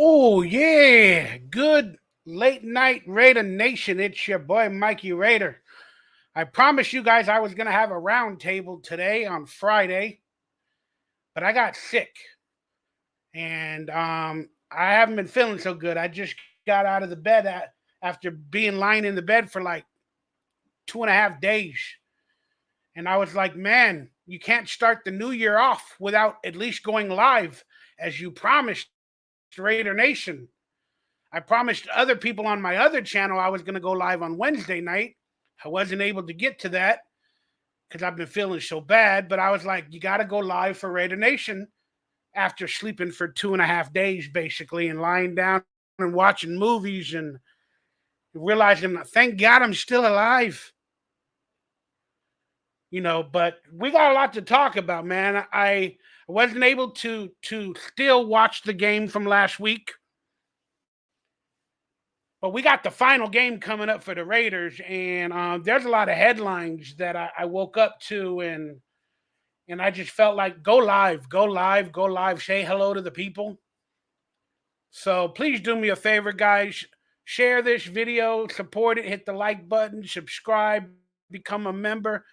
Oh, yeah. Good late night Raider Nation. It's your boy, Mikey Raider. I promised you guys I was going to have a round table today on Friday, but I got sick and I haven't been feeling so good. I just got out of the bed after being lying in the bed for like 2.5 days. And I was like, man, you can't start the new year off without at least going live as you promised, Raider Nation. I promised other people on my other channel I was going to go live on Wednesday night. I wasn't able to get to that because I've been feeling so bad, but I was like, you got to go live for Raider Nation after sleeping for 2.5 days, basically, and lying down and watching movies and realizing, thank God I'm still alive. But we got a lot to talk about, man. I wasn't able to still watch the game from last week. But we got the final game coming up for the Raiders, and there's a lot of headlines that I woke up to, and I just felt like go live, go live, go live, say hello to the people. So please do me a favor, guys. Share this video, support it, hit the like button, subscribe, become a member.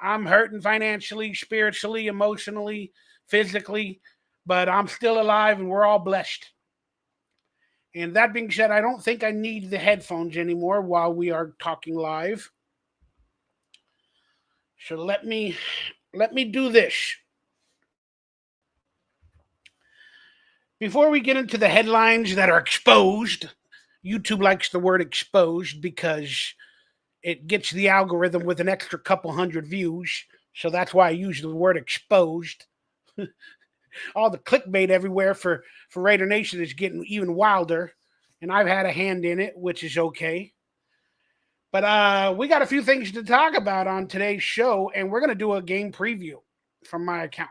I'm hurting financially, spiritually, emotionally, physically, but I'm still alive and we're all blessed. And that being said, I don't think I need the headphones anymore while we are talking live. So let me do this. Before we get into the headlines that are exposed, YouTube likes the word exposed because it gets the algorithm with an extra couple hundred views. So that's why I use the word exposed. All the clickbait everywhere for Raider Nation is getting even wilder. And I've had a hand in it, which is okay. But we got a few things to talk about on today's show, and we're going to do a game preview from my account.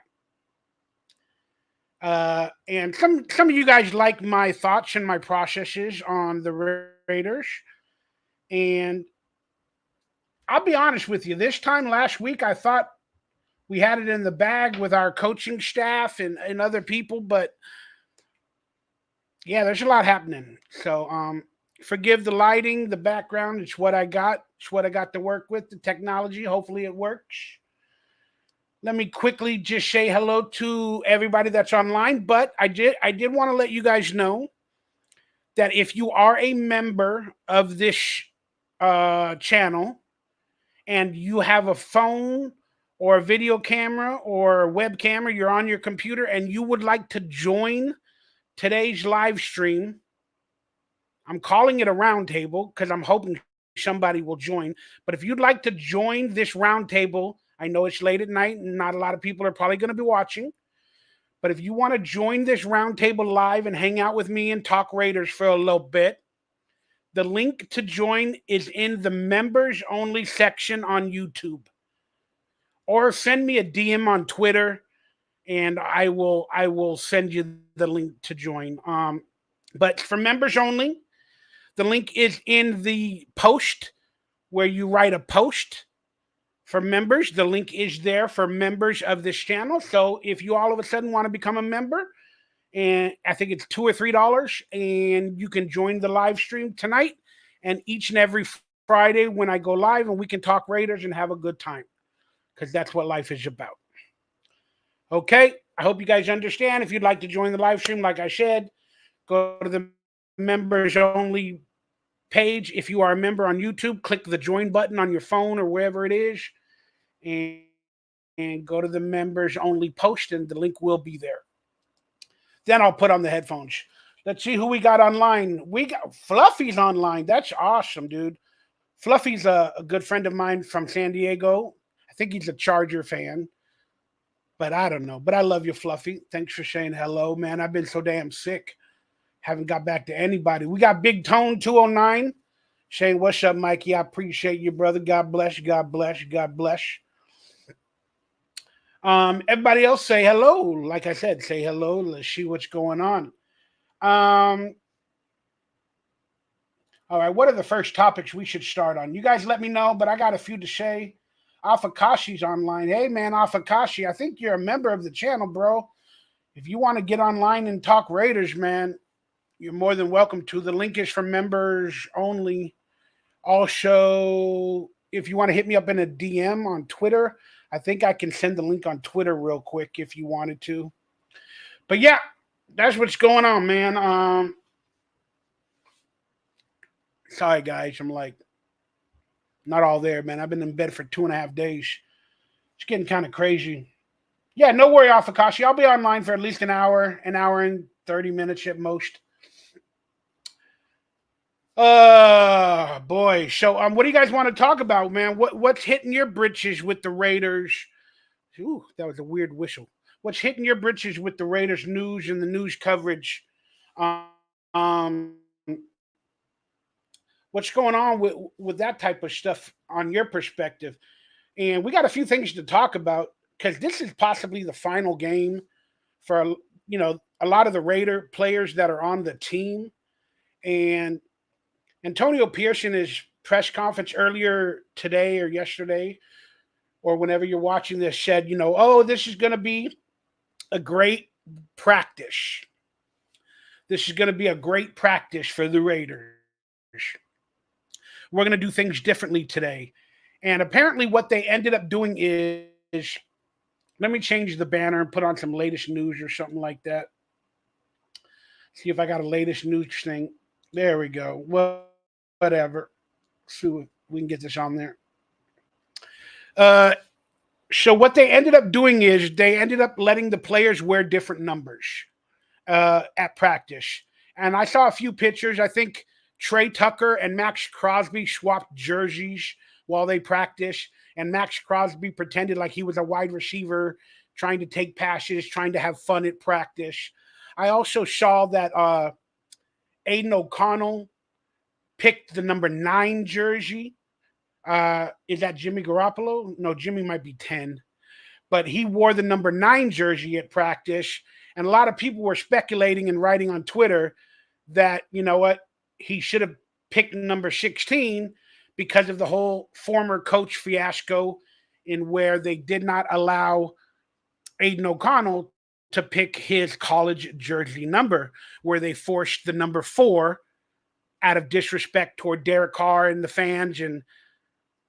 And some of you guys like my thoughts and my processes on the Raiders. And I'll be honest with you, this time last week, I thought we had it in the bag with our coaching staff and other people, but yeah, there's a lot happening. So forgive the lighting, the background. It's what I got. It's what I got to work with. The technology. Hopefully it works. Let me quickly just say hello to everybody that's online. But I did want to let you guys know that if you are a member of this channel and you have a phone or a video camera or a webcam, or you're on your computer and you would like to join today's live stream, I'm calling it a roundtable because I'm hoping somebody will join. But if you'd like to join this roundtable, I know it's late at night and not a lot of people are probably going to be watching. But if you want to join this roundtable live and hang out with me and talk Raiders for a little bit, the link to join is in the members only section on YouTube. Or send me a DM on Twitter and I will send you the link to join. But for members only, the link is in the post where you write a post for members. The link is there for members of this channel. So if you all of a sudden want to become a member, and I think it's $2 or $3, and you can join the live stream tonight and each and every Friday when I go live, and we can talk Raiders and have a good time because that's what life is about. Okay, I hope you guys understand. If you'd like to join the live stream, like I said, go to the members only page. If you are a member on YouTube, click the join button on your phone or wherever it is, and go to the members only post, and the link will be there. Then I'll put on the headphones. Let's see who we got online. We got Fluffy's online. That's awesome, dude. Fluffy's a good friend of mine from San Diego. I think he's a Charger fan, but I don't know. But I love you, Fluffy. Thanks for saying hello, man. I've been so damn sick. Haven't got back to anybody. We got Big Tone 209 saying, what's up, Mikey? I appreciate you, brother. God bless, God bless, God bless. Everybody else say hello. Like I said, say hello. Let's see what's going on. All right, what are the first topics we should start on? You guys let me know, but I got a few to say. AFAKASI's online. Hey, man, AFAKASI, I think you're a member of the channel, bro. If you want to get online and talk Raiders, man, You're more than welcome to. The link is for members only. Also, if you want to hit me up in a DM on Twitter, I think I can send the link on Twitter real quick if you wanted to. But yeah, that's what's going on, man. Sorry guys, I'm like not all there, man. I've been in bed for 2.5 days. It's getting kind of crazy. Yeah, no worry, AFAKASI. I'll be online for at least an hour and 30 minutes at most. Boy. So what do you guys want to talk about, man? What's hitting your britches with the Raiders? Ooh, that was a weird whistle. What's hitting your britches with the Raiders news and the news coverage? Um, what's going on with that type of stuff on your perspective? And we got a few things to talk about because this is possibly the final game for a lot of the Raider players that are on the team. And Antonio Pierce in his press conference earlier today or yesterday, or whenever you're watching this, said, oh, this is going to be a great practice. This is going to be a great practice for the Raiders. We're going to do things differently today. And apparently what they ended up doing is, let me change the banner and put on some latest news or something like that. See if I got a latest news thing. There we go. Whatever. See if we can get this on there. So what they ended up doing is they ended up letting the players wear different numbers at practice. And I saw a few pictures. I think Trey Tucker and Max Crosby swapped jerseys while they practiced. And Max Crosby pretended like he was a wide receiver, trying to take passes, trying to have fun at practice. I also saw that Aiden O'Connell picked the number 9 jersey. Is that Jimmy Garoppolo? No, Jimmy might be 10. But he wore the number 9 jersey at practice. And a lot of people were speculating and writing on Twitter that, he should have picked number 16 because of the whole former coach fiasco in where they did not allow Aiden O'Connell to pick his college jersey number, where they forced the number 4 out of disrespect toward Derek Carr and the fans. And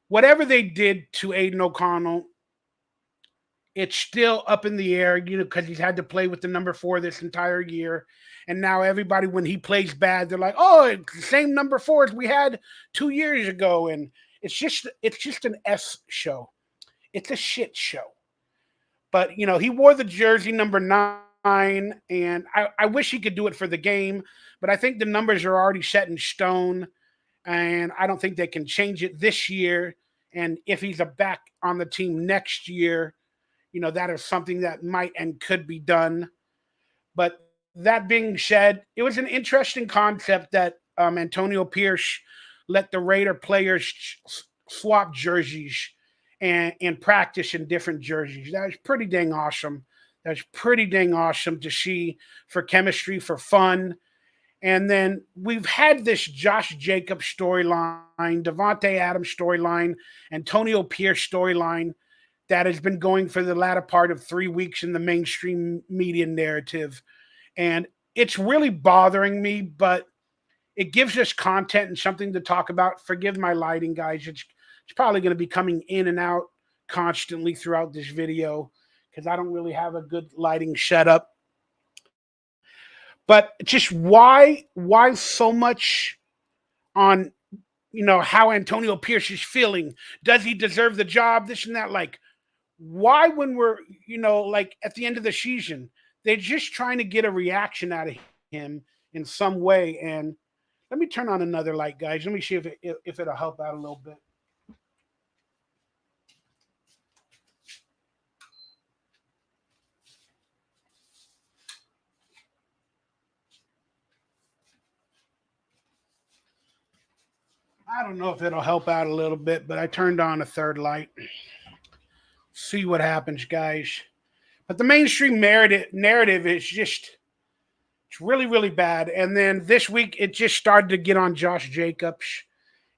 whatever they did to Aiden O'Connell, it's still up in the air, because he's had to play with the number 4 this entire year. And now everybody, when he plays bad, they're like, oh, it's the same number 4 as we had 2 years ago. And it's just an S show. It's a shit show. But, he wore the jersey number 9, and I wish he could do it for the game. But I think the numbers are already set in stone, and I don't think they can change it this year. And if he's back on the team next year, that is something that might and could be done. But that being said, it was an interesting concept that Antonio Pierce let the Raider players swap jerseys and practice in different jerseys. That was pretty dang awesome. That was pretty dang awesome to see, for chemistry, for fun. And then we've had this Josh Jacobs storyline, Devontae Adams storyline, Antonio Pierce storyline that has been going for the latter part of 3 weeks in the mainstream media narrative. And it's really bothering me, but it gives us content and something to talk about. Forgive my lighting, guys. It's probably going to be coming in and out constantly throughout this video because I don't really have a good lighting setup. But just why so much on, how Antonio Pierce is feeling? Does he deserve the job? This and that. Like, why, when we're, like at the end of the season, they're just trying to get a reaction out of him in some way. And let me turn on another light, guys. Let me see if it'll help out a little bit. I don't know if it'll help out a little bit, but I turned on a third light. See what happens, guys. But the mainstream narrative is just, it's really, really bad. And then this week, it just started to get on Josh Jacobs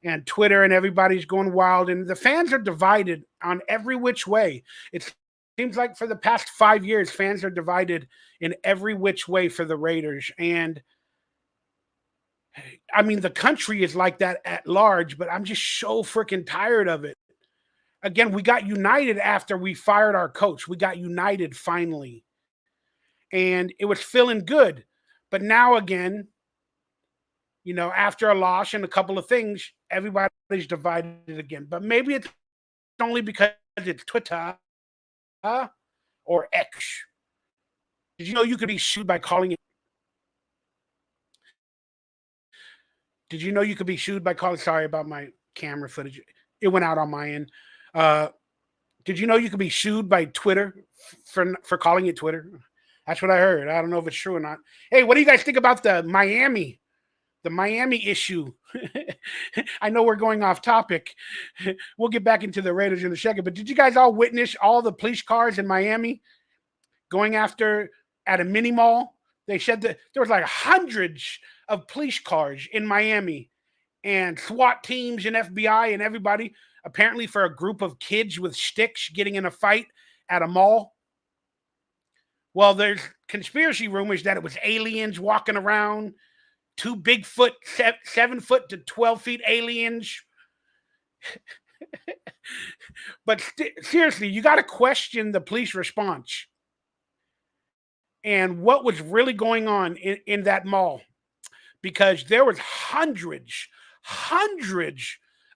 and Twitter, and everybody's going wild. And the fans are divided on every which way. It seems like for the past 5 years, fans are divided in every which way for the Raiders. And I mean, the country is like that at large, but I'm just so freaking tired of it. Again, we got united after we fired our coach. We got united finally, and it was feeling good. But now again, after a loss and a couple of things, everybody's divided again. But maybe it's only because it's Twitter or X. Did you know you could be sued by calling it? Did you know you could be sued by calling? Sorry about my camera footage. It went out on my end. Uh, did you know you could be sued by Twitter for calling it Twitter? That's what I heard. I don't know if it's true or not. Hey, what do you guys think about the Miami issue? I know we're going off topic. We'll get back into the Raiders in a second. But did you guys all witness all the police cars in Miami going after at a mini mall? They said that there was like hundreds of police cars in Miami and SWAT teams and FBI and everybody, apparently for a group of kids with sticks getting in a fight at a mall. Well, there's conspiracy rumors that it was aliens walking around, two Bigfoot, 7 foot to 12 feet aliens. But seriously, you got to question the police response and what was really going on in that mall, because there was hundreds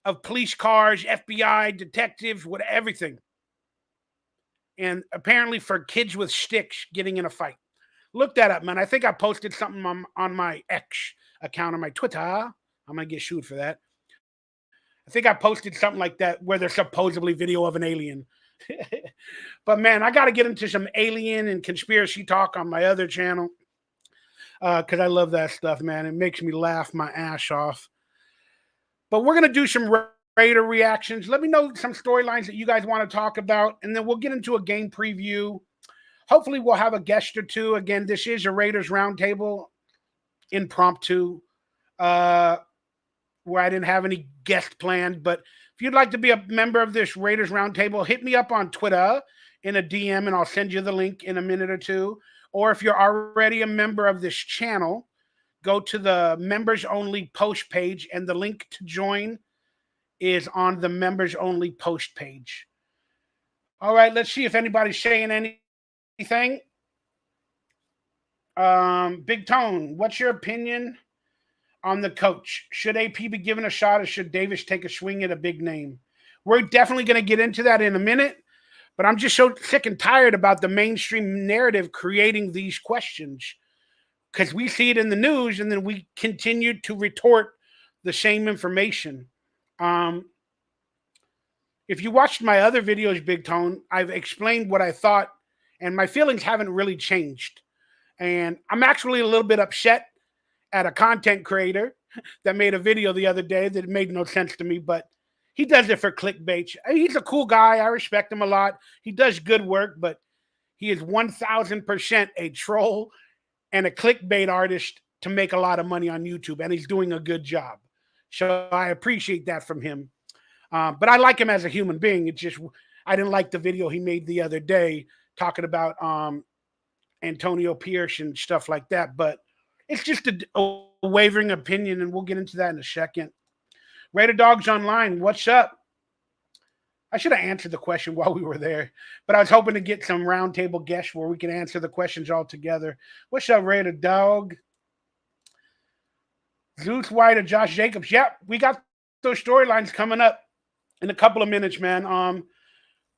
of police cars, FBI, detectives, with everything. And apparently for kids with sticks getting in a fight. Look that up, man. I think I posted something on my X account on my Twitter. I'm going to get sued for that. I think I posted something like that where there's supposedly video of an alien. But man, I got to get into some alien and conspiracy talk on my other channel because I love that stuff, man. It makes me laugh my ass off. But we're going to do some Raider reactions. Let me know some storylines that you guys want to talk about, and then we'll get into a game preview. Hopefully, we'll have a guest or two. Again, this is a Raiders Roundtable impromptu where I didn't have any guest planned. But if you'd like to be a member of this Raiders Roundtable, hit me up on Twitter in a DM, and I'll send you the link in a minute or two. Or if you're already a member of this channel, go to the members only post page, and the link to join is on the members only post page. All right, let's see if anybody's saying anything. Big Tone, what's your opinion on the coach? Should AP be given a shot, or should Davis take a swing at a big name? We're definitely going to get into that in a minute, but I'm just so sick and tired about the mainstream narrative creating these questions, because we see it in the news and then we continue to retort the same information. If you watched my other videos, Big Tone, I've explained what I thought, and my feelings haven't really changed. And I'm actually a little bit upset at a content creator that made a video the other day that made no sense to me, but he does it for clickbait. He's a cool guy. I respect him a lot. He does good work, but he is 1000% a troll and a clickbait artist to make a lot of money on YouTube, and he's doing a good job. So I appreciate that from him. But I like him as a human being. It's just I didn't like the video he made the other day talking about Antonio Pierce and stuff like that. But it's just a wavering opinion, and we'll get into that in a second. Raider Dogs Online, what's up? I should have answered the question while we were there, but I was hoping to get some roundtable guests where we can answer the questions all together. What's up, Raider Dog? Zeus White or Josh Jacobs? Yep, we got those storylines coming up in a couple of minutes, man.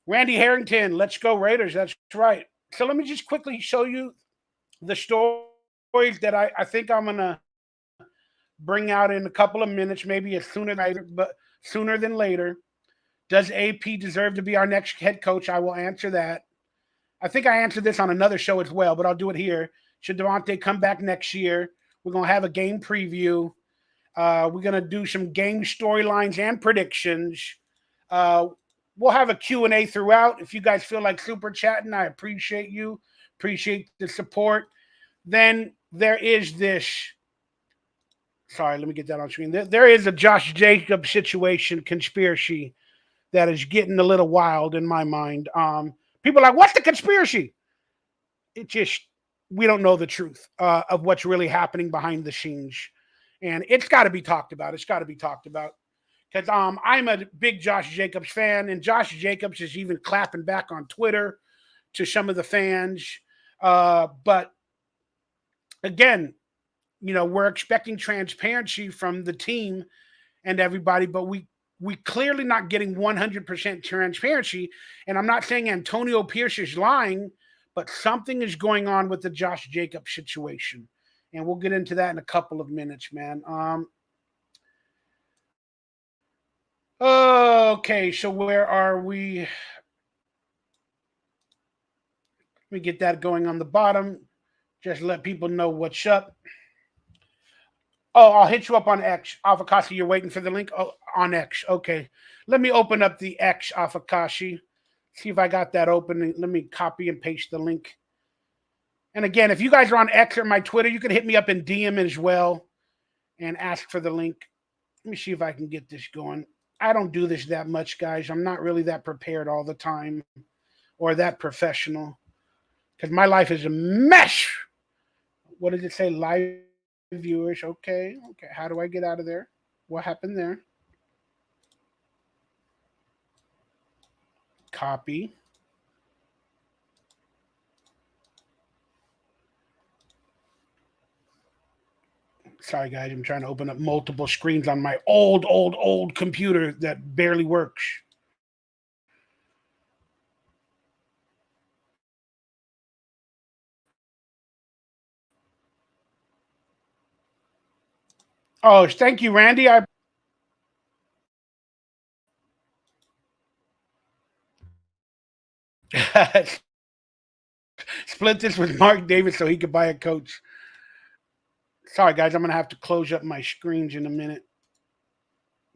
Randy Harrington, let's go Raiders. That's right. So let me just quickly show you the stories that I think I'm gonna bring out in a couple of minutes, maybe as sooner than later. Does AP deserve to be our next head coach? I will answer that. I think I answered this on another show as well, but I'll do it here. Should Devontae come back next year? We're gonna have a game preview. We're gonna do some game storylines and predictions. We'll have a Q&A throughout. If you guys feel like super chatting, I appreciate you. Appreciate the support. Then there is this. Sorry, let me get that on screen. There is a Josh Jacobs situation conspiracy that is getting a little wild in my mind. People are like, what's the conspiracy? It just, we don't know the truth of what's really happening behind the scenes. and it's got to be talked about. It's got to be talked about because I'm a big Josh Jacobs fan, and Josh Jacobs is even clapping back on Twitter to some of the fans. But again, we're expecting transparency from the team and everybody, but we clearly not getting 100% transparency. And I'm not saying Antonio Pierce is lying, but something is going on with the Josh Jacobs situation. And we'll get into that in a couple of minutes, man. Okay, so where are we? Let me get that going on the bottom. Just let people know what's up. Oh, I'll hit you up on X. AFAKASI, you're waiting for the link? Oh, on X. Okay. Let me open up the X, AFAKASI. See if I got that open. Let me copy and paste the link. And again, if you guys are on X or my Twitter, you can hit me up in DM as well and ask for the link. Let me see if I can get this going. I don't do this that much, guys. I'm not really that prepared all the time or that professional because my life is a mess. What does it say? Live viewers. Okay. How do I get out of there? What happened there? Copy. Sorry, guys. I'm trying to open up multiple screens on my old computer that barely works. Oh, thank you, Randy. I split this with Mark Davis so he could buy a coach. Sorry, guys. I'm going to have to close up my screens in a minute.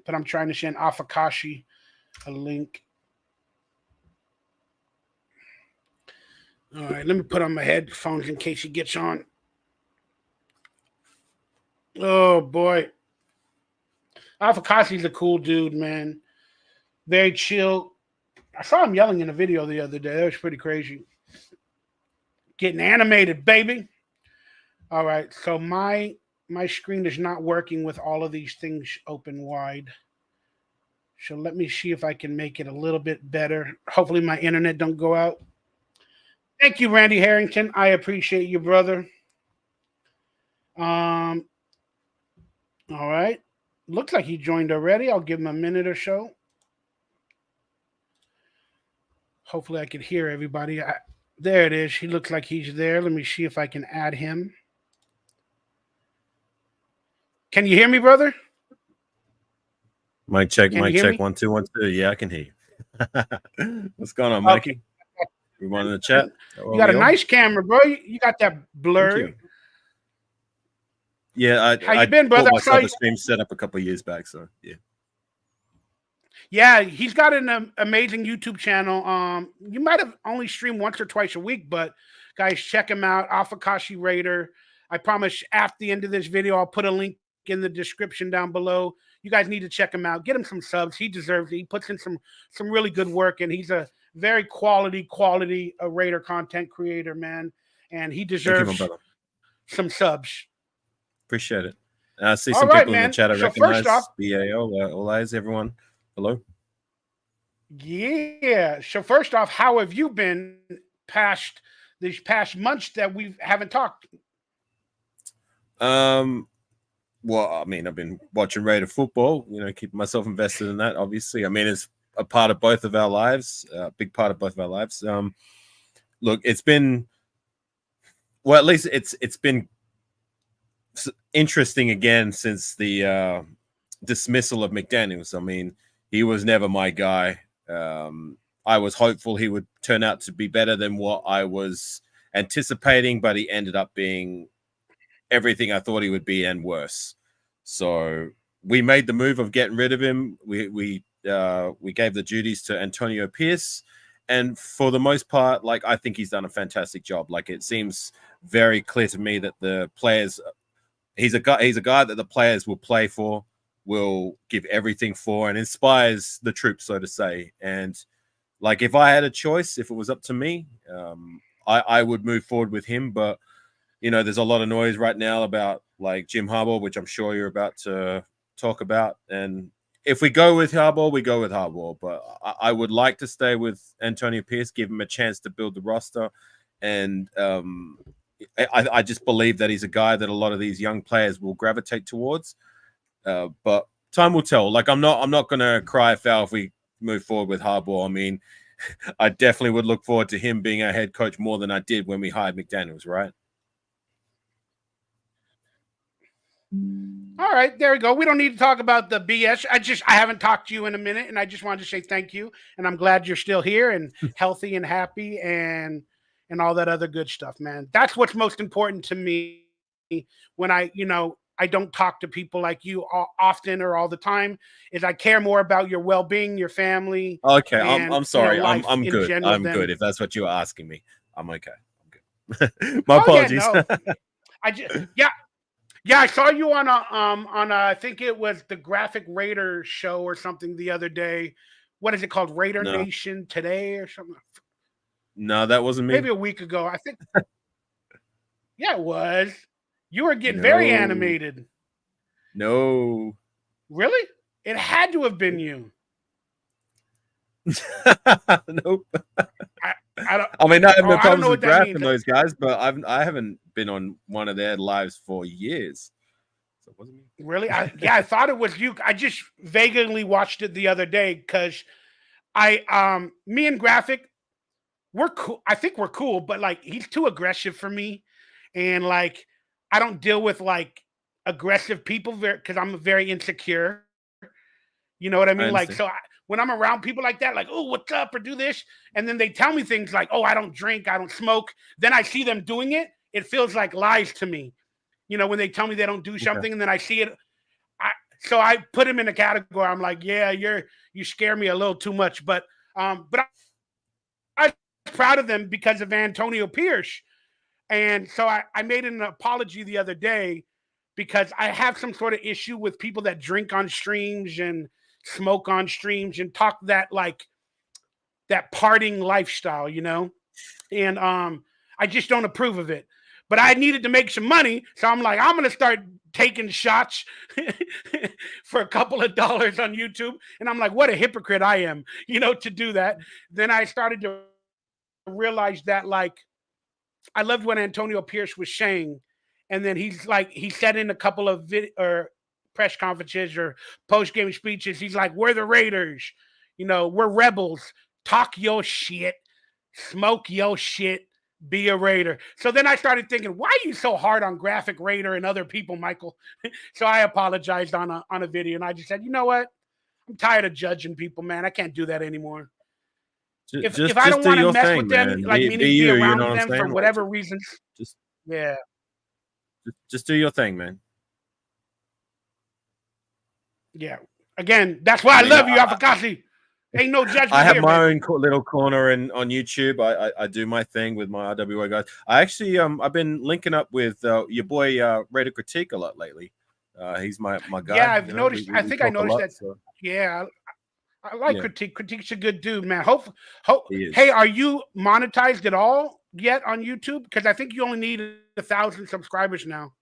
But I'm trying to send AFAKASI a link. All right, let me put on my headphones in case he gets on. Oh, boy. AFAKASI's a cool dude, man. Very chill. I saw him yelling in a video the other day. That was pretty crazy. Getting animated, baby. All right, so my screen is not working with all of these things open wide. So let me see if I can make it a little bit better. Hopefully my internet don't go out. Thank you, Randy Harrington. I appreciate you, brother. All right. Looks like he joined already. I'll give him a minute or so. Hopefully I can hear everybody. There it is. He looks like he's there. Let me see if I can add him. Can you hear me, brother? Mic check, mic check. 1 2 1 2. Yeah, I can hear you. What's going on, Mikey? Everyone in the chat. You got a nice camera, bro. You got that blurry. Yeah, how you been, brother? I saw the stream set up a couple of years back, so yeah. Yeah, he's got an amazing YouTube channel. You might have only streamed once or twice a week, but guys, check him out. AFAKASI Raider. I promise at the end of this video, I'll put a link in the description down below. You guys need to check him out. Get him some subs. He deserves it. He puts in some really good work, and he's a very quality Raider content creator, man. And he deserves some subs. Appreciate it. I see some people in the chat I recognize. BAO, all eyes, everyone. Hello. Yeah. So first off, how have you been past these past months that we haven't talked? Well, I mean, I've been watching Raider football, keeping myself invested in that, obviously. I mean, it's a part of both of our lives, a big part of both of our lives. Look, it's been, well, at least it's been interesting again since the dismissal of McDaniels. I mean, he was never my guy. I was hopeful he would turn out to be better than what I was anticipating, but he ended up being everything I thought he would be and worse. So we made the move of getting rid of him. We gave the duties to Antonio Pierce, and for the most part, like, I think he's done a fantastic job. Like, it seems very clear to me that the players, he's a guy that the players will play for, will give everything for, and inspires the troops, so to say. And like, if I had a choice, if it was up to me, I would move forward with him. But there's a lot of noise right now about like Jim Harbaugh, which I'm sure you're about to talk about. And if we go with Harbaugh, we go with Harbaugh. But I would like to stay with Antonio Pierce, give him a chance to build the roster. And I just believe that he's a guy that a lot of these young players will gravitate towards. But time will tell. Like I'm not going to cry foul if we move forward with Harbaugh. I mean, I definitely would look forward to him being our head coach more than I did when we hired McDaniels, right? All right, there we go. We don't need to talk about the BS. I haven't talked to you in a minute, and I just wanted to say thank you. And I'm glad you're still here and healthy and happy and all that other good stuff, man. That's what's most important to me when I don't talk to people like you often or all the time. Is I care more about your well-being, your family, Okay, and I'm sorry. life I'm in good. general. I'm good. If that's what you were asking me, I'm okay. I'm good. My Oh yeah, apologies. no, I just yeah, I saw you on I think it was the Graphic Raider show or something the other day. What is it called? Raider No, Nation Today or something? no, that wasn't me. Maybe a week ago. I think yeah, it was. You were getting very No, animated. no. Really? It had to have been you. Nope. I I don't I mean, I have no I don't problems know with what that Graf means. and those guys, but I haven't been on one of their lives for years. So it wasn't Really? me. I thought it was you. I just vaguely watched it the other day because me and Graphic, we're cool. I think we're cool, but like he's too aggressive for me. And like I don't deal with like aggressive people because I'm very insecure. You know what I I mean? Like, understand. so when I'm around people like that, like, oh, what's up, or do this, and then they tell me things like, oh, I don't drink, I don't smoke. Then I see them doing it. It feels like lies to me. When they tell me they don't do Okay. something, and then I see it, I so I put him in a category. I'm like, yeah, you scare me a little too much, but I was proud of them because of Antonio Pierce. And so I made an apology the other day because I have some sort of issue with people that drink on streams and smoke on streams and talk that partying lifestyle. And I just don't approve of it. But I needed to make some money, so I'm like, I'm gonna start taking shots for a couple of dollars on YouTube. And I'm like, what a hypocrite I am, to do that. Then I started to realize that like I loved what Antonio Pierce was saying, and then he said in a couple of or press conferences or post game speeches, he's like, "We're the Raiders, we're rebels. Talk your shit, smoke your shit, be a Raider." So then I started thinking, why are you so hard on Graphic Raider and other people, Michael? So I apologized on a video, and I just said, you know what? I'm tired of judging people, man. I can't do that anymore. If I Just don't do want to your mess thing, with them, man. like Be meaning be you. You know around what I'm them for saying? Like whatever reasons, just yeah. just do your thing, man. Yeah. Again, that's why I I mean, love you, AFAKASI. Ain't no I judgment have here, my baby. own little corner on YouTube. I do my thing with my RWA guys. I actually I've been linking up with your boy Raider Critique a lot lately. He's my Yeah, guy. I've noticed. I We think I talk a noticed lot. that. So Yeah, I like yeah, Critique. Critique's a good dude, man. he Hey, is. are you monetized at all yet on YouTube? Because I think you only need 1,000 subscribers now.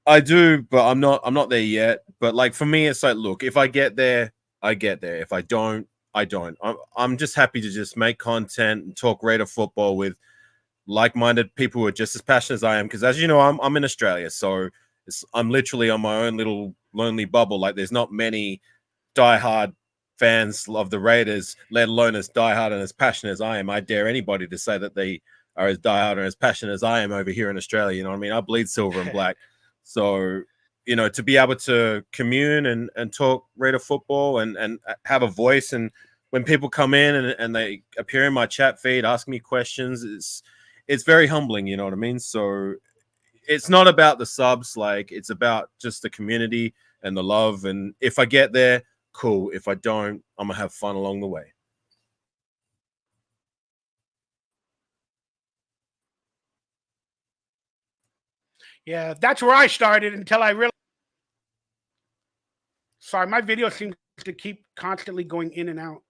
I do, but I'm not there yet. But like for me, it's like, look, if I get there, I get there. If I don't, I don't. I'm just happy to just make content and talk Raider football with like-minded people who are just as passionate as I am. Because as you know, I'm in Australia, so I'm literally on my own little lonely bubble. Like there's not many diehard fans of the Raiders, let alone as diehard and as passionate as I am. I dare anybody to say that they are as diehard and as passionate as I am over here in Australia. You know what I mean? I bleed silver and black. So, to be able to commune and talk Raider football and have a voice, and when people come in and they appear in my chat feed, ask me questions, it's very humbling, you know what I mean? So it's not about the subs, like it's about just the community and the love. And if I get there, cool. If I don't, I'm gonna have fun along the way. Yeah, that's where I started until I realized. Sorry, my video seems to keep constantly going in and out.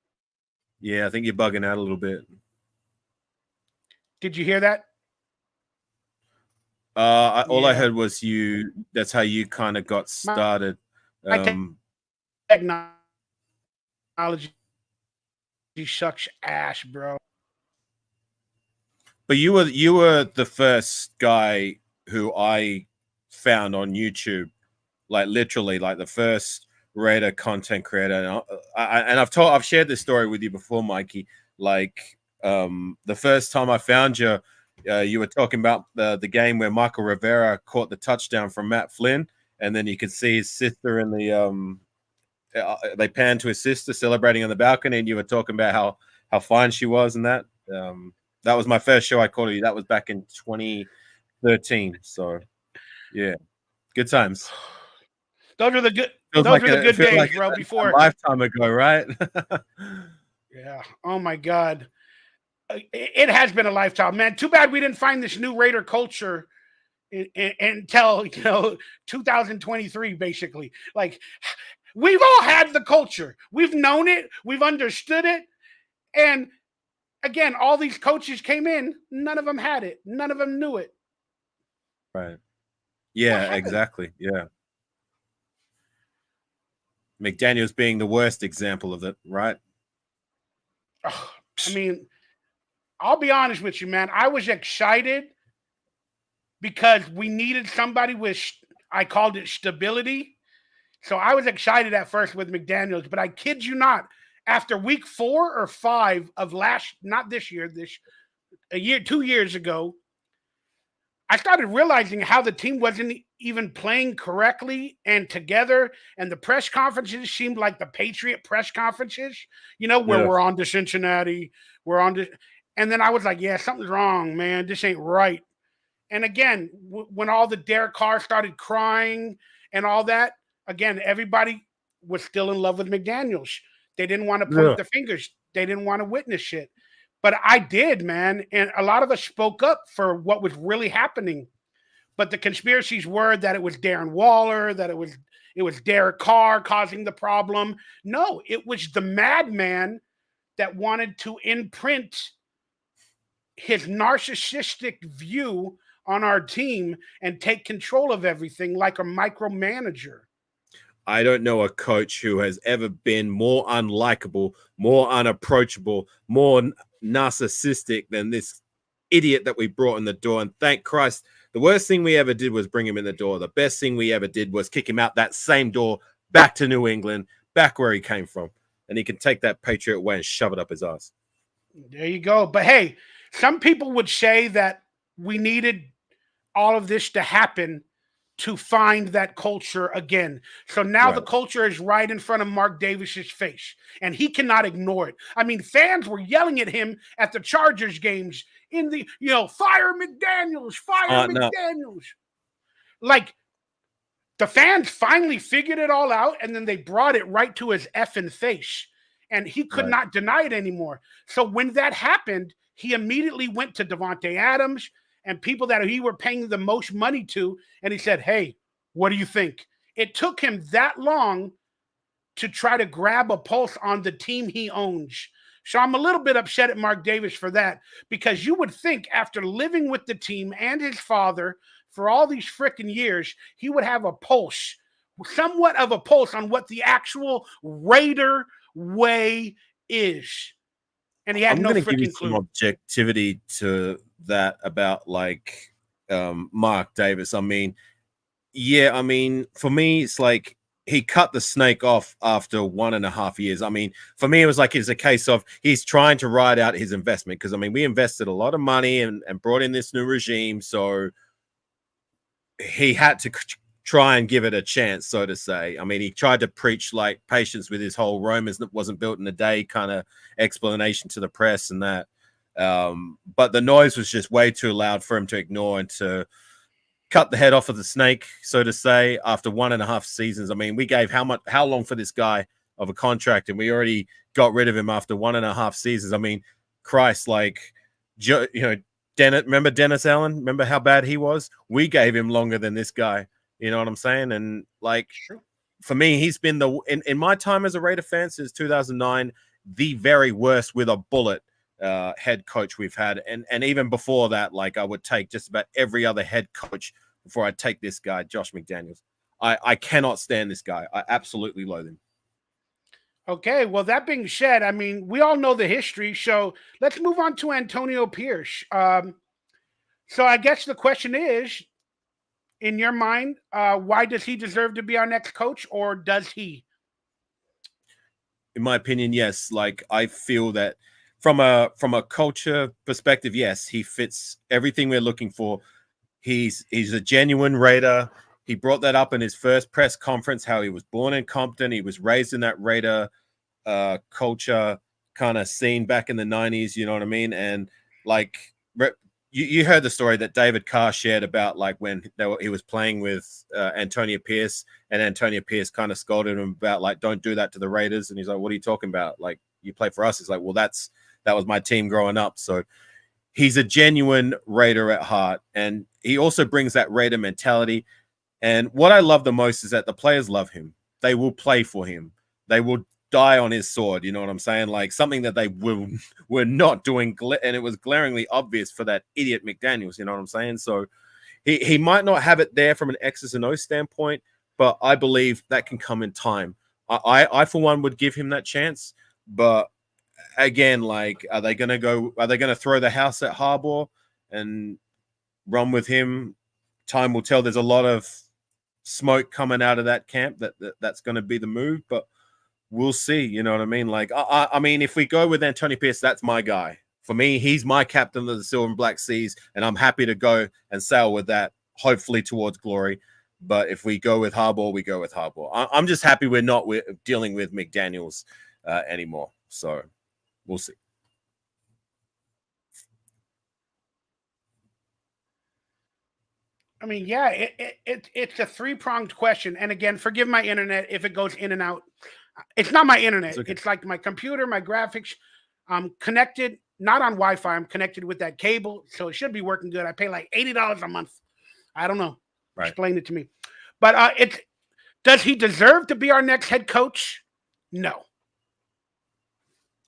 Yeah, I think you're bugging out a little bit. Did you hear that? All I Yeah. heard was you. That's how you kind of got started. My technology sucks ass, bro. But you were the first guy who I found on YouTube, like literally, like the first Raider content creator. And I've shared this story with you before, Mikey. Like the first time I found you, you were talking about the game where Michael Rivera caught the touchdown from Matt Flynn, and then you could see his sister in the they panned to his sister celebrating on the balcony, and you were talking about how fine she was, and that was my first show I called you. That was back in 2013. So yeah, good times. Those are the good. Feels Those like were the it good feels days, like bro. a Before, lifetime ago, right? yeah. Oh my God, it has been a lifetime, man. Too bad we didn't find this new Raider culture until 2023, basically. Like we've all had the culture, we've known it, we've understood it, and again, all these coaches came in, none of them had it, none of them knew it. Right. What Yeah, happened? exactly. Yeah. McDaniels being the worst example of it, right? Ugh, I mean, I'll be honest with you, man. I was excited because we needed somebody with, I called it stability. So I was excited at first with McDaniels, but I kid you not, after week 4 or 5 of last, not this year, this a year, 2 years ago, I started realizing how the team wasn't even playing correctly and together. And the press conferences seemed like the Patriot press conferences, where Yeah. we're on to Cincinnati, we're on to, and then I was like, yeah, something's wrong, man. This ain't right. And again, when all the Derek Carr started crying and all that, again, everybody was still in love with McDaniels. They didn't want to Yeah. point the fingers. They didn't want to witness shit. But I did, man. And a lot of us spoke up for what was really happening. But the conspiracies were that it was Darren Waller, that it was Derek Carr causing the problem. No, it was the madman that wanted to imprint his narcissistic view on our team and take control of everything like a micromanager. I don't know a coach who has ever been more unlikable, more unapproachable, more narcissistic than this idiot that we brought in the door. And thank Christ, the worst thing we ever did was bring him in the door. The best thing we ever did was kick him out that same door back to New England, back where he came from. And he can take that Patriot way and shove it up his ass. There you go. But hey, some people would say that we needed all of this to happen to find that culture again. So now the Right. culture is right in front of Mark Davis's face, and he cannot ignore it. I mean, fans were yelling at him at the Chargers games in the, fire McDaniels, fire Smarten up. McDaniels. Like the fans finally figured it all out, and then they brought it right to his effing face, and he could Right. not deny it anymore. So when that happened, he immediately went to Devontae Adams and people that he were paying the most money to, and he said, "Hey, what do you think?" It took him that long to try to grab a pulse on the team he owns. So I'm a little bit upset at Mark Davis for that, because you would think after living with the team and his father for all these freaking years, he would have a pulse, somewhat of a pulse on what the actual Raider way is. And he had I'm no going to give you freaking some clue. objectivity to that about like Mark Davis. I mean, yeah, I mean, for me, it's like he cut the snake off after 1.5 years. I mean, for me, it was like it's a case of he's trying to ride out his investment because I mean, we invested a lot of money and brought in this new regime, so he had to try and give it a chance, so to say. I mean, he tried to preach like patience with his whole Romans wasn't built in a day kind of explanation to the press and that. But the noise was just way too loud for him to ignore and to cut the head off of the snake, so to say, after 1.5 seasons. I mean, we gave how long for this guy of a contract, and we already got rid of him after 1.5 seasons. I mean, Christ, like, remember Dennis Allen? Remember how bad he was? We gave him longer than this guy. You know what I'm saying? And like, Sure. for me, he's been in my time as a Raider fan since 2009, the very worst with a bullet. head coach we've had, and even before that, like I would take just about every other head coach before I take this guy, Josh McDaniels. I cannot stand this guy. I absolutely loathe him. Okay, well, that being said, I mean, we all know the history, so let's move on to Antonio Pierce. So I guess the question is, in your mind, why does he deserve to be our next coach, or does he? In my opinion, yes. Like I feel that from a culture perspective, yes, he fits everything we're looking for. He's a genuine Raider. He brought that up in his first press conference, how he was born in Compton. He was raised in that Raider culture kind of scene back in the 90s, you know what I mean? And like you heard the story that David Carr shared about like when he was playing with Antonio Pierce, and Antonio Pierce kind of scolded him about like, don't do that to the Raiders. And he's like, what are you talking about? Like, you play for us. He's like, well, that was my team growing up. So he's a genuine Raider at heart. And he also brings that Raider mentality. And what I love the most is that the players love him. They will play for him. They will die on his sword. You know what I'm saying? Like something that they were not doing. And it was glaringly obvious for that idiot McDaniels. You know what I'm saying? So he might not have it there from an X's and O's standpoint, but I believe that can come in time. I for one would give him that chance. But again, like, are they going to throw the house at Harbaugh and run with him? Time will tell. There's a lot of smoke coming out of that camp that's going to be the move, but we'll see. You know what I mean? Like, I mean, if we go with Antonio Pierce, that's my guy. For me, he's my captain of the Silver and Black Seas, and I'm happy to go and sail with that, hopefully towards glory. But if we go with Harbaugh, we go with Harbaugh. I'm just happy we're not dealing with McDaniels anymore. So we'll see. I mean, yeah, it's a three-pronged question. And again, forgive my internet if it goes in and out. It's not my internet. Okay. It's like my computer, my graphics. I'm connected, not on Wi-Fi. I'm connected with that cable, so it should be working good. I pay like $80 a month. I don't know. Right. Explain it to me. But does he deserve to be our next head coach? No.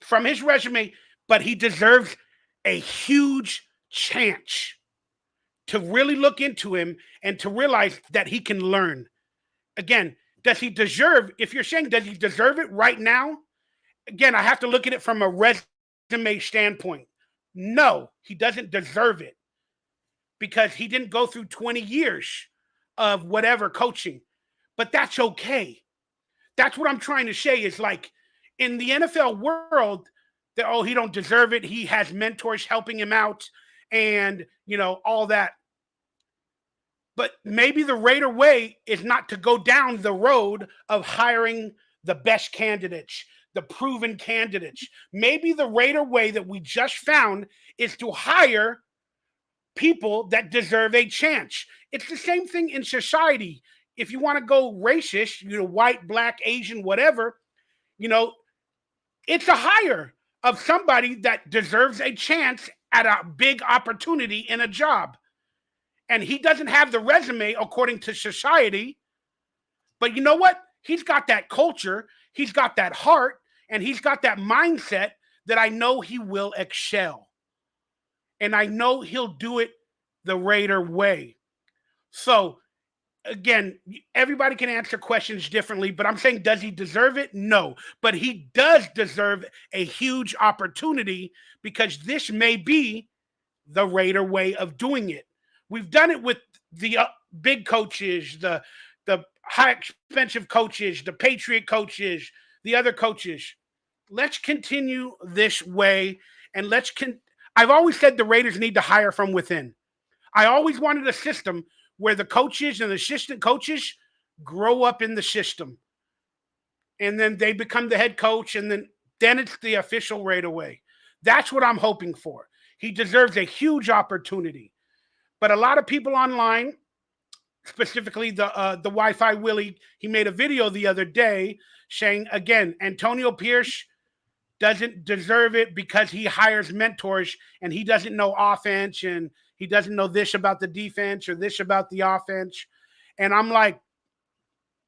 From his resume, but he deserves a huge chance to really look into him and to realize that he can learn. Again, does he deserve, if you're saying, does he deserve it right now? Again, I have to look at it from a resume standpoint. No, he doesn't deserve it because he didn't go through 20 years of whatever coaching. But that's okay. That's what I'm trying to say is like in the NFL world, that, oh, he don't deserve it. He has mentors helping him out and, you know, all that. But maybe the Raider way is not to go down the road of hiring the best candidates, the proven candidates. Maybe the Raider way that we just found is to hire people that deserve a chance. It's the same thing in society. If you want to go racist, you know, white, black, Asian, whatever, you know, it's a hire of somebody that deserves a chance at a big opportunity in a job. And he doesn't have the resume according to society. But you know what? He's got that culture, he's got that heart, and he's got that mindset that I know he will excel. And I know he'll do it the Raider way. So, again, everybody can answer questions differently, but I'm saying, does he deserve it? No. But he does deserve a huge opportunity because this may be the Raider way of doing it. We've done it with the big coaches, the high expensive coaches, the Patriot coaches, the other coaches. Let's continue this way, and I've always said the Raiders need to hire from within. I always wanted a system where the coaches and the assistant coaches grow up in the system, and then they become the head coach, and then it's the official Raider way. That's what I'm hoping for. He deserves a huge opportunity. But a lot of people online, specifically the Wi-Fi Willie, he made a video the other day saying, again, Antonio Pierce doesn't deserve it because he hires mentors and he doesn't know offense and he doesn't know this about the defense or this about the offense. And I'm like,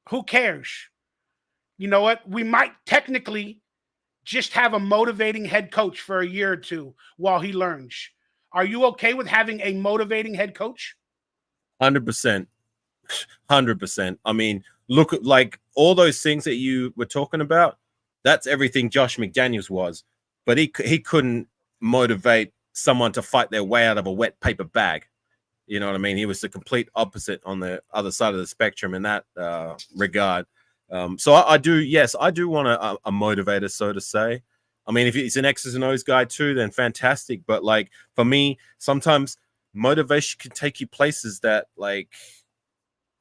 who cares? You know what? We might technically just have a motivating head coach for a year or two while he learns. Are you okay with having a motivating head coach? 100%. 100%. I mean, look at like all those things that you were talking about. That's everything Josh McDaniels was, but he couldn't motivate someone to fight their way out of a wet paper bag. You know what I mean? He was the complete opposite on the other side of the spectrum in that regard. So I do want a motivator, so to say. I mean, if he's an X's and O's guy too, then fantastic. But like for me, sometimes motivation can take you places that like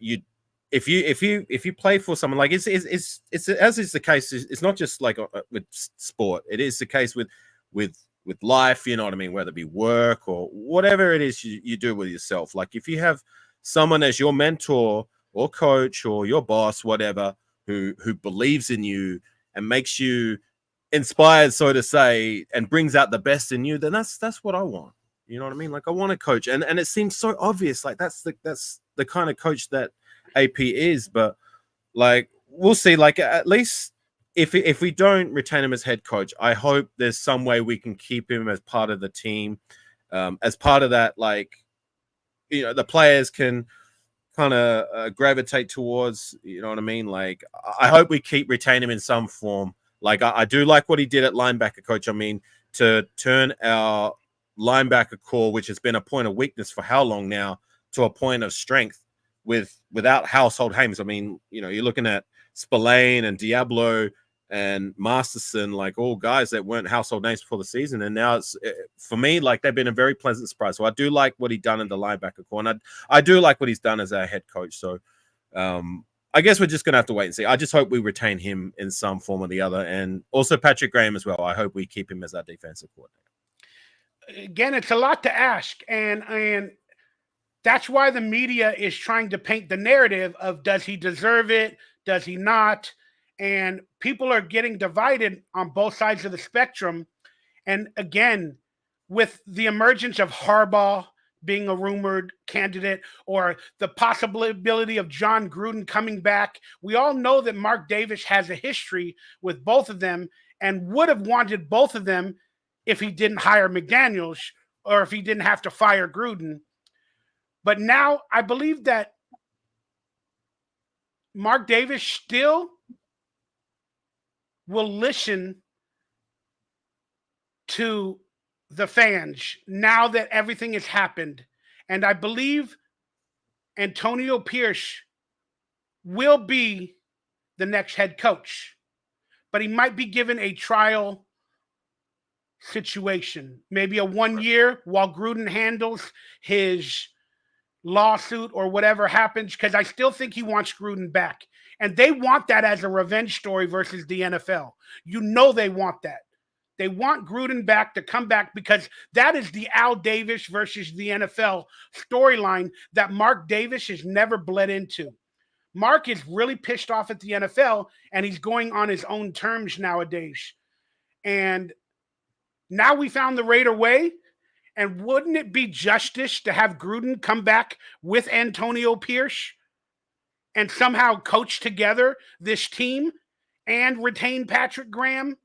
if you play for someone, like it's as is the case. It's not just like with sport. It is the case with life. You know what I mean? Whether it be work or whatever it is you do with yourself. Like if you have someone as your mentor or coach or your boss, whatever, who believes in you and makes you inspired, so to say, and brings out the best in you, then that's what I want. You know what I mean? Like I want a coach, and it seems so obvious. Like that's the kind of coach that AP is, but like we'll see. Like at least if we don't retain him as head coach, I hope there's some way we can keep him as part of the team, as part of that. Like the players can kind of gravitate towards. You know what I mean? Like I hope we keep retain him in some form. Like I do like what he did at linebacker coach. I mean, to turn our linebacker core, which has been a point of weakness for how long now, to a point of strength without household names. I mean, you're looking at Spillane and Diablo and Masterson, like all guys that weren't household names before the season. And now it's, for me, like they've been a very pleasant surprise. So I do like what he done in the linebacker core. And I do like what he's done as our head coach. So I guess we're just going to have to wait and see. I just hope we retain him in some form or the other. And also Patrick Graham as well. I hope we keep him as our defensive coordinator. Again, it's a lot to ask. And that's why the media is trying to paint the narrative of does he deserve it? Does he not? And people are getting divided on both sides of the spectrum. And again, with the emergence of Harbaugh being a rumored candidate or the possibility of John Gruden coming back, we all know that Mark Davis has a history with both of them and would have wanted both of them if he didn't hire McDaniels or if he didn't have to fire Gruden. But now I believe that Mark Davis still will listen to the fans now that everything has happened. And I believe Antonio Pierce will be the next head coach, but he might be given a trial situation, maybe a 1 year while Gruden handles his lawsuit or whatever happens, because I still think he wants Gruden back. And they want that as a revenge story versus the NFL. They want that. They want Gruden back to come back because that is the Al Davis versus the NFL storyline that Mark Davis has never bled into. Mark is really pissed off at the NFL and he's going on his own terms nowadays. And now we found the Raider way. And wouldn't it be justice to have Gruden come back with Antonio Pierce and somehow coach together this team and retain Patrick Graham?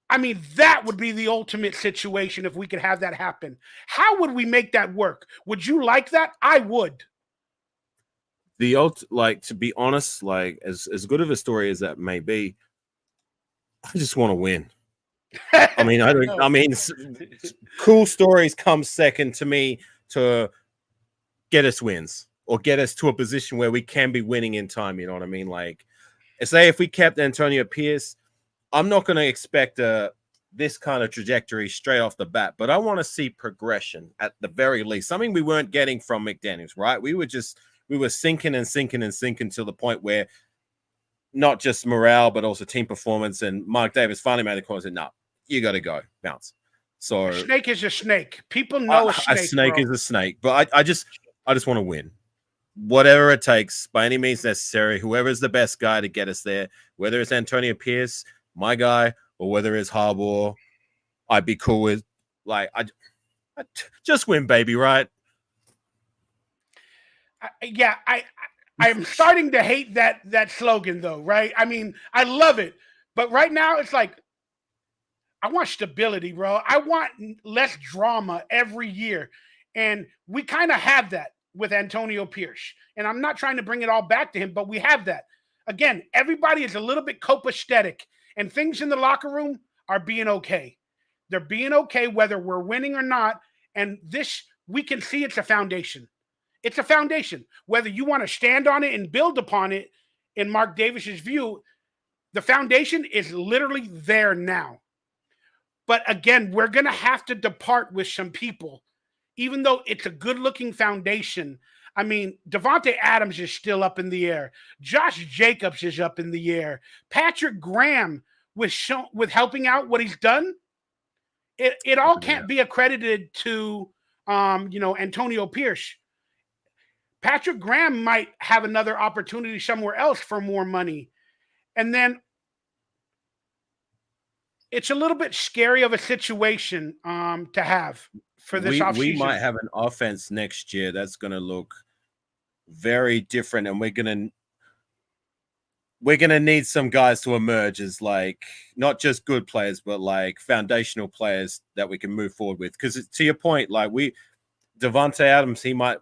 I mean, that would be the ultimate situation if we could have that happen. How would we make that work? Would you like that? I would. To be honest, like as good of a story as that may be, I just want to win. I mean, cool stories come second to me to get us wins or get us to a position where we can be winning in time. You know what I mean? Like, say if we kept Antonio Pierce, I'm not going to expect this kind of trajectory straight off the bat, but I want to see progression at the very least. Something we weren't getting from McDaniels, right? We were sinking and sinking and sinking to the point where not just morale, but also team performance. And Mark Davis finally made the call and said, no, you got to go, bounce. So a snake is a snake. People know a snake is a snake, but I just want to win. Whatever it takes, by any means necessary, whoever's the best guy to get us there, whether it's Antonio Pierce, my guy, or whether it's Harbaugh, I'd be cool with. Like, I just win, baby, right? I'm starting to hate that slogan, though, right? I mean, I love it, but right now it's like I want stability, bro. I want less drama every year. And we kind of have that with Antonio Pierce. And I'm not trying to bring it all back to him, but we have that. Again, everybody is a little bit copacetic, and things in the locker room are being okay. They're being okay whether we're winning or not. And this, we can see it's a foundation. It's a foundation. Whether you want to stand on it and build upon it, in Mark Davis's view, the foundation is literally there now. But again, we're going to have to depart with some people, even though it's a good looking foundation. I mean, Devontae Adams is still up in the air. Josh Jacobs is up in the air. Patrick Graham with helping out what he's done. It all can't be accredited to Antonio Pierce. Patrick Graham might have another opportunity somewhere else for more money. And then it's a little bit scary of a situation to have for this offseason. We might have an offense next year that's going to look very different, and we're going to need some guys to emerge as like not just good players, but like foundational players that we can move forward with. Because to your point, like Devontae Adams, he might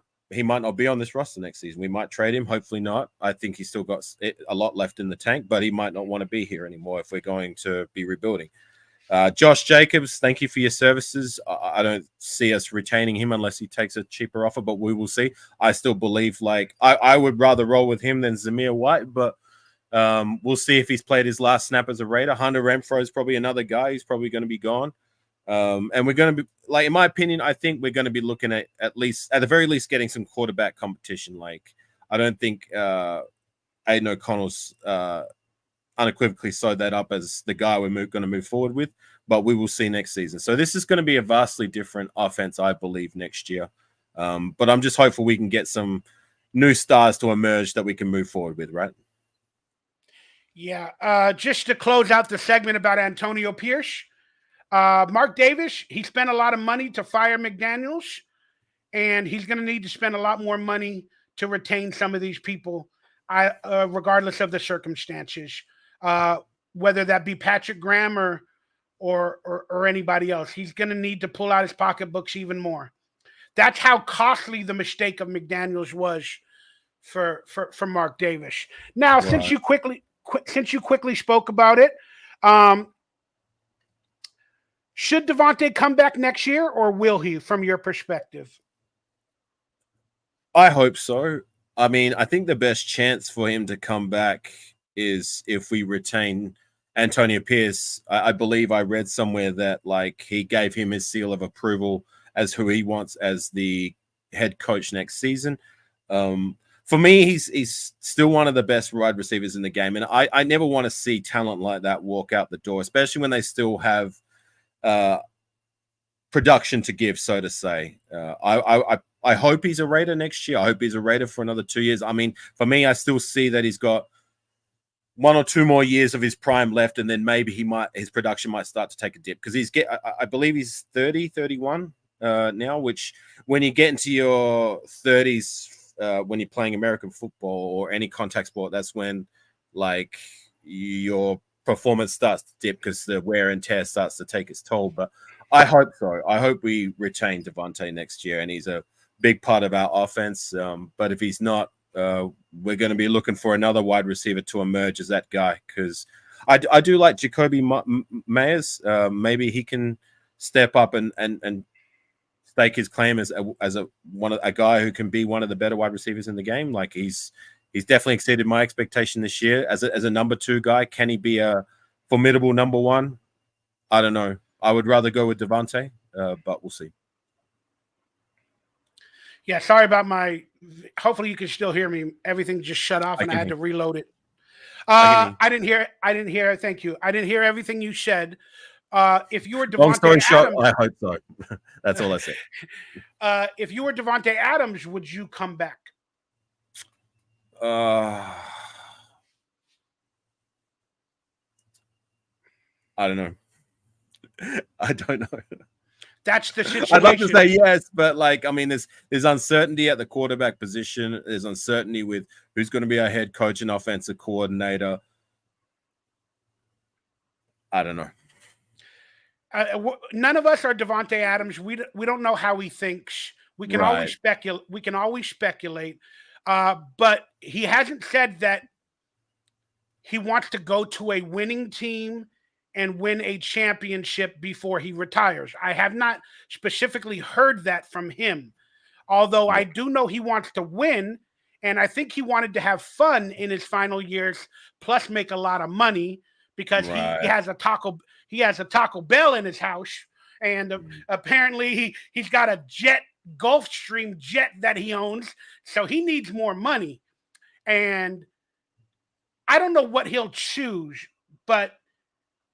not be on this roster next season. We might trade him. Hopefully not. I think he's still got a lot left in the tank, but he might not want to be here anymore if we're going to be rebuilding. Josh Jacobs, thank you for your services. I don't see us retaining him unless he takes a cheaper offer, but we will see. I still believe I would rather roll with him than Zamir White, but we'll see if he's played his last snap as a Raider. Hunter Renfrow is probably another guy. He's probably going to be gone. And we're going to be, in my opinion, I think we're going to be looking at the very least, getting some quarterback competition. I don't think Aiden O'Connell's unequivocally sewed that up as the guy we're going to move forward with, but we will see next season. So this is going to be a vastly different offense, I believe, next year. But I'm just hopeful we can get some new stars to emerge that we can move forward with, right? Yeah. Just to close out the segment about Antonio Pierce, Mark Davis, he spent a lot of money to fire McDaniels, and he's going to need to spend a lot more money to retain some of these people, regardless of the circumstances, whether that be Patrick Graham or anybody else. He's going to need to pull out his pocketbooks even more. That's how costly the mistake of McDaniels was for Mark Davis. Now, right. since you quickly spoke about it, should Devontae come back next year, or will he, from your perspective? I hope so. I mean, I think the best chance for him to come back is if we retain Antonio Pierce. I believe I read somewhere that he gave him his seal of approval as who he wants as the head coach next season. For me, he's still one of the best wide receivers in the game. And I never want to see talent like that walk out the door, especially when they still have production to give, so to say. I hope he's a Raider next year. I hope he's a Raider for another 2 years. I mean, for me, I still see that he's got 1 or 2 more years of his prime left, and then maybe his production might start to take a dip, because I believe he's 30, 31 now, which when you get into your 30s, when you're playing American football or any contact sport, that's when your performance starts to dip because the wear and tear starts to take its toll. But I hope so. I hope we retain Devontae next year, and he's a big part of our offense. But if he's not, we're going to be looking for another wide receiver to emerge as that guy, because I do like Jacoby Myers. Maybe he can step up and stake his claim as a guy who can be one of the better wide receivers in the game. He's definitely exceeded my expectation this year as a number 2 guy. Can he be a formidable number 1? I don't know. I would rather go with Devontae, but we'll see. Yeah, sorry about hopefully you can still hear me. Everything just shut off and I had to reload it. I didn't hear. Thank you. I didn't hear everything you said. If you were Devontae Long story short, Adams, I hope so. That's all I said. If you were Devontae Adams, would you come back? I don't know. I don't know. That's the situation. I'd love to say yes, but there's uncertainty at the quarterback position. There's uncertainty with who's going to be our head coach and offensive coordinator. I don't know. none of us are Devontae Adams. We don't know how he thinks. We can always Right. speculate. We can always speculate. But he hasn't said that he wants to go to a winning team and win a championship before he retires. I have not specifically heard that from him, although Yeah. I do know he wants to win. And I think he wanted to have fun in his final years, plus make a lot of money because Right. he has a Taco Bell in his house, and apparently he's got a Gulfstream jet that he owns, so he needs more money. And I don't know what he'll choose, but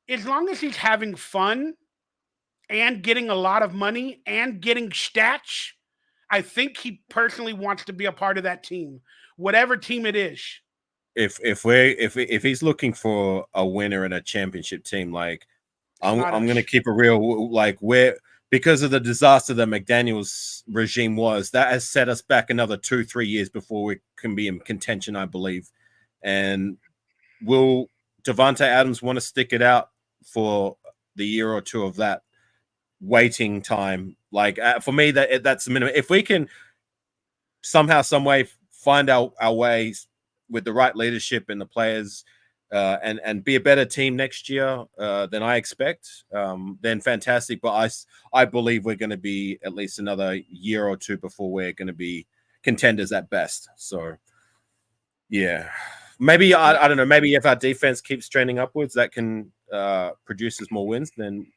as long as he's having fun and getting a lot of money and getting stats, I think he personally wants to be a part of that team, whatever team it is. If he's looking for a winner in a championship team, like I'm going to keep it real, like because of the disaster that McDaniel's regime was, that has set us back another 2-3 years before we can be in contention, I believe. And will Davante Adams want to stick it out for the year or two of that waiting time? Like for me, that's the minimum. If we can somehow, some way find our ways with the right leadership and the players, and be a better team next year than I expect, then fantastic. But I believe we're going to be at least another year or two before we're going to be contenders at best. So, yeah, maybe I don't know. Maybe if our defense keeps trending upwards, that can produce us more wins than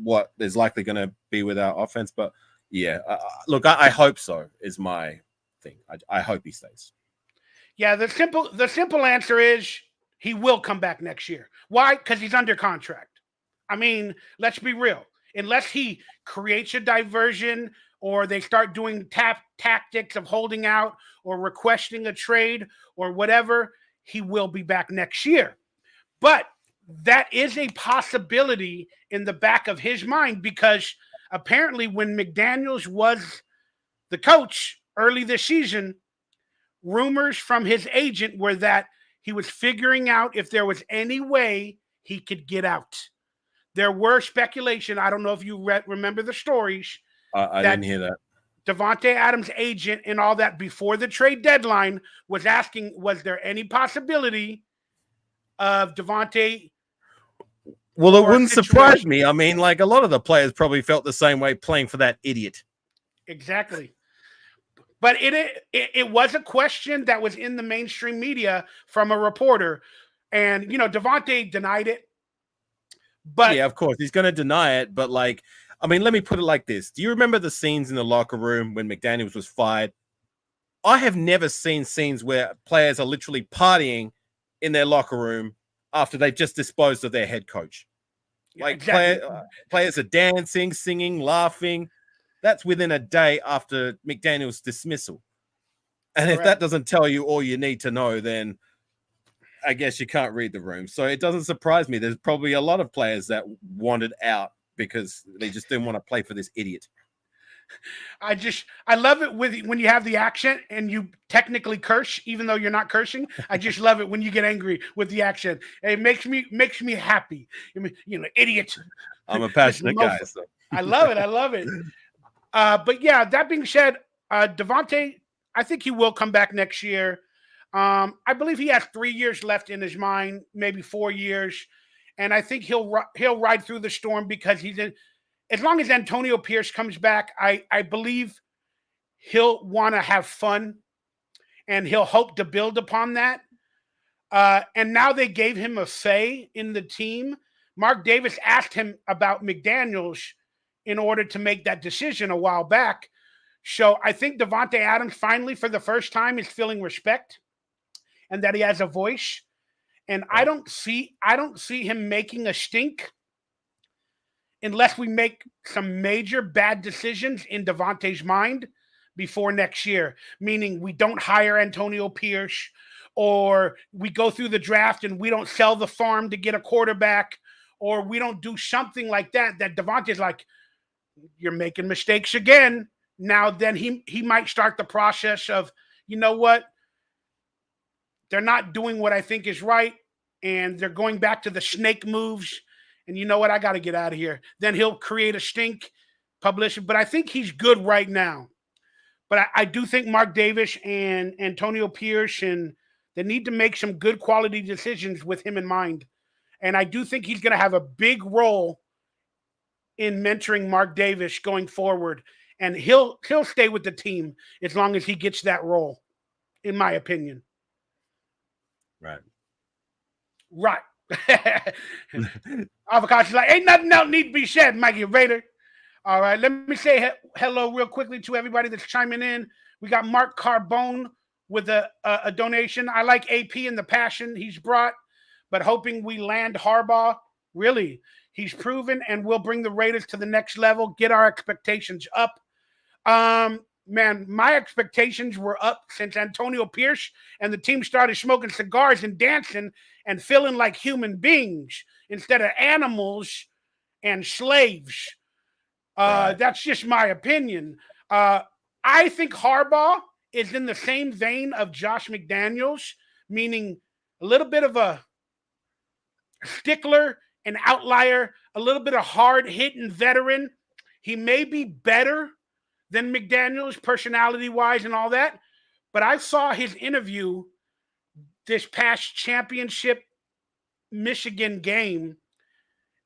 what is likely going to be with our offense. But yeah, look, I hope so. Is my thing. I hope he stays. Yeah, the simple answer is he will come back next year. Why? Because he's under contract. I mean, let's be real. Unless he creates a diversion or they start doing tactics of holding out or requesting a trade or whatever, he will be back next year. But that is a possibility in the back of his mind because apparently when McDaniels was the coach early this season, rumors from his agent were that he was figuring out if there was any way he could get out. There were speculation. I don't know if you remember the stories. I didn't hear that. Davante Adams' agent and all that before the trade deadline was asking, was there any possibility of Davante? Well, it wouldn't surprise me. I mean, like a lot of the players probably felt the same way playing for that idiot. Exactly. But it was a question that was in the mainstream media from a reporter. And, Davante denied it. But yeah, of course, he's going to deny it. But, like, I mean, let me put it like this. Do you remember the scenes in the locker room when McDaniels was fired? I have never seen scenes where players are literally partying in their locker room after they've just disposed of their head coach. Like, exactly. Players are dancing, singing, laughing. That's within a day after McDaniel's dismissal. And Correct. If that doesn't tell you all you need to know, then I guess you can't read the room. So it doesn't surprise me. There's probably a lot of players that wanted out because they just didn't want to play for this idiot. I love it when you have the accent and you technically curse, even though you're not cursing. I just love it when you get angry with the accent. It makes me happy. Idiot. I'm a passionate guy. So. I love it. But yeah, that being said, Davante, I think he will come back next year. I believe he has 3 years left in his mind, maybe 4 years, and I think he'll ride through the storm because as long as Antonio Pierce comes back, I believe he'll want to have fun, and he'll hope to build upon that. And now they gave him a say in the team. Mark Davis asked him about McDaniels in order to make that decision a while back. So I think Davante Adams finally, for the first time, is feeling respect and that he has a voice. And I don't see him making a stink unless we make some major bad decisions in Davante's mind before next year, meaning we don't hire Antonio Pierce, or we go through the draft and we don't sell the farm to get a quarterback, or we don't do something like that Davante's like, you're making mistakes again. Now, then he might start the process of, you know what? They're not doing what I think is right, and they're going back to the snake moves, and you know what? I got to get out of here. Then he'll create a stink, publish it. But I think he's good right now. But I do think Mark Davis and Antonio Pierce, and they need to make some good quality decisions with him in mind. And I do think he's going to have a big role in mentoring Mark Davis going forward. And he'll stay with the team as long as he gets that role, in my opinion. Right. Right. AFAKASI's like, ain't nothing else need to be said, Mikey Vader. All right, let me say hello real quickly to everybody that's chiming in. We got Mark Carbone with a donation. I like AP and the passion he's brought, but hoping we land Harbaugh. Really, he's proven and will bring the Raiders to the next level, get our expectations up. Man, my expectations were up since Antonio Pierce and the team started smoking cigars and dancing and feeling like human beings instead of animals and slaves. Right. That's just my opinion. I think Harbaugh is in the same vein of Josh McDaniels, meaning a little bit of a stickler, an outlier, a little bit of hard-hitting veteran. He may be better than McDaniels personality-wise and all that, but I saw his interview this past championship Michigan game,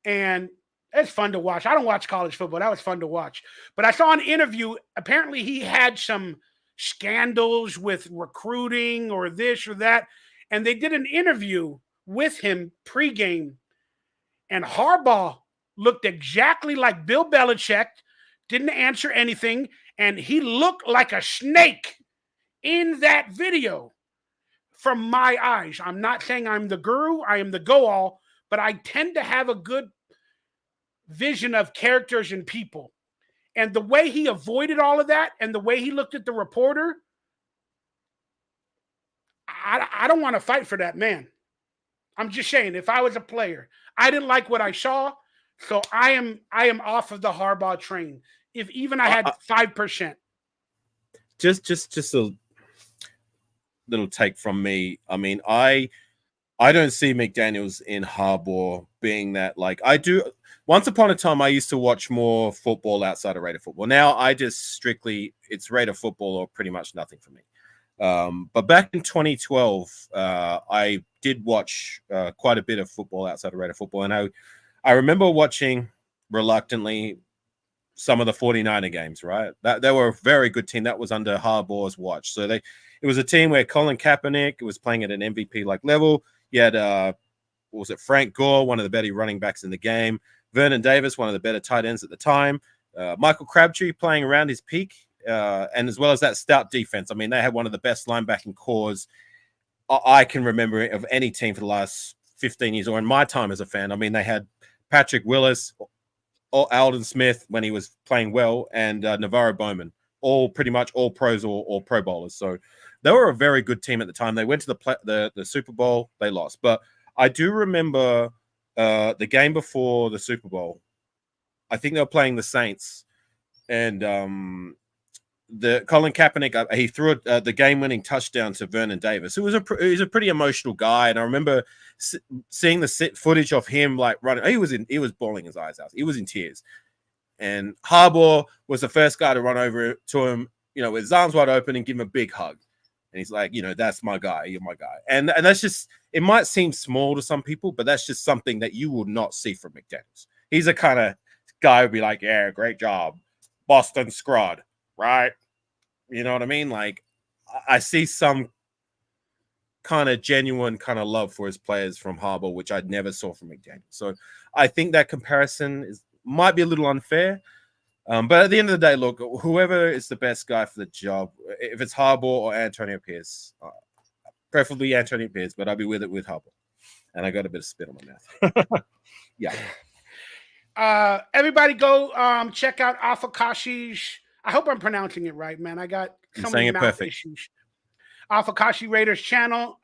and it's fun to watch. I don't watch college football. That was fun to watch. But I saw an interview. Apparently, he had some scandals with recruiting or this or that. And they did an interview with him pregame. And Harbaugh looked exactly like Bill Belichick, didn't answer anything. And he looked like a snake in that video from my eyes. I'm not saying I'm the guru. I am the go-all. But I tend to have a good vision of characters and people, and the way he avoided all of that and the way he looked at the reporter, I don't want to fight for that man. I'm just saying, if I was a player, I didn't like what I saw, so I am off of the Harbaugh train. If even I had 5%. Just a little take from me. I mean, I don't see McDaniels in Harbaugh being that, like, I do. Once upon a time, I used to watch more football outside of Raider football. Now I just strictly, it's Raider football or pretty much nothing for me. But back in 2012, I did watch quite a bit of football outside of Raider football. And I remember watching reluctantly some of the 49er games, right? They were a very good team. That was under Harbaugh's watch. So it was a team where Colin Kaepernick was playing at an MVP-like level. You had, what was it, Frank Gore, one of the better running backs in the game. Vernon Davis, one of the better tight ends at the time. Michael Crabtree playing around his peak. And as well as that stout defense. I mean, they had one of the best linebacking cores I can remember of any team for the last 15 years, or in my time as a fan. I mean, they had Patrick Willis, or Alden Smith when he was playing well, and Navarro Bowman, all pretty much all pros or pro bowlers. So they were a very good team at the time. They went to the Super Bowl. They lost. But I do remember the game before the Super Bowl. I think they were playing the Saints, and the Colin Kaepernick, he threw the game-winning touchdown to Vernon Davis, who was he's a pretty emotional guy. And I remember seeing the footage of him like running. He was bawling his eyes out. He was in tears. And Harbaugh was the first guy to run over to him, with his arms wide open and give him a big hug. And he's like, that's my guy. You're my guy. And that's just, it might seem small to some people, but that's just something that you will not see from McDaniels. He's a kind of guy who'd be like, yeah, great job, Boston Scrod, right? You know what I mean? Like, I see some kind of genuine kind of love for his players from Harbaugh, which I never saw from McDaniels. So I think that comparison might be a little unfair. But at the end of the day, look, whoever is the best guy for the job, if it's Harbaugh or Antonio Pierce, preferably Antonio Pierce, but I'll be with Harbaugh. And I got a bit of spit on my mouth. Yeah. Everybody go check out AFAKASI's. I hope I'm pronouncing it right, man. I got so many mouth issues. AFAKASI Raiders channel.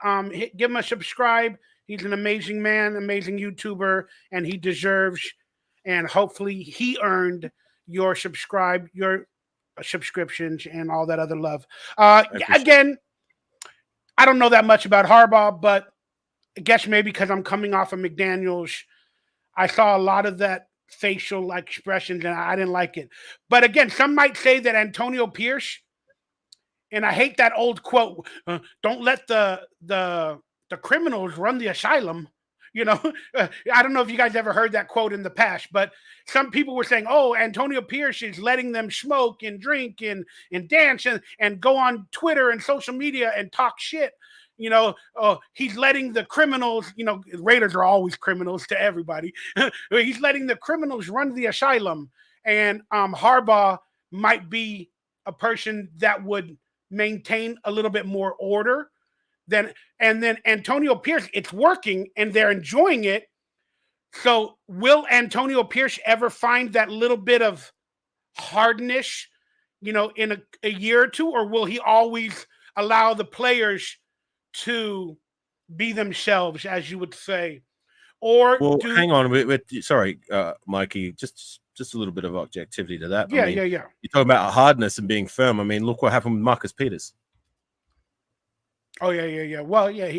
Give him a subscribe. He's an amazing man, amazing YouTuber, and he deserves, and hopefully he earned your subscriptions and all that other love. Again, I don't know that much about Harbaugh, but I guess maybe because I'm coming off of McDaniels, I saw a lot of that facial like expressions, and I didn't like it. But again, some might say that Antonio Pierce, and I hate that old quote, "Don't let the criminals run the asylum." You know, I don't know if you guys ever heard that quote in the past, but some people were saying, "Oh, Antonio Pierce is letting them smoke and drink and dance and go on Twitter and social media and talk shit." You know, oh, he's letting the criminals. You know, Raiders are always criminals to everybody. He's letting the criminals run the asylum, and Harbaugh might be a person that would maintain a little bit more order than, and then Antonio Pierce, it's working and they're enjoying it. So will Antonio Pierce ever find that little bit of hardness, you know, in a year or two, or will he always allow the players to be themselves, as you would say? Or well, hang on, sorry, Mikey, just a little bit of objectivity to that. Yeah, I mean, yeah. you're talking about hardness and being firm. I mean, look what happened with Marcus Peters. Oh yeah. Well, yeah,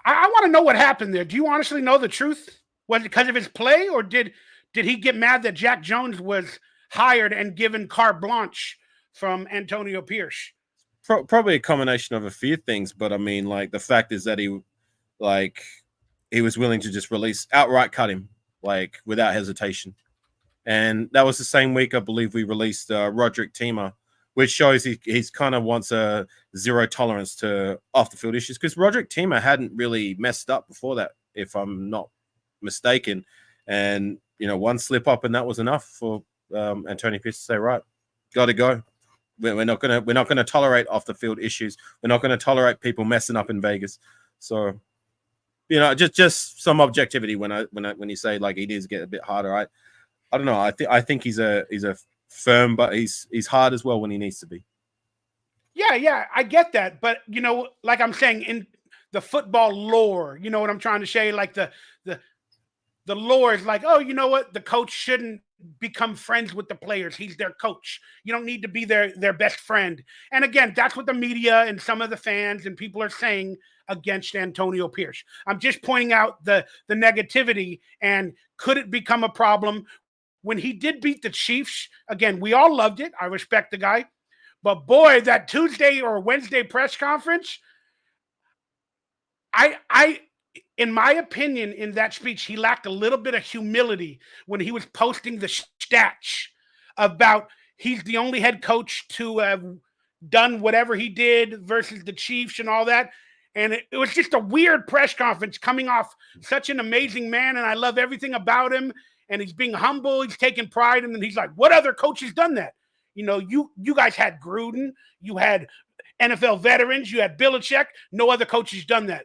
I want to know what happened there. Do you honestly know the truth? Was it because of his play, or did he get mad that Jack Jones was hired and given carte blanche from Antonio Pierce? Probably a combination of a few things, but I mean, like, the fact is that he was willing to just outright cut him, like, without hesitation. And that was the same week, I believe, we released Roderick Teamer, which shows he's kind of wants a zero tolerance to off the field issues, because Roderick Teamer hadn't really messed up before that, if I'm not mistaken. And, you know, one slip up and that was enough for Antonio Pierce to say, right, got to go. We're not gonna tolerate off the field issues. We're not gonna tolerate people messing up in Vegas. So, you know, just some objectivity when you say, like, he needs to get a bit harder. I don't know. I think he's a firm, but he's hard as well when he needs to be. Yeah, I get that, but you know, like I'm saying, in the football lore, you know what I'm trying to say, like the lore is like, oh, you know what, the coach shouldn't become friends with the players. He's their coach. You don't need to be their best friend. And again, that's what the media and some of the fans and people are saying against Antonio Pierce. I'm just pointing out the negativity, and could it become a problem? When he did beat the Chiefs, again, we all loved it. I respect the guy. But boy, that Tuesday or Wednesday press conference, I in my opinion, in that speech, he lacked a little bit of humility when he was posting the stats about he's the only head coach to have done whatever he did versus the Chiefs and all that. And it was just a weird press conference coming off such an amazing man, and I love everything about him. And he's being humble, he's taking pride, and then he's like, what other coach has done that? You know, you guys had Gruden, you had NFL veterans, you had Belichick. No other coach has done that,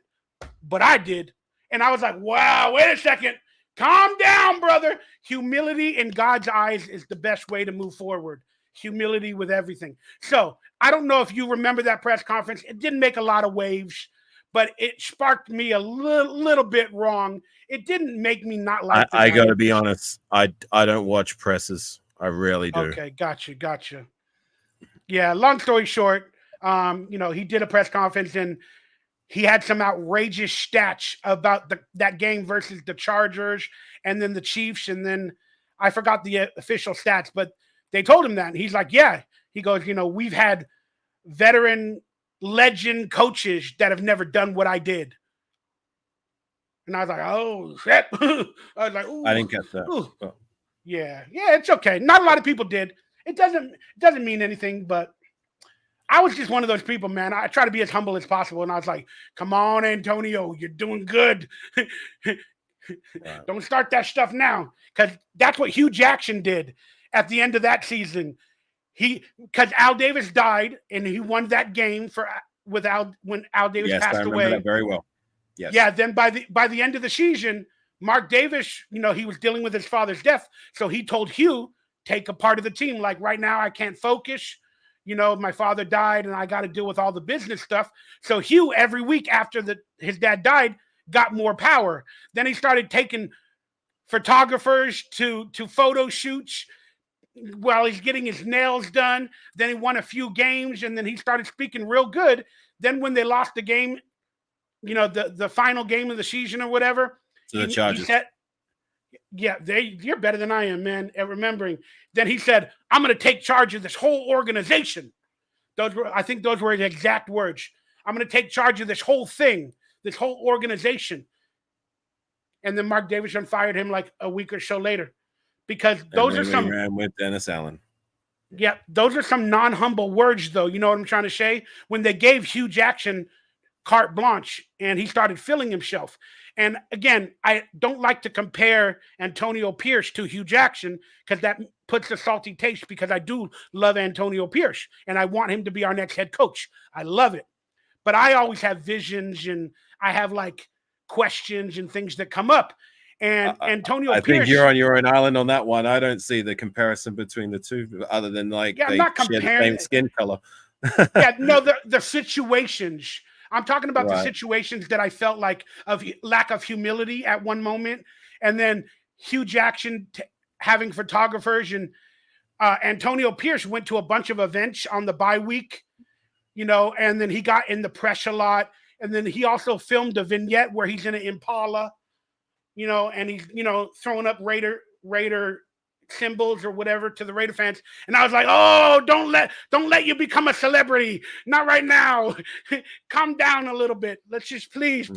but I did. And I was like, wow, wait a second. Calm down, brother. Humility in God's eyes is the best way to move forward. Humility with everything. So I don't know if you remember that press conference. It didn't make a lot of waves, but it sparked me a little bit wrong. It didn't make me not like the guy. I got to be honest. I don't watch presses. I rarely do. Okay, gotcha. Yeah, long story short, you know, he did a press conference and he had some outrageous stats about that game versus the Chargers and then the Chiefs. And then I forgot the official stats, but they told him that. And he's like, yeah. He goes, you know, we've had veteran legend coaches that have never done what I did. And I was like, oh, shit. I was like, ooh. I didn't get that. Oh. Yeah, it's okay. Not a lot of people did. It doesn't mean anything, but I was just one of those people, man. I try to be as humble as possible. And I was like, come on, Antonio, you're doing good. Don't start that stuff now. Because that's what Hugh Jackson did at the end of that season. Because Al Davis died and he won that game when Al Davis passed I remember away. That very well. Yes. Yeah, then by the end of the season, Mark Davis, you know, he was dealing with his father's death. So he told Hugh, take a part of the team. Like, right now, I can't focus. You know, my father died and I got to deal with all the business stuff. So Hugh, every week after his dad died, got more power. Then he started taking photographers to photo shoots while he's getting his nails done. Then he won a few games and then he started speaking real good. Then when they lost the game, you know, the final game of the season or whatever, to the Chargers. Yeah, you're better than I am, man, at remembering. Then he said, "I'm going to take charge of this whole organization." I think those were his exact words. "I'm going to take charge of this whole thing, this whole organization." And then Mark Davidson fired him like a week or so later, because And those are then we some, ran with Dennis Allen. yeah, those are some non-humble words, though. You know what I'm trying to say? When they gave Hugh Jackson carte blanche and he started feeling himself. And again, I don't like to compare Antonio Pierce to Hugh Jackson because that puts a salty taste, because I do love Antonio Pierce and I want him to be our next head coach. I love it. But I always have visions and I have like questions and things that come up. And Antonio I think Pierce, you're on your own island on that one. I don't see the comparison between the two, other than like yeah, I'm they not share the comparing. same skin color. Yeah, no, the situations. I'm talking about the Right. situations that I felt like of lack of humility at one moment, and then Hugh Jackson having photographers, and Antonio Pierce went to a bunch of events on the bye week, and then he got in the press a lot, and then he also filmed a vignette where he's in an Impala, and he's throwing up Raider symbols or whatever to the Raider fans. And I was like, "Oh, don't let you become a celebrity. Not right now. Calm down a little bit. Let's just please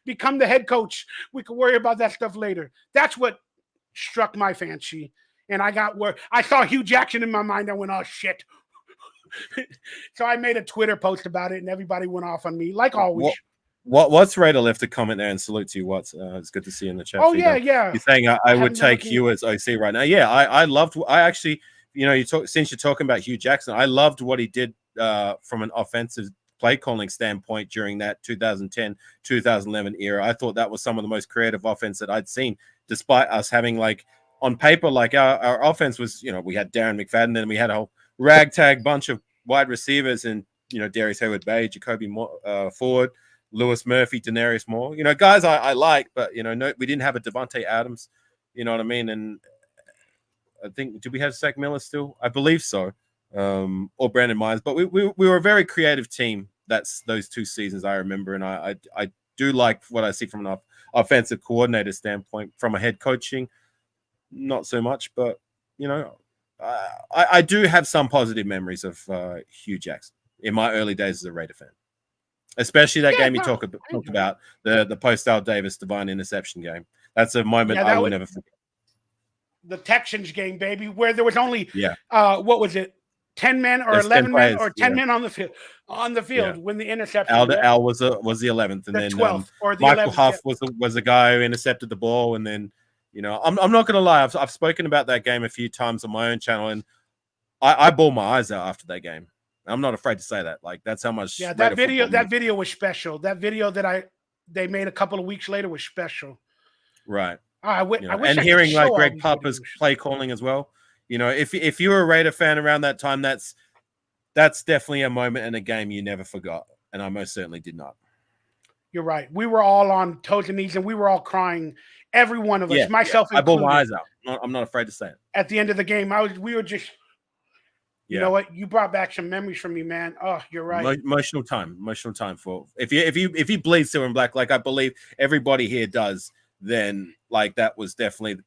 become the head coach. We can worry about that stuff later." That's what struck my fancy. And I saw Hugh Jackson in my mind. I went, "Oh shit." So I made a Twitter post about it and everybody went off on me, like always. What's Raider left a comment there and salute to you. It's good to see you in the chat. Oh feed. yeah. You're saying I would take Hugh as OC right now. Yeah, I actually, since you're talking about Hugh Jackson, I loved what he did from an offensive play calling standpoint during that 2010-2011 era. I thought that was some of the most creative offense that I'd seen, despite us having like on paper, like our offense was, we had Darren McFadden, then we had a whole ragtag bunch of wide receivers and, Darius Heyward-Bay, Jacoby Ford, Lewis Murphy, Denarius Moore, guys I like, but no, we didn't have a Devontae Adams, you know what I mean? And I think, did we have Zach Miller still? I believe so, or Brandon Myers. But we were a very creative team. That's those 2 seasons I remember, and I do like what I see from an offensive coordinator standpoint. From a head coaching, not so much, but I do have some positive memories of Hugh Jackson in my early days as a Raider fan. Especially that game you talked about, the post-Al Davis divine interception game. That's a moment I will never forget. The Texans game, baby, where there was only what was it, 10 men or 11 men or 10 men on the field when the interception. Al was the 11th, and then 12th or the Michael 11th, Huff was the guy who intercepted the ball, and then I'm not gonna lie, I've spoken about that game a few times on my own channel, and I bawled my eyes out after that game. I'm not afraid to say that. Like, that's how much. Yeah, that video was special. That video that they made a couple of weeks later was special. Right. I wish and hearing like Greg Papa's play calling as well. If you're a Raider fan around that time, that's definitely a moment in a game you never forgot, and I most certainly did not. You're right. We were all on toes and knees, and we were all crying. Every one of us, myself included. I bawled my eyes out. I'm not afraid to say it. At the end of the game, we were just. You know what? You brought back some memories for me, man. Oh, you're right. Emotional time for if you bleed silver and black, like I believe everybody here does, then like that was definitely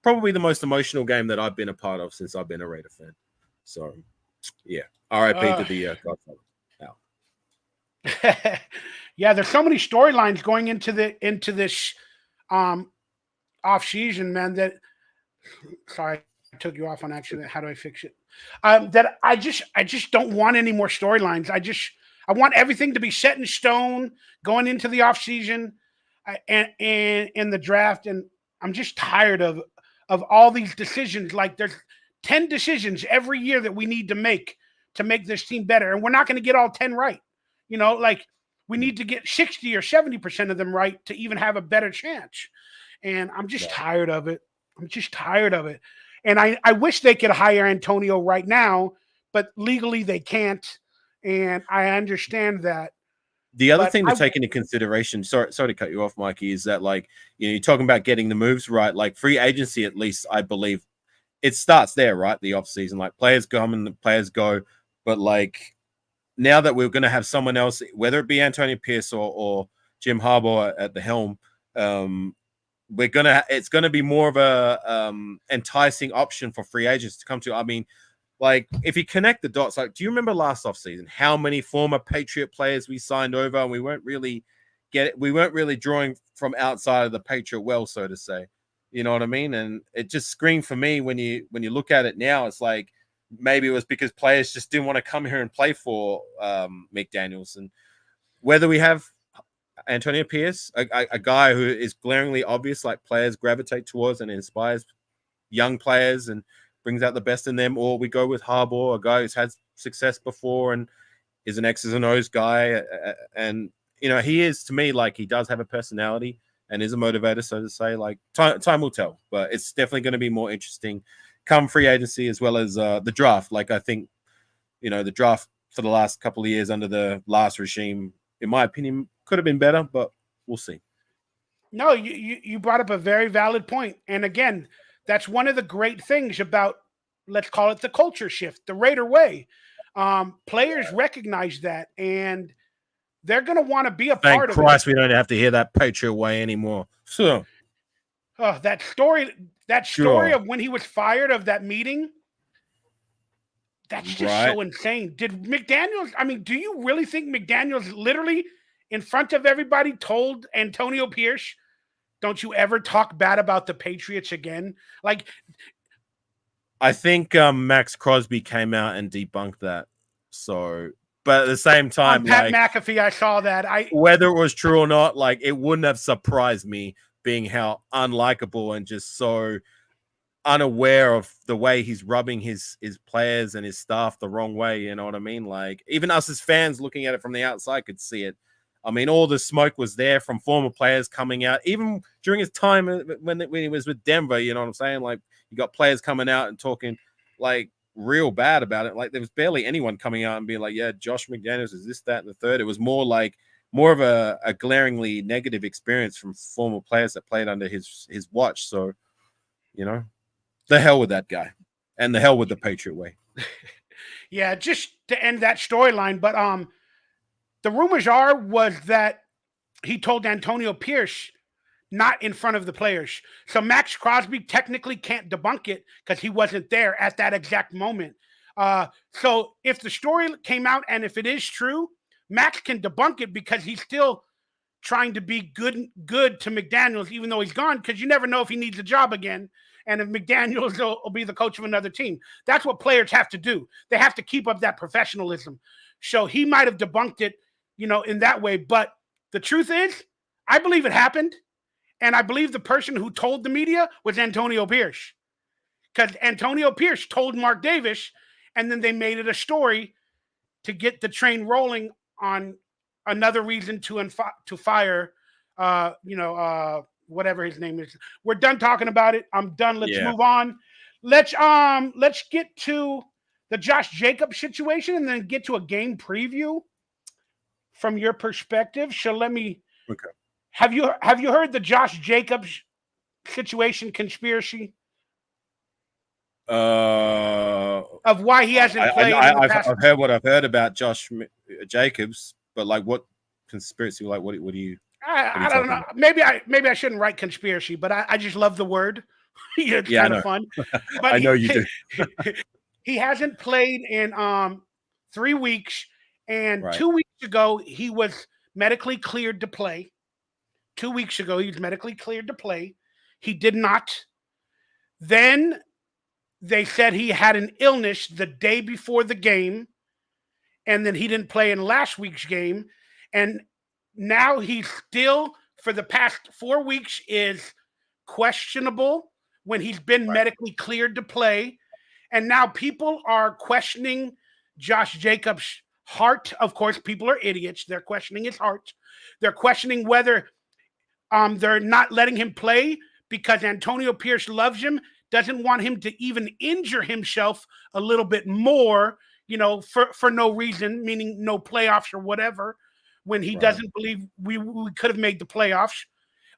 probably the most emotional game that I've been a part of since I've been a Raider fan. So, yeah, R.I.P. to the Godfather. Yeah, there's so many storylines going into this off season, man. That sorry, I took you off on accident. How do I fix it? That I just don't want any more storylines. I want everything to be set in stone going into the off season and in the draft. And I'm just tired of all these decisions. Like there's 10 decisions every year that we need to make this team better, and we're not going to get all 10 right. Like we need to get 60 or 70% of them right to even have a better chance. And I'm just tired of it. And I wish they could hire Antonio right now, but legally they can't. And I understand that. The other thing to take into consideration, sorry to cut you off, Mikey, is that like, you're talking about getting the moves right. Like free agency, at least I believe it starts there, right? The off season, like players come and the players go. But like now that we're going to have someone else, whether it be Antonio Pierce or Jim Harbaugh at the helm, it's gonna be more of a enticing option for free agents to come to. I mean, like if you connect the dots, like do you remember last offseason how many former Patriot players we signed over and we weren't really drawing from outside of the Patriot well, so to say. You know what I mean? And it just screamed for me when you look at it now, it's like maybe it was because players just didn't want to come here and play for McDaniels. And whether we have Antonio Pierce, a guy who is glaringly obvious, like players gravitate towards and inspires young players and brings out the best in them, or we go with Harbaugh, a guy who's had success before and is an X's and O's guy. And, you know, he is, to me, like he does have a personality and is a motivator, so to say. Like time will tell, but it's definitely going to be more interesting come free agency as well as the draft. Like I think, you know, the draft for the last couple of years under the last regime, in my opinion, could have been better, but we'll see. No, you brought up a very valid point. And again, that's one of the great things about, let's call it the culture shift, the Raider way. Players recognize that, and they're going to want to be a part of it. Thank Christ we don't have to hear that Patriot way anymore. So, that story of when he was fired of that meeting, that's just so insane. Did McDaniels, I mean, do you really think McDaniels literally in front of everybody told Antonio Pierce, don't you ever talk bad about the Patriots again? Like, I think Max Crosby came out and debunked that. So, but at the same time, Pat McAfee, I saw that. Whether it was true or not, like it wouldn't have surprised me, being how unlikable and just so unaware of the way he's rubbing his players and his staff the wrong way. You know what I mean? Like even us as fans looking at it from the outside could see it. I mean, all the smoke was there from former players coming out, even during his time when he was with Denver. You know what I'm saying? Like you got players coming out and talking like real bad about it. Like there was barely anyone coming out and being like, yeah, Josh McDaniels is this, that, and the third. It was more of a glaringly negative experience from former players that played under his watch. So, you know, the hell with that guy and the hell with the Patriot way. Yeah, just to end that storyline. But the rumors was that he told Antonio Pierce not in front of the players. So Max Crosby technically can't debunk it because he wasn't there at that exact moment. So if the story came out and if it is true, Max can debunk it because he's still trying to be good to McDaniels, even though he's gone, because you never know if he needs a job again. And if McDaniels will be the coach of another team. That's what players have to do. They have to keep up that professionalism. So he might have debunked it, you know, in that way. But the truth is, I believe it happened. And I believe the person who told the media was Antonio Pierce. Because Antonio Pierce told Mark Davis, and then they made it a story to get the train rolling on another reason to fire, whatever his name is. We're done talking about it. I'm done. Let's move on. Let's get to the Josh Jacobs situation and then get to a game preview from your perspective. So let me. Okay. Have you heard the Josh Jacobs situation conspiracy? Of why he hasn't played. I've heard what I've heard about Josh Jacobs, but like what conspiracy? Like what do you? I don't know. About? Maybe I shouldn't write conspiracy, but I just love the word. It's kind of fun. But I know you do. He hasn't played in 3 weeks, and 2 weeks ago he was medically cleared to play. 2 weeks ago he was medically cleared to play. He did not. Then they said he had an illness the day before the game, and then he didn't play in last week's game, and now he's still, for the past 4 weeks, is questionable when he's been medically cleared to play. And now people are questioning Josh Jacobs' heart. Of course, people are idiots. They're questioning his heart. They're questioning whether they're not letting him play because Antonio Pierce loves him, doesn't want him to even injure himself a little bit more, you know, for no reason, meaning no playoffs or whatever, when he doesn't believe we could have made the playoffs.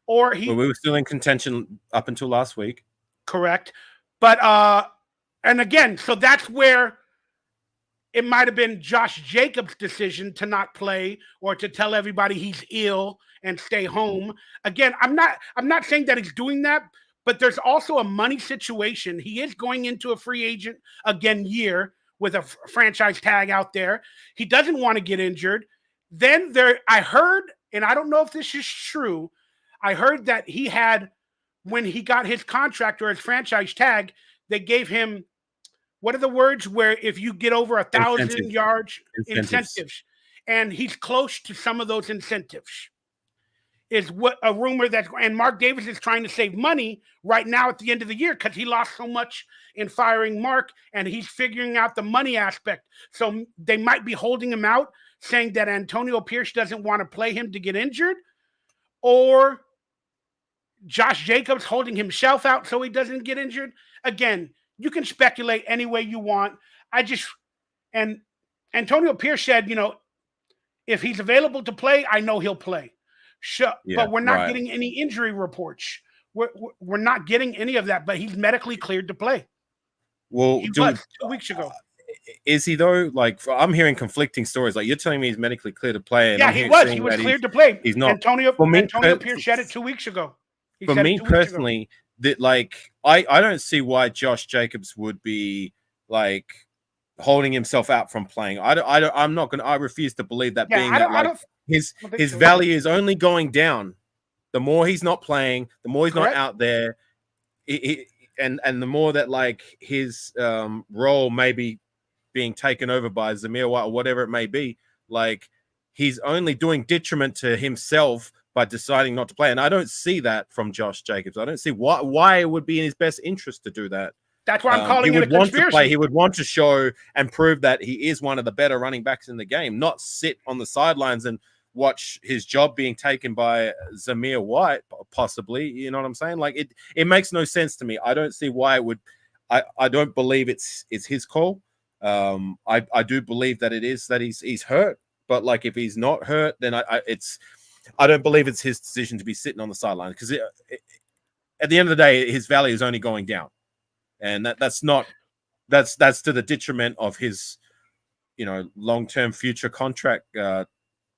Or we were still in contention up until last week. Correct. But and again, so that's where it might have been Josh Jacobs' decision to not play or to tell everybody he's ill and stay home. Again, I'm not saying that he's doing that, but there's also a money situation. He is going into a free agent again year with a franchise tag out there. He doesn't want to get injured. Then I heard, and I don't know if this is true, I heard that he had, when he got his contract or his franchise tag, they gave him, what are the words where if you get over 1,000 Incentives. yards, Incentives. incentives, and he's close to some of those incentives. Is what a rumor that, and Mark Davis is trying to save money right now at the end of the year because he lost so much in firing Mark, and he's figuring out the money aspect. So they might be holding him out, saying that Antonio Pierce doesn't want to play him to get injured, or Josh Jacobs holding himself out so he doesn't get injured. Again, you can speculate any way you want. And Antonio Pierce said, if he's available to play, I know he'll play. Sure, Yeah, but we're not right. getting any injury reports. We're not getting any of that, but he's medically cleared to play. Well, He was 2 weeks ago. Is he though? Like, I'm hearing conflicting stories. Like, you're telling me he's medically cleared to play, and Yeah, I'm he saying was. He was that cleared to play. he's not. Antonio For me, Pierce said it 2 weeks ago. He for said me it 2 weeks ago. personally, that like I don't see why Josh Jacobs would be like holding himself out from playing. I'm not gonna. I refuse to believe that. Yeah, being I that don't- I like don't- his I don't think his so. value is only going down. The more he's not playing, the more he's Correct. not out there, and the more that like his role may be being taken over by Zamir White or whatever it may be, like he's only doing detriment to himself by deciding not to play. And I don't see that from Josh Jacobs. I don't see why it would be in his best interest to do that. That's why I'm calling he it a would want to play. conspiracy. He would want to show and prove that he is one of the better running backs in the game, not sit on the sidelines and watch his job being taken by Zamir White, possibly. You know what I'm saying? Like it makes no sense to me. I don't see why it would. I don't believe it's his call. I do believe that it is that he's hurt, but like if he's not hurt, then I don't believe it's his decision to be sitting on the sideline, because at the end of the day, his value is only going down, and that's to the detriment of his long-term future contract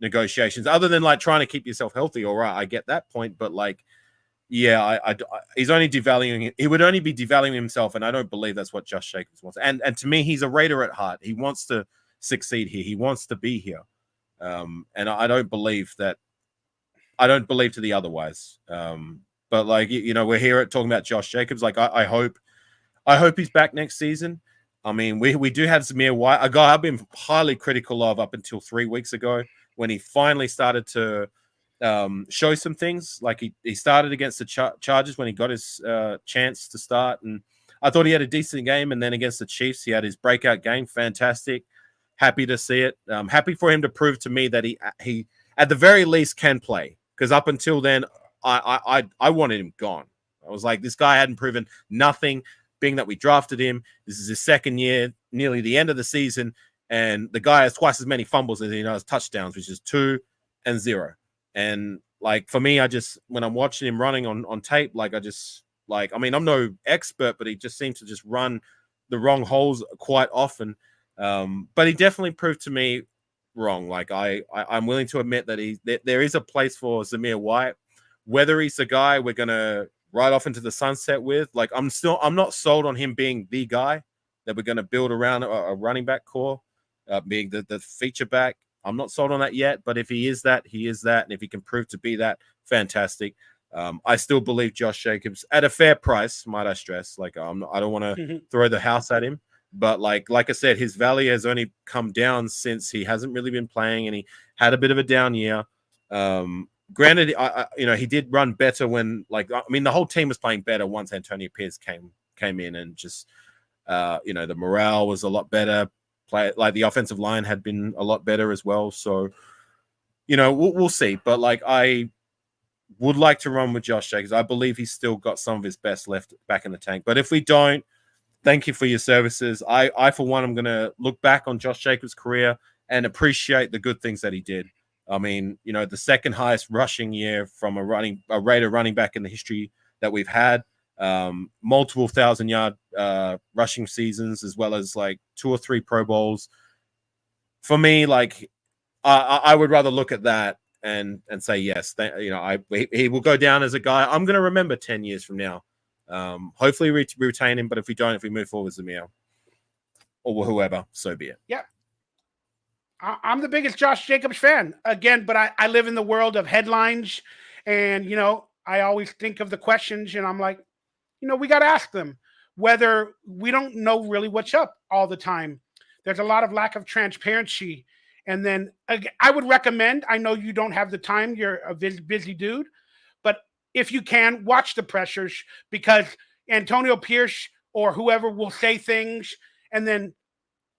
negotiations. Other than like trying to keep yourself healthy, all right, I get that point, but like, yeah, he's only devaluing. He would only be devaluing himself, and I don't believe that's what Josh Jacobs wants. And to me, he's a Raider at heart. He wants to succeed here. He wants to be here. And I don't believe that. I don't believe to the otherwise. But like we're here talking about Josh Jacobs. Like I hope he's back next season. I mean, we do have Zamir White, a guy I've been highly critical of up until 3 weeks ago, when he finally started to show some things. Like he started against the Chargers when he got his chance to start, and I thought he had a decent game. And then against the Chiefs, he had his breakout game. Fantastic. Happy to see it. Happy for him to prove to me that he at the very least can play, because up until then, I wanted him gone. I was like, this guy hadn't proven nothing, being that we drafted him. This is his second year, nearly the end of the season, and the guy has twice as many fumbles as he has touchdowns, which is 2 and 0. And like for me, when I'm watching him running on tape, like I mean, I'm no expert, but he just seems to just run the wrong holes quite often. But he definitely proved to me wrong. Like I'm willing to admit that there is a place for Zamir White. Whether he's the guy we're gonna ride off into the sunset with, like I'm not sold on him being the guy that we're gonna build around a running back core, being the feature back. I'm not sold on that yet, but if he is that, he is that, and if he can prove to be that, fantastic. I still believe Josh Jacobs at a fair price, might I stress. Like I don't want to throw the house at him, but like I said, his value has only come down since he hasn't really been playing, and he had a bit of a down year. Granted, he did run better when, the whole team was playing better once Antonio Pierce came in, and just the morale was a lot better. The offensive line had been a lot better as well. So, we'll see. But like, I would like to run with Josh Jacobs. I believe he's still got some of his best left back in the tank. But if we don't, thank you for your services. I for one, am going to look back on Josh Jacobs' career and appreciate the good things that he did. I mean, the second highest rushing year from a Raider running back in the history that we've had. Multiple 1,000-yard rushing seasons, as well as like 2 or 3 Pro Bowls. for me, like I would rather look at that and say yes. He will go down as a guy I'm going to remember 10 years from now. Hopefully we retain him, but if we don't, if we move forward with Zamir or whoever, so be it. Yeah. I'm the biggest Josh Jacobs fan again, but I live in the world of headlines, and I always think of the questions, and I'm like, we got to ask them, whether we don't know really what's up all the time. There's a lot of lack of transparency. And then I would recommend, I know you don't have the time, you're a busy dude, but if you can, watch the pressures, because Antonio Pierce or whoever will say things, and then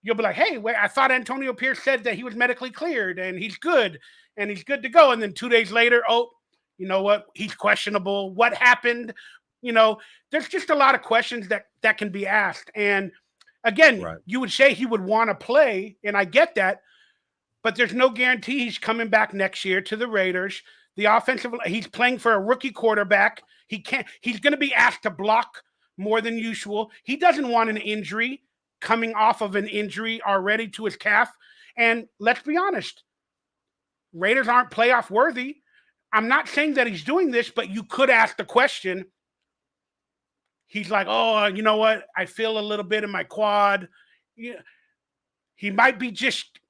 you'll be like, hey, wait, I thought Antonio Pierce said that he was medically cleared and he's good to go. And then 2 days later, oh, you know what? He's questionable. What happened? There's just a lot of questions that can be asked. And again, right, you would say he would want to play, and I get that, but there's no guarantee he's coming back next year to the Raiders. The offensive, he's playing for a rookie quarterback. He's going to be asked to block more than usual. He doesn't want an injury, coming off of an injury already to his calf. And let's be honest, Raiders aren't playoff worthy. I'm not saying that he's doing this, but you could ask the question. He's like, oh, you know what? I feel a little bit in my quad. Yeah. He might be just,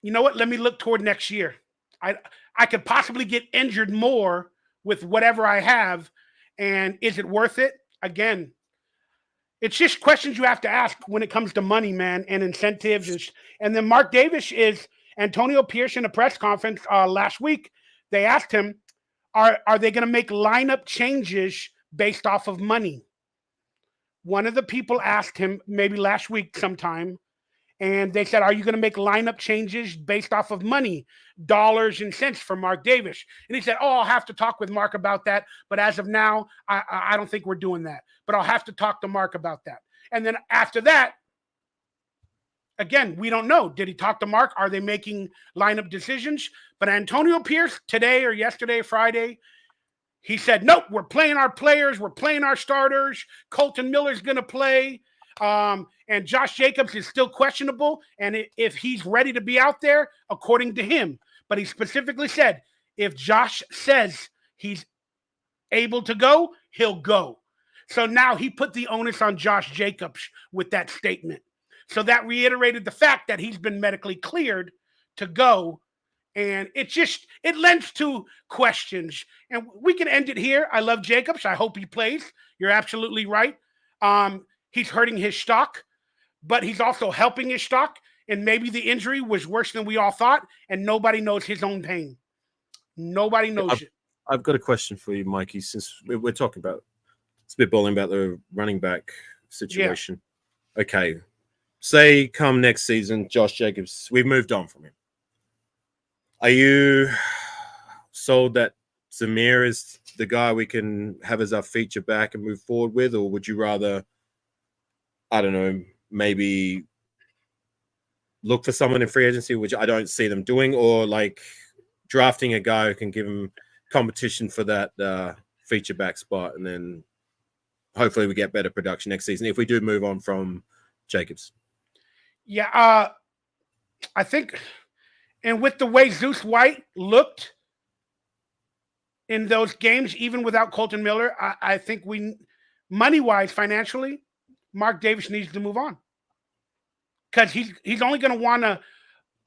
you know what? Let me look toward next year. I could possibly get injured more with whatever I have. And is it worth it? Again, it's just questions you have to ask when it comes to money, man, and incentives. And then Mark Davis is Antonio Pierce in a press conference last week. They asked him, are they going to make lineup changes based off of money? One of the people asked him maybe last week sometime, and they said, are you going to make lineup changes based off of money, dollars and cents for Mark Davis? And he said, oh, I'll have to talk with Mark about that. But as of now, I don't think we're doing that. But I'll have to talk to Mark about that. And then after that, again, we don't know. Did he talk to Mark? Are they making lineup decisions? But Antonio Pierce, today or yesterday, Friday, he said, nope, we're playing our players. We're playing our starters. Colton Miller's going to play. And Josh Jacobs is still questionable. And if he's ready to be out there, according to him. But he specifically said, if Josh says he's able to go, he'll go. So now he put the onus on Josh Jacobs with that statement. So that reiterated the fact that he's been medically cleared to go. And it lends to questions. And we can end it here. I love Jacobs. I hope he plays. You're absolutely right. He's hurting his stock, but he's also helping his stock. And maybe the injury was worse than we all thought, and nobody knows his own pain. Nobody knows it. I've got a question for you, Mikey, since we're talking about spitballing about the running back situation. Yeah. Okay. Say come next season, Josh Jacobs, we've moved on from him. Are you sold that Zamir is the guy we can have as our feature back and move forward with? Or would you rather, I don't know, maybe look for someone in free agency, which I don't see them doing, or like drafting a guy who can give him competition for that feature back spot, and then hopefully we get better production next season if we do move on from Jacobs? Yeah, I think, and with the way Zeus White looked in those games, even without Colton Miller, I think money-wise, financially, Mark Davis needs to move on, because he's only going to want an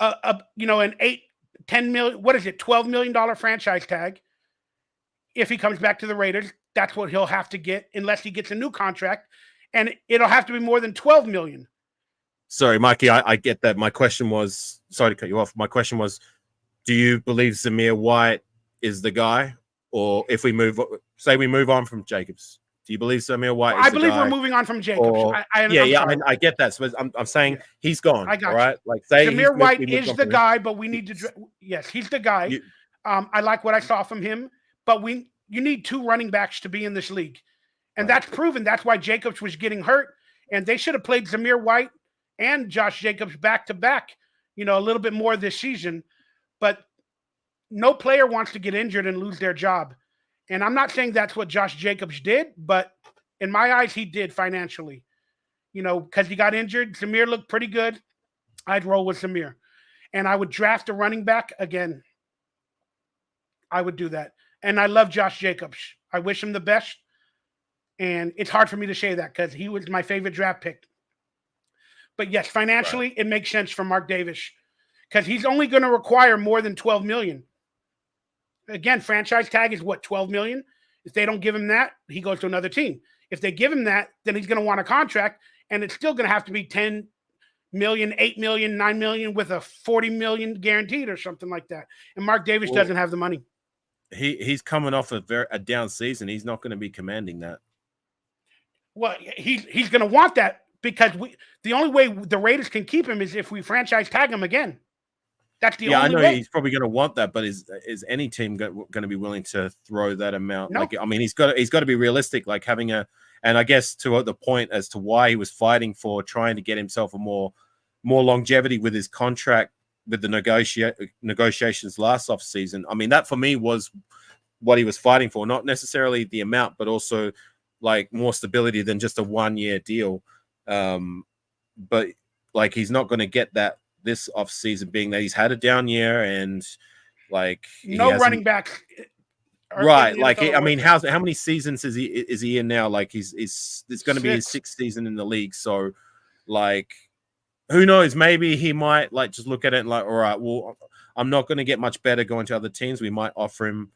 $8, $10 million, what is it, $12 million franchise tag if he comes back to the Raiders. That's what he'll have to get unless he gets a new contract, and it'll have to be more than $12 million. Sorry, Mikey, I get that. My question was, sorry to cut you off. My question was, do you believe Zamir White is the guy? Or if we move on from Jacobs, do you believe Zamir White is the guy? I believe we're moving on from Jacobs. Or, I get that. So I'm saying he's gone. I got all right? Like, say Zamir White is the guy, but we need to yes, he's the guy. I like what I saw from him, but you need two running backs to be in this league. And that's proven. That's why Jacobs was getting hurt. And they should have played Zamir White and Josh Jacobs back to back, a little bit more this season. But no player wants to get injured and lose their job. And I'm not saying that's what Josh Jacobs did, but in my eyes, he did financially, because he got injured. Zamir looked pretty good. I'd roll with Zamir. and I would draft a running back again. I would do that. And I love Josh Jacobs. I wish him the best. And it's hard for me to say that because he was my favorite draft pick. But yes, financially, it makes sense for Mark Davis because he's only going to require more than $12 million. Again, franchise tag is what, $12 million? If they don't give him that, he goes to another team. If they give him that, then he's going to want a contract, and it's still going to have to be $10 million, $8 million, $9 million with a $40 million guaranteed or something like that. And Mark Davis doesn't have the money. He's coming off a down season. He's not going to be commanding that. Well, he's going to want that because the only way the Raiders can keep him is if we franchise tag him again. That's the only way. I know he's probably going to want that, but is any team going to be willing to throw that amount? Nope. Like, I mean, he's got to be realistic. Like having and I guess to the point as to why he was fighting for trying to get himself a more longevity with his contract with the negotiations last off season. I mean, that for me was what he was fighting for, not necessarily the amount, but also like more stability than just a 1-year deal. But like he's not going to get that this off season, being that he's had a down year and like no running backs. Right, like I mean, how many seasons is he in now? Like it's going to be his 6th season in the league. So, like, who knows? Maybe he might like just look at it and like, all right, well, I'm not going to get much better going to other teams. We might offer him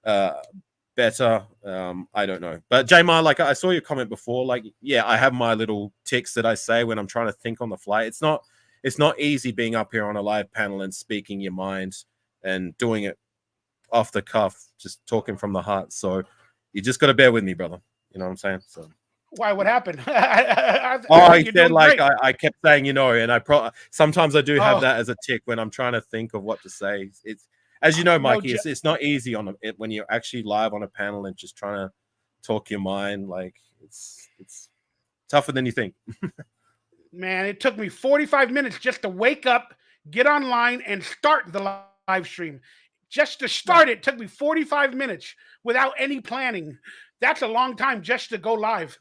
better. I don't know. But Jamar, like I saw your comment before. Like, yeah, I have my little ticks that I say when I'm trying to think on the fly. It's not easy being up here on a live panel and speaking your mind and doing it off the cuff, just talking from the heart. So you just got to bear with me, brother. You know what I'm saying? So why? What happened? He said like I kept saying, and I sometimes I do have that as a tick when I'm trying to think of what to say. It's as you know, Mikey, it's not easy on it when you're actually live on a panel and just trying to talk your mind. Like it's tougher than you think. Man, it took me 45 minutes just to wake up, get online, and start the live stream. Just to start it took me 45 minutes without any planning. That's a long time just to go live.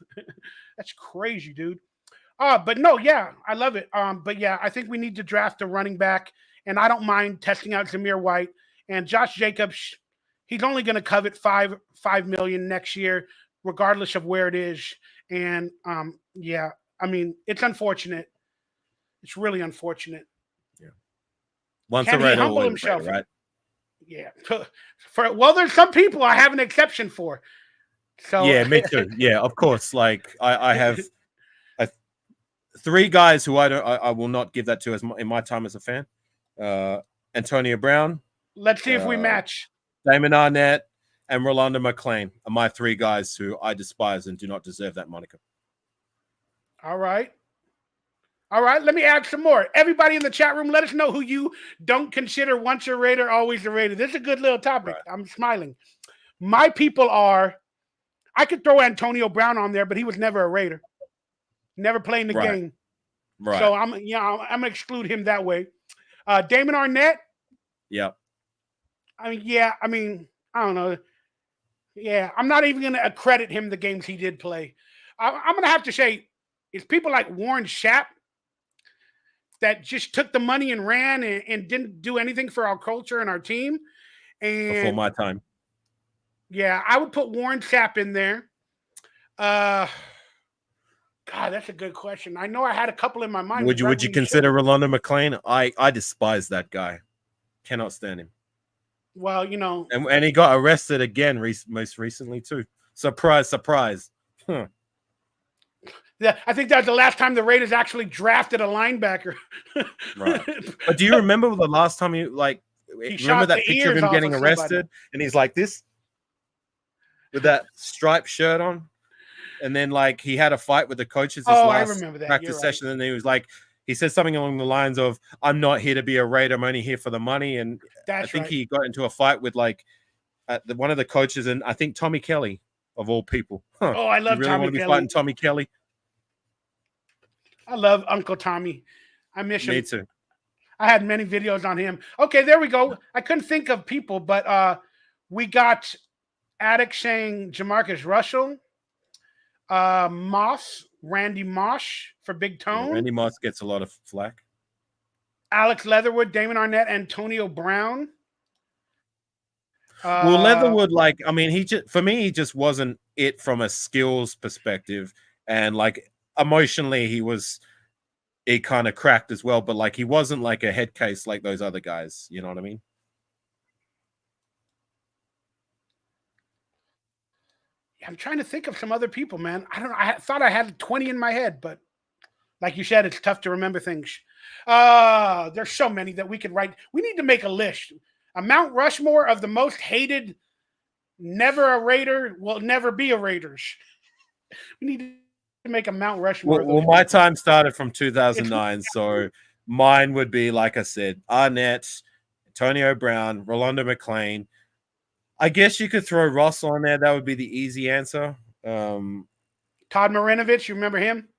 That's crazy, dude. But no, yeah, I love it. But yeah, I think we need to draft a running back, and I don't mind testing out Zamir White and Josh Jacobs. He's only going to covet $5 million next year, regardless of where it is. And yeah, I mean, it's unfortunate. It's really unfortunate. Yeah. Once Can a Raider, he humble always himself? Raider, right? Yeah. Well, there's some people I have an exception for. So yeah, me too. Yeah, of course. Like I have 3 guys who I will not give that to as in my time as a fan. Antonio Brown. Let's see if we match. Damon Arnett and Rolando McClain are my 3 guys who I despise and do not deserve that moniker. All right. Let me add some more. Everybody in the chat room, let us know who you don't consider once a Raider, always a Raider. This is a good little topic. Right. I'm smiling. My people are, I could throw Antonio Brown on there, but he was never a Raider. Never playing the game. Right. So I'm gonna exclude him that way. Damon Arnett. Yeah. I don't know. Yeah, I'm not even gonna accredit him the games he did play. I'm gonna have to say it's people like Warren Sapp that just took the money and ran and didn't do anything for our culture and our team. And before my time. Yeah, I would put Warren Sapp in there. God, that's a good question. I know I had a couple in my mind. Would you consider Rolando McClain? I despise that guy. Cannot stand him. Well, and he got arrested again most recently too. Surprise, surprise. Huh. I think that was the last time the Raiders actually drafted a linebacker. Right. But do you remember the last time remember that picture of him getting arrested and he's like this with that striped shirt on? And then he had a fight with the coaches last practice session. And he was he said something along the lines of, "I'm not here to be a Raider. I'm only here for the money." And I think he got into a fight with one of the coaches, and I think Tommy Kelly of all people. Huh. Oh, I love you really Tommy want to be Kelly. Fighting Tommy Kelly. I love Uncle Tommy. I miss him. Me too. I had many videos on him. Okay, there we go. I couldn't think of people, but we got Attic saying Jamarcus Russell, Randy Moss for Big Tone. Yeah, Randy Moss gets a lot of flack. Alex Leatherwood, Damon Arnett, Antonio Brown. Well, Leatherwood, like, I mean, for me, he just wasn't it from a skills perspective, and like emotionally, he kind of cracked as well. But like, he wasn't like a head case like those other guys. You know what I mean? I'm trying to think of some other people, man. I don't know. I thought I had 20 in my head, but like you said, it's tough to remember things. There's so many that we could write. We need to make a list. A Mount Rushmore of the most hated, never a Raider, will never be a Raiders. We need to make a Mount Rushmore. Well, my time started from 2009, so mine would be, like I said, Arnett, Antonio Brown, Rolando McClain. I guess you could throw Ross on there. That would be the easy answer. Todd Marinovich, you remember him?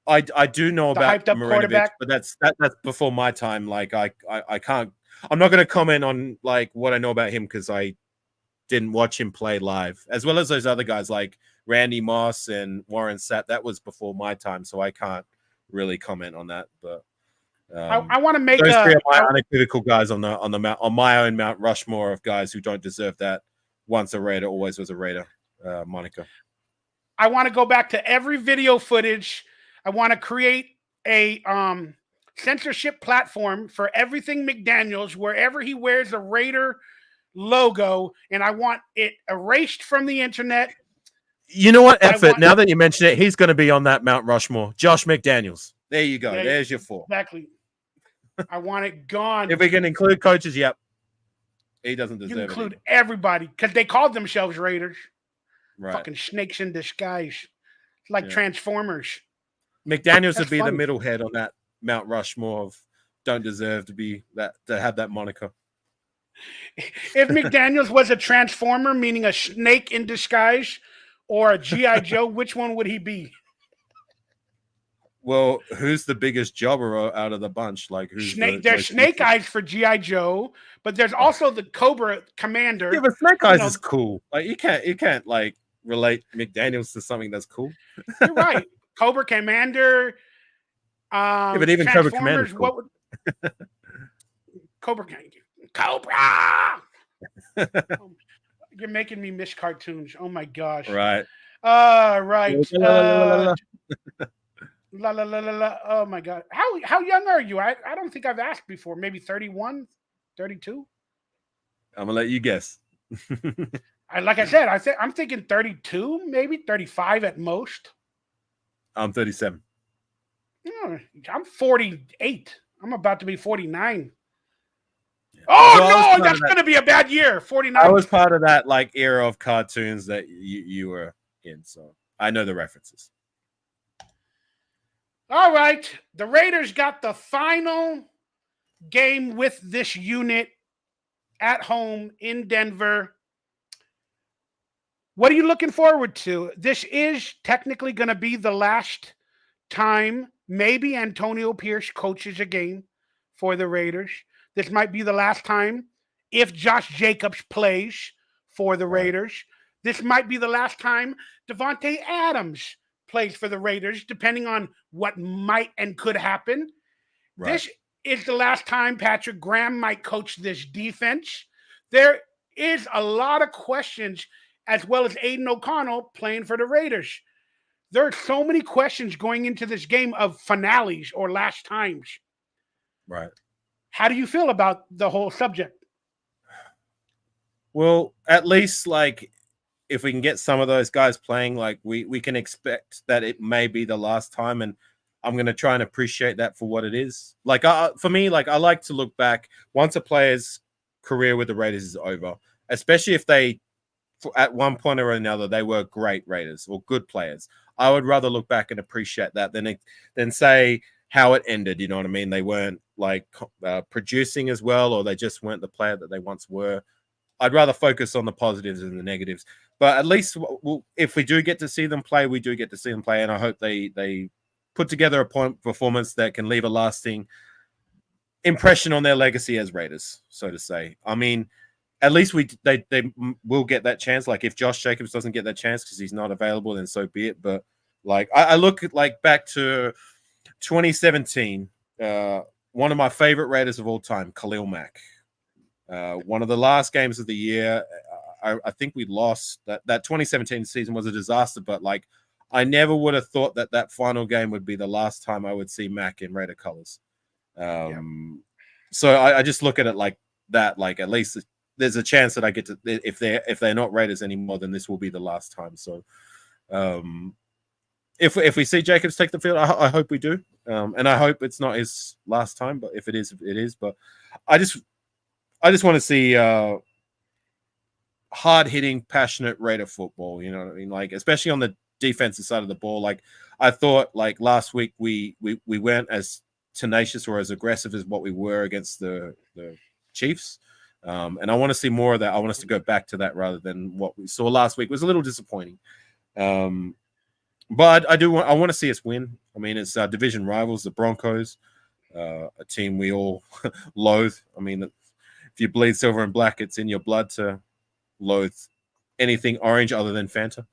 I do know the about hyped up Marinovich, quarterback, but that's before my time. Like I can't. I'm not going to comment on like what I know about him because I didn't watch him play live, as well as those other guys like Randy Moss and Warren Sapp. That was before my time, so I can't really comment on that. But I want to make those three are my unequivocal guys on my own Mount Rushmore of guys who don't deserve that. Once a Raider, always was a Raider. Monica. I want to go back to every video footage. I want to create a censorship platform for everything McDaniels, wherever he wears a Raider logo, and I want it erased from the internet. You know what, Effort? Now that you mention it, he's going to be on that Mount Rushmore. Josh McDaniels. There you go. There's your 4. Exactly. I want it gone. If we can include coaches, yep. He doesn't deserve it. You include everybody because they called themselves Raiders. Right. Fucking snakes in disguise. It's like Transformers. McDaniels would be the middle head on that Mount Rushmore of don't deserve to have that moniker. If McDaniels was a transformer, meaning a snake in disguise, or a G.I. Joe, which one would he be? Well, who's the biggest jobber out of the bunch? Like who's there's Snake Eyes for G.I. Joe, but there's also the Cobra Commander. Yeah, but Snake Eyes is cool. Like you can't like relate McDaniels to something that's cool. You're right. Cobra Commander. But even Cobra Commander. Cool. What would Cobra? You're making me miss cartoons. Oh my gosh. Right. Right. La la la la la. Oh my god. How young are you? I don't think I've asked before. Maybe 31, 32? I'm gonna let you guess. Like I said, I'm thinking 32, maybe 35 at most. I'm 37. I'm 48. I'm about to be 49. Oh no, that's gonna be a bad year. 49. I was part of that like era of cartoons that you were in, so I know the references. All right. The Raiders got the final game with this unit at home in Denver. What are you looking forward to? This is technically going to be the last time maybe Antonio Pierce coaches a game for the Raiders. This might be the last time if Josh Jacobs plays for the Raiders. This might be the last time Devontae Adams plays for the Raiders, depending on what might and could happen. Right. This is the last time Patrick Graham might coach this defense. There is a lot of questions, as well as Aiden O'Connell playing for the Raiders. There are so many questions going into this game of finales or last times. Right. How do you feel about the whole subject? Well, at least like if we can get some of those guys playing, like we can expect that it may be the last time, and I'm going to try and appreciate that for what it is. Like for me, like I like to look back once a player's career with the Raiders is over, especially if they at one point or another they were great Raiders or good players. I would rather look back and appreciate that than say how it ended. You know what I mean? They weren't like producing as well, or they just weren't the player that they once were. I'd rather focus on the positives and the negatives. But at least if we do get to see them play, we do get to see them play. And I hope they put together a performance that can leave a lasting impression on their legacy as Raiders, so to say. I mean, at least they will get that chance. Like if Josh Jacobs doesn't get that chance because he's not available, then so be it. But like I look at like back to 2017 when one of my favorite Raiders of all time, Khalil Mack. One of the last games of the year. I think we lost that 2017 season was a disaster, but like I never would have thought that final game would be the last time I would see Mack in Raider colors. So I just look at it like that. Like at least there's a chance that I get to, if they're not Raiders anymore, then this will be the last time. So if we see Jacobs take the field, I hope we do, and I hope it's not his last time. But if it is, it is. But I just want to see hard-hitting, passionate Raider football. You know what I mean? Like especially on the defensive side of the ball. Like I thought, like last week we weren't as tenacious or as aggressive as what we were against the Chiefs. And I want to see more of that. I want us to go back to that rather than what we saw last week. It was a little disappointing. But I want to see us win. I mean, it's our division rivals, the Broncos, a team we all loathe. I mean, if you bleed silver and black, it's in your blood to loathe anything orange other than Fanta.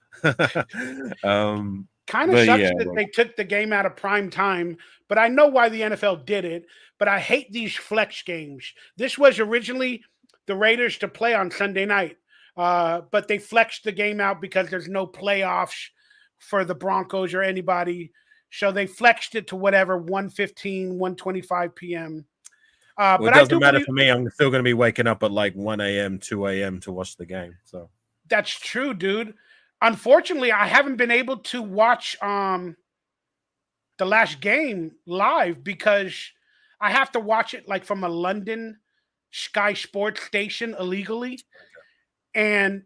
Kind of sucks that they took the game out of prime time, but I know why the NFL did it. But I hate these flex games. This was originally the Raiders to play on Sunday night, but they flexed the game out because there's no playoffs for the Broncos or anybody. So they flexed it to whatever, 1:15, 1:25 p.m. Well, it doesn't matter for me. I'm still going to be waking up at like 1 a.m., 2 a.m. to watch the game. So that's true, dude. Unfortunately, I haven't been able to watch the last game live because I have to watch it like from a London Sky Sports station illegally, and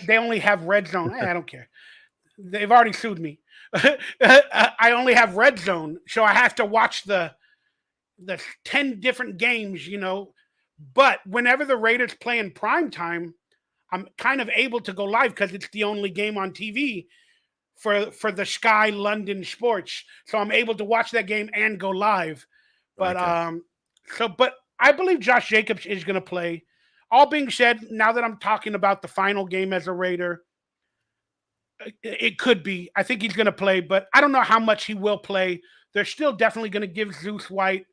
they only have Red Zone. I don't care. They've already sued me. I only have Red Zone, so I have to watch the 10 different games, you know. But whenever the Raiders play in prime time, I'm kind of able to go live because it's the only game on TV for the Sky London Sports. So I'm able to watch that game and go live. But but I believe Josh Jacobs is going to play. All being said, now that I'm talking about the final game as a Raider, it could be. I think he's going to play, but I don't know how much he will play. They're still definitely going to give Zeus White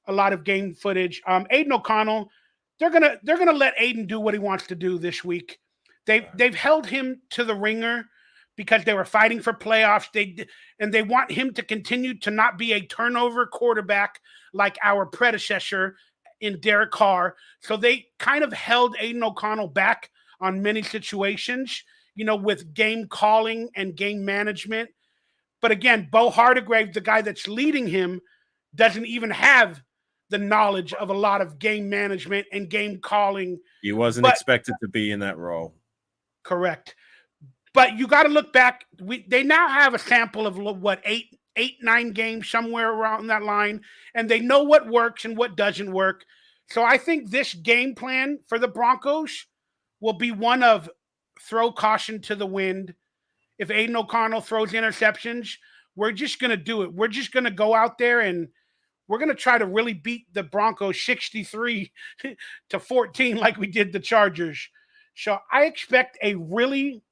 a lot of game footage. Aiden O'Connell, they're gonna let Aiden do what he wants to do this week. They've held him to the ringer because they were fighting for playoffs. They want him to continue to not be a turnover quarterback like our predecessor in Derek Carr. So they kind of held Aiden O'Connell back on many situations, you know, with game calling and game management. But again, Bo Hardegrave, the guy that's leading him, doesn't even have the knowledge of a lot of game management and game calling. He wasn't expected to be in that role. Correct. But you got to look back. They now have a sample of what, eight, 9 games, somewhere around that line, and they know what works and what doesn't work. So I think this game plan for the Broncos will be one of throw caution to the wind. If Aiden O'Connell throws interceptions, we're just going to do it. We're just going to go out there and we're going to try to really beat the Broncos 63-14 like we did the Chargers. So I expect a really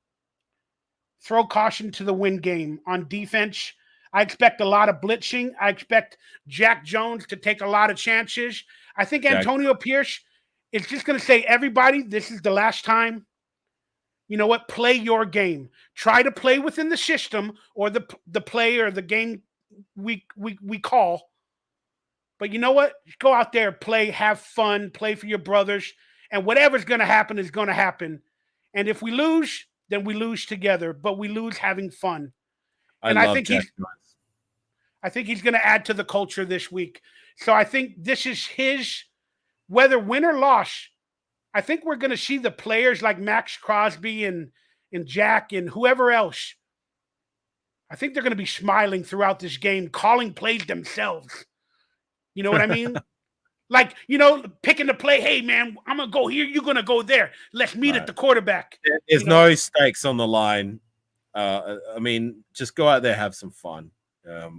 throw caution to the wind game on defense. I expect a lot of blitzing. I expect Jack Jones to take a lot of chances. I think Antonio Pierce is just going to say, everybody, this is the last time. You know what? Play your game. Try to play within the system or the play or the game we call. But you know what? Go out there, play, have fun, play for your brothers, and whatever's going to happen is going to happen. And if we lose, then we lose together, but we lose having fun. I think he's going to add to the culture this week. So I think this is his, whether win or loss, I think we're going to see the players like Max Crosby and Jack and whoever else. I think they're going to be smiling throughout this game, calling plays themselves. You know what I mean? Like, you know, picking the play. Hey, man, I'm going to go here. You're going to go there. Let's meet at the quarterback. There's no stakes on the line. I mean, just go out there, have some fun.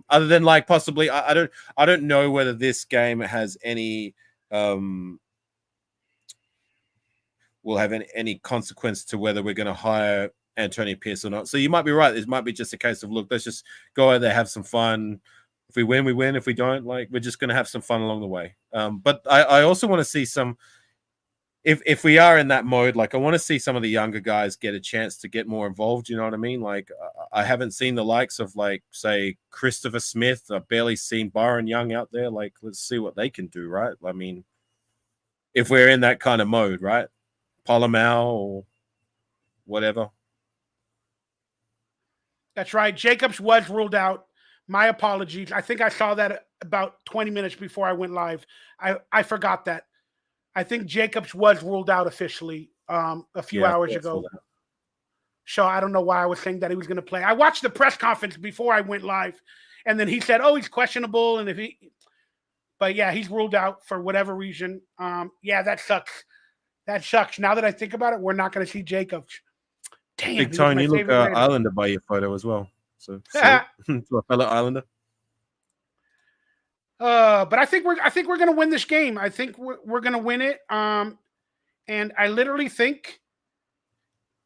Other than like possibly, I don't know whether this game has any will have any consequence to whether we're going to hire Antonio Pierce or not. So you might be right. It might be just a case of, look, let's just go out there, have some fun, If we win, we win. If we don't, like, we're just going to have some fun along the way. But I also want to see some. If we are in that mode, like, I want to see some of the younger guys get a chance to get more involved. You know what I mean? Like, I haven't seen the likes of, like, say, Christopher Smith. I've barely seen Byron Young out there. Like, let's see what they can do, right? I mean, if we're in that kind of mode, right? Polomau or whatever. That's right. Jacobs was ruled out. My apologies. I think I saw that about 20 minutes before I went live. I forgot that. I think Jacobs was ruled out officially a few hours ago. So I don't know why I was saying that he was going to play. I watched the press conference before I went live, and then he said, "Oh, he's questionable," and but yeah, he's ruled out for whatever reason. Yeah, that sucks. That sucks. Now that I think about it, we're not going to see Jacobs. Damn, Big Tone, you look Islander by your photo as well. So to a fellow Islander. But I think we're gonna win this game. I think we're gonna win it. And I literally think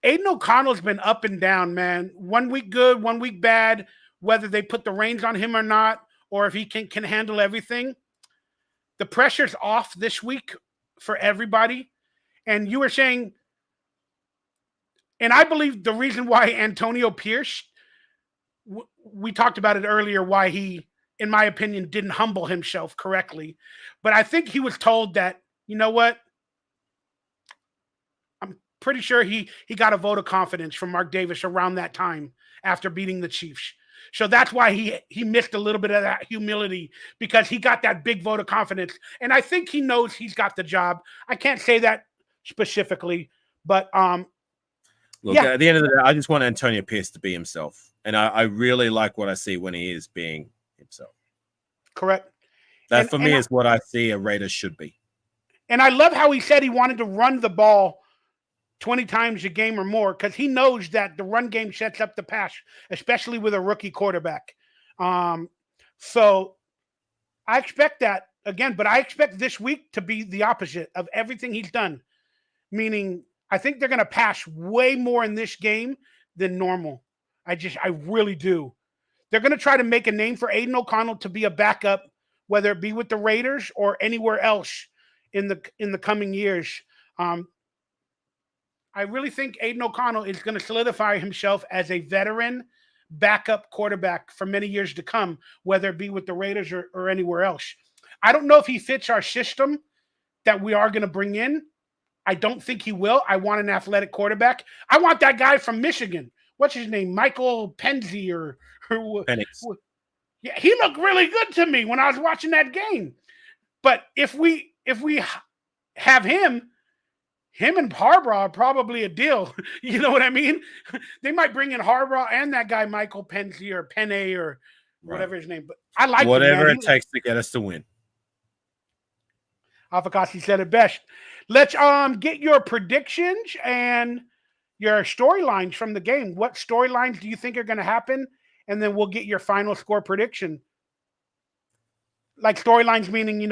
Aiden O'Connell's been up and down, man. 1 week good, 1 week bad. Whether they put the reins on him or not, or if he can handle everything. The pressure's off this week for everybody. And you were saying, and I believe the reason why Antonio Pierce, we talked about it earlier, why he, in my opinion, didn't humble himself correctly. But I think he was told that, you know what? I'm pretty sure he got a vote of confidence from Mark Davis around that time after beating the Chiefs. So that's why he missed a little bit of that humility, because he got that big vote of confidence. And I think he knows he's got the job. I can't say that specifically, but look, at the end of the day, I just want Antonio Pierce to be himself. And I really like what I see when he is being himself. Correct. That for me is what I see a Raider should be. And I love how he said he wanted to run the ball 20 times a game or more, because he knows that the run game sets up the pass, especially with a rookie quarterback. So I expect that again, but I expect this week to be the opposite of everything he's done. Meaning, I think they're going to pass way more in this game than normal. I really do. They're going to try to make a name for Aiden O'Connell to be a backup, whether it be with the Raiders or anywhere else in the coming years. I really think Aiden O'Connell is going to solidify himself as a veteran backup quarterback for many years to come, whether it be with the Raiders or anywhere else. I don't know if he fits our system that we are going to bring in. I don't think he will. I want an athletic quarterback. I want that guy from Michigan. What's his name? Michael Penzi or Penix. Yeah, he looked really good to me when I was watching that game. But if we have him and Harbaugh are probably a deal. You know what I mean? They might bring in Harbaugh and that guy Michael Penzi or Penne or whatever his name. But I like whatever it takes to get us to win. AFAKASI said it best. Let's get your predictions and your storylines from the game. What storylines do you think are going to happen? And then we'll get your final score prediction. Like storylines meaning,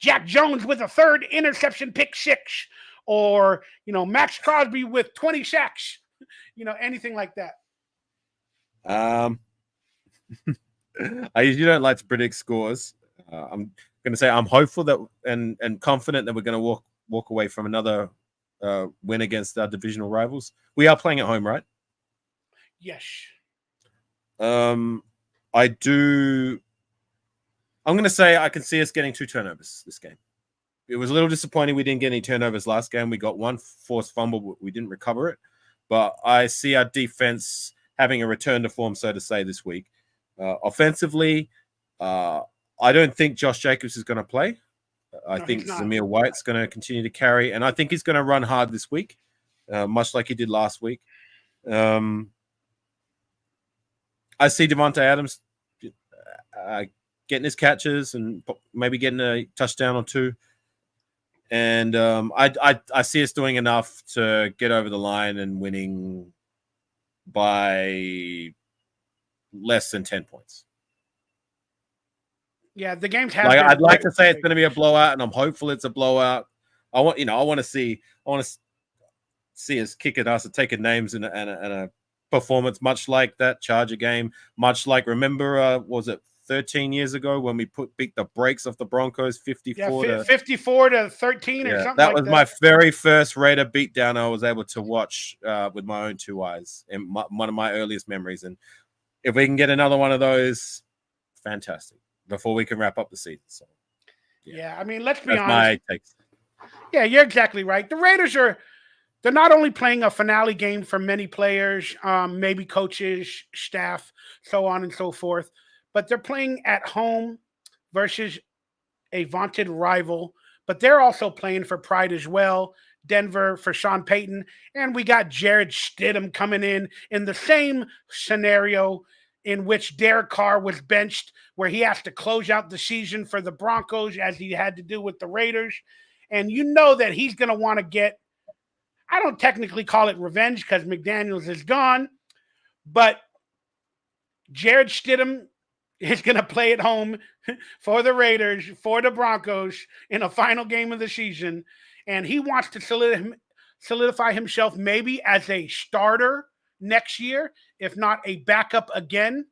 Jack Jones with a third interception, pick 6. Or, Max Crosby with 20 sacks. Anything like that. I usually don't like to predict scores. I'm going to say I'm hopeful that and confident that we're going to walk away from another win against our divisional rivals. We are playing at home, right? Yes. I'm going to say I can see us getting 2 turnovers this game. It was a little disappointing we didn't get any turnovers last game. We got 1 forced fumble, but we didn't recover it. But I see our defense having a return to form, so to say, this week. Offensively, I don't think Josh Jacobs is going to play. I think Zamir White's going to continue to carry, and I think he's going to run hard this week, much like he did last week. I see Devontae Adams getting his catches and maybe getting a touchdown or 2. And I see us doing enough to get over the line and winning by less than 10 points. Yeah, the game's happening. I'd like to say it's going to be a blowout, and I'm hopeful it's a blowout. I want to see us kicking us and taking names and a performance much like that Charger game, much like remember was it 13 years ago when we beat the brakes off the Broncos 54 to 54-13 or something that like was that. my very first Raider beatdown I was able to watch with my own two eyes, and one of my earliest memories. And if we can get another one of those, fantastic, before we can wrap up the season. So yeah, I mean, let's be that's honest. my takes. Yeah, you're exactly right. The Raiders they're not only playing a finale game for many players, maybe coaches, staff, so on and so forth, but they're playing at home versus a vaunted rival, but they're also playing for pride as well. Denver for Sean Payton, and we got Jared Stidham coming in the same scenario in which Derek Carr was benched, where he has to close out the season for the Broncos as he had to do with the Raiders. And you know that he's going to want to get, I don't technically call it revenge because McDaniels is gone, but Jared Stidham is going to play at home for the Raiders, for the Broncos in a final game of the season. And he wants to solidify himself maybe as a starter next year, if not a backup again.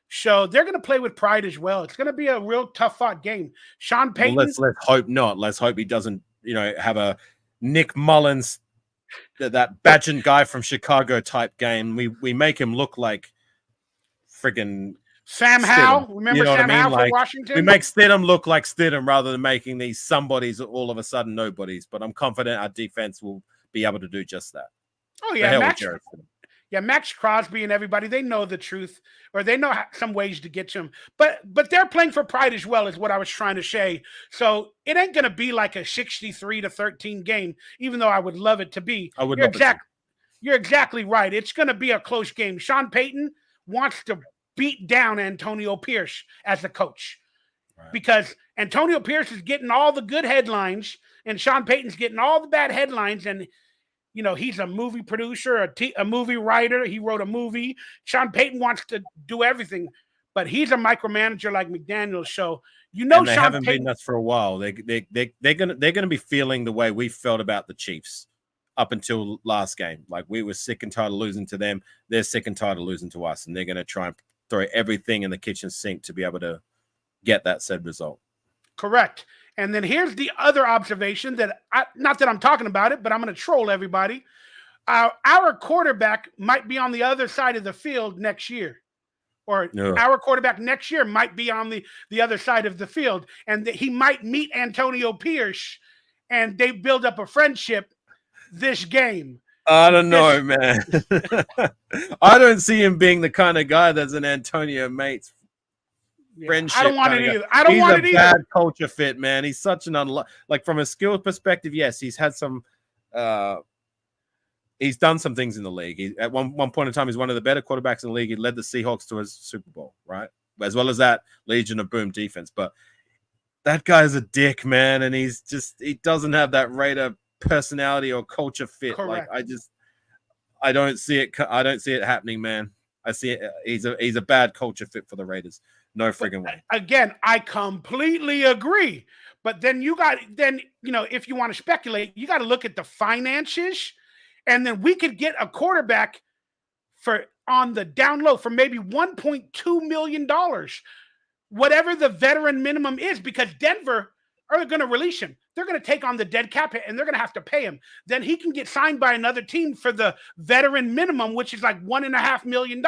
So they're going to play with pride as well. It's going to be a real tough fought game. Sean Payton. Well, let's hope not. Let's hope he doesn't, have a Nick Mullins, that Badgent guy from Chicago type game. We make him look like friggin' Sam Howell. Remember Sam Howell for Washington? We make Stidham look like Stidham rather than making these somebodies all of a sudden nobodies. But I'm confident our defense will be able to do just that. Oh, yeah, Max Crosby and everybody, they know the truth, or they know some ways to get to him. But they're playing for pride as well, is what I was trying to say. So it ain't going to be like a 63-13 game, even though I would love it to be. You're exactly right. It's going to be a close game. Sean Payton wants to beat down Antonio Pierce as the coach, because Antonio Pierce is getting all the good headlines and Sean Payton's getting all the bad headlines. And he's a movie producer, a movie writer. He wrote a movie. Sean Payton wants to do everything, but he's a micromanager like McDaniels. So and they haven't been nuts for a while. They're gonna be feeling the way we felt about the Chiefs up until last game. Like, we were sick and tired of losing to them. They're sick and tired of losing to us, and they're gonna try and throw everything in the kitchen sink to be able to get that said result. Correct. And then here's the other observation that not that I'm talking about it, but I'm going to troll everybody. Our quarterback might be on the other side of the field next year, or our quarterback next year might be on the other side of the field, and he might meet Antonio Pierce, and they build up a friendship this game. I don't know, man. I don't see him being the kind of guy that's an Antonio Mates friendship. I don't want it either. I don't want it either. He's a bad culture fit, man. He's such an like, from a skill perspective, yes, he's had some he's done some things in the league. At one point in time, he's one of the better quarterbacks in the league. He led the Seahawks to a Super Bowl, right? As well as that Legion of Boom defense. But that guy's a dick, man, and he doesn't have that Raider personality or culture fit. Correct. Like, I don't see it. I don't see it happening, man. I see it. He's a bad culture fit for the Raiders. No friggin' way. Again, I completely agree. But then if you want to speculate, you got to look at the finances, and then we could get a quarterback for on the down low for maybe $1.2 million, whatever the veteran minimum is, because Denver are going to release him. They're going to take on the dead cap hit, and they're going to have to pay him. Then he can get signed by another team for the veteran minimum, which is like $1.5 million.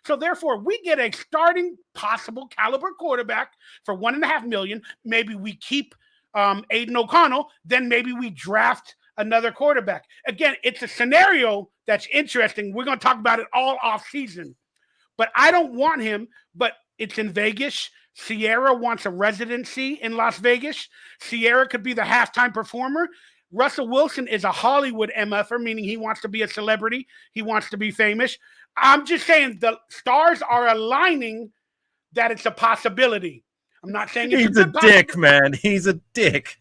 So therefore, we get a starting possible caliber quarterback for $1.5 million. Maybe we keep Aiden O'Connell. Then maybe we draft another quarterback. Again, it's a scenario that's interesting. We're going to talk about it all off season. But I don't want him. But it's in Vegas. Sierra wants a residency in Las Vegas. Sierra could be the halftime performer. Russell Wilson is a Hollywood MFer, meaning he wants to be a celebrity. He wants to be famous. I'm just saying the stars are aligning that it's a possibility. I'm not saying it's he's a dick, man. He's a dick.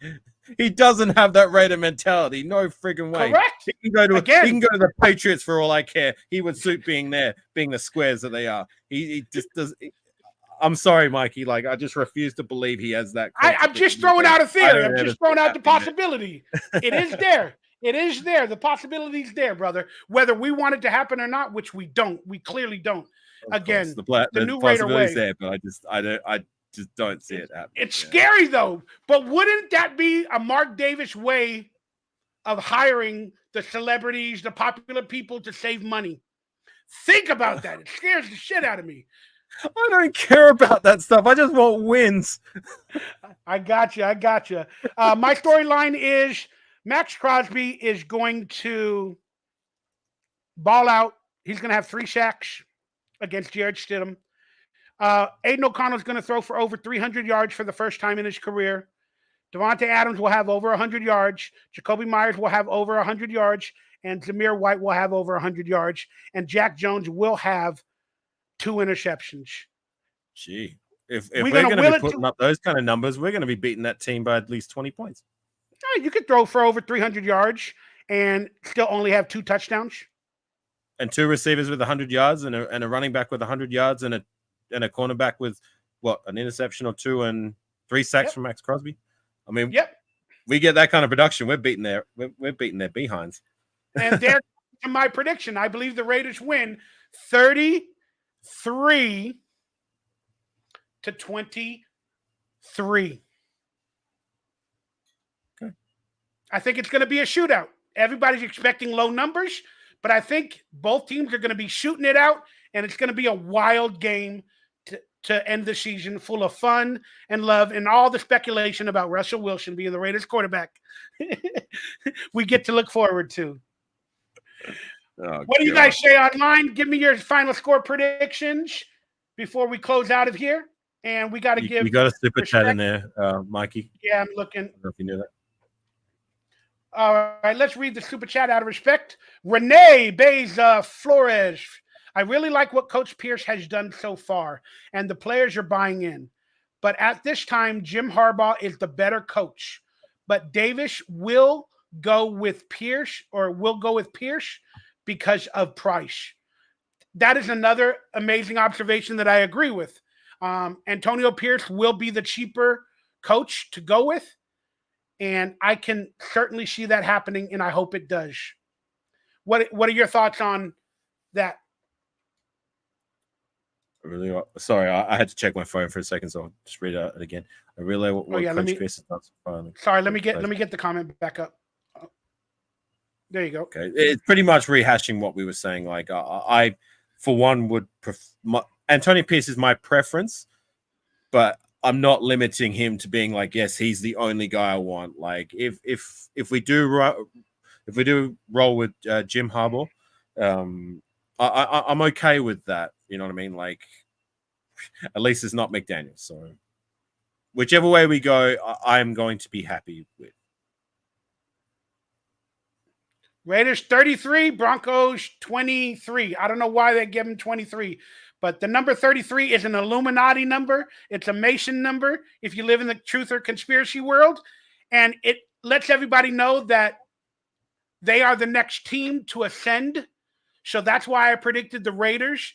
He doesn't have that Raider mentality. No friggin' way. Correct. He can go to the Patriots for all I care. He would suit being there, being the squares that they are. He just does. I'm sorry, Mikey. Like, I just refuse to believe he has that. I'm just throwing out a theory. I'm just throwing out the possibility. It is there. It is there. The possibility is there, brother. Whether we want it to happen or not, which we don't. We clearly don't. Of course. Again, The new Raider possibility's way. there, but I just don't see it happening. It's scary though. But wouldn't that be a Mark Davis way of hiring the celebrities, the popular people to save money? Think about that. It scares the shit out of me. I don't care about that stuff. I just want wins. I got you. My storyline is Max Crosby is going to ball out. He's going to have 3 sacks against Jared Stidham. Aiden O'Connell is going to throw for over 300 yards for the first time in his career. Devontae Adams will have over 100 yards. Jacoby Myers will have over 100 yards. And Zamir White will have over 100 yards. And Jack Jones will have 2 interceptions. Gee. If we're going to be putting up those kind of numbers, we're going to be beating that team by at least 20 points. You could throw for over 300 yards and still only have 2 touchdowns. And 2 receivers with 100 yards and a running back with 100 yards and a cornerback with, what, an interception or 2 and 3 sacks from Max Crosby? I mean, we get that kind of production, we're beating their behinds. And there to my prediction. I believe the Raiders win 33-23. Okay. I think it's going to be a shootout. Everybody's expecting low numbers, but I think both teams are going to be shooting it out, and it's going to be a wild game to end the season, full of fun and love and all the speculation about Russell Wilson being the Raiders quarterback. We get to look forward to. What do you guys say online? Give me your final score predictions before we close out of here. And we got to give. You got a super chat in there, Mikey. Yeah, I'm looking. I don't know if you knew that. All right, let's read the super chat out of respect. Renee Beza Flores. I really like what Coach Pierce has done so far, and the players are buying in. But at this time, Jim Harbaugh is the better coach. But Davis will go with Pierce because of price. That is another amazing observation that I agree with. Antonio Pierce will be the cheaper coach to go with, and I can certainly see that happening, and I hope it does. What are your thoughts on that? Really, sorry, I had to check my phone for a second, so I'll just read it again. I really what Coach Pierce has done so far. Sorry, let me get the comment back up. There you go. Okay, it's pretty much rehashing what we were saying. Like I for one, would Antonio Pierce is my preference, but I'm not limiting him to being like, yes, he's the only guy I want. Like if we do roll with Jim Harbaugh, I'm okay with that. You know what I mean? Like, at least it's not McDaniels. So whichever way we go, I'm going to be happy with. Raiders 33, Broncos 23. I don't know why they give him 23, but the number 33 is an Illuminati number. It's a Mason number if you live in the truth or conspiracy world. And it lets everybody know that they are the next team to ascend. So that's why I predicted the Raiders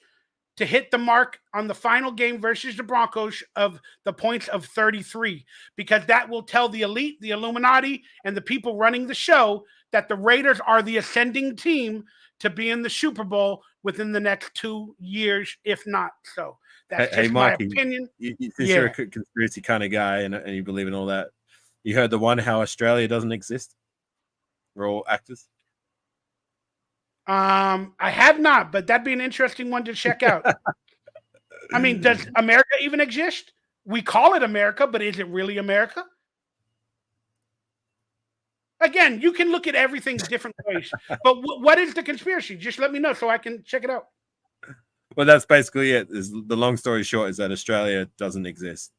to hit the mark on the final game versus the Broncos of the points of 33, because that will tell the elite, the Illuminati, and the people running the show that the Raiders are the ascending team to be in the Super Bowl within the next 2 years, if not. So that's just my opinion. Since you're a conspiracy kind of guy and you believe in all that, you heard the one how Australia doesn't exist? We're all actors. I have not, but that'd be an interesting one to check out. I mean, does America even exist? We call it America, but is it really America? Again, you can look at everything different ways. But what is the conspiracy? Just let me know so I can check it out. Well, that's basically it. The long story short is that Australia doesn't exist.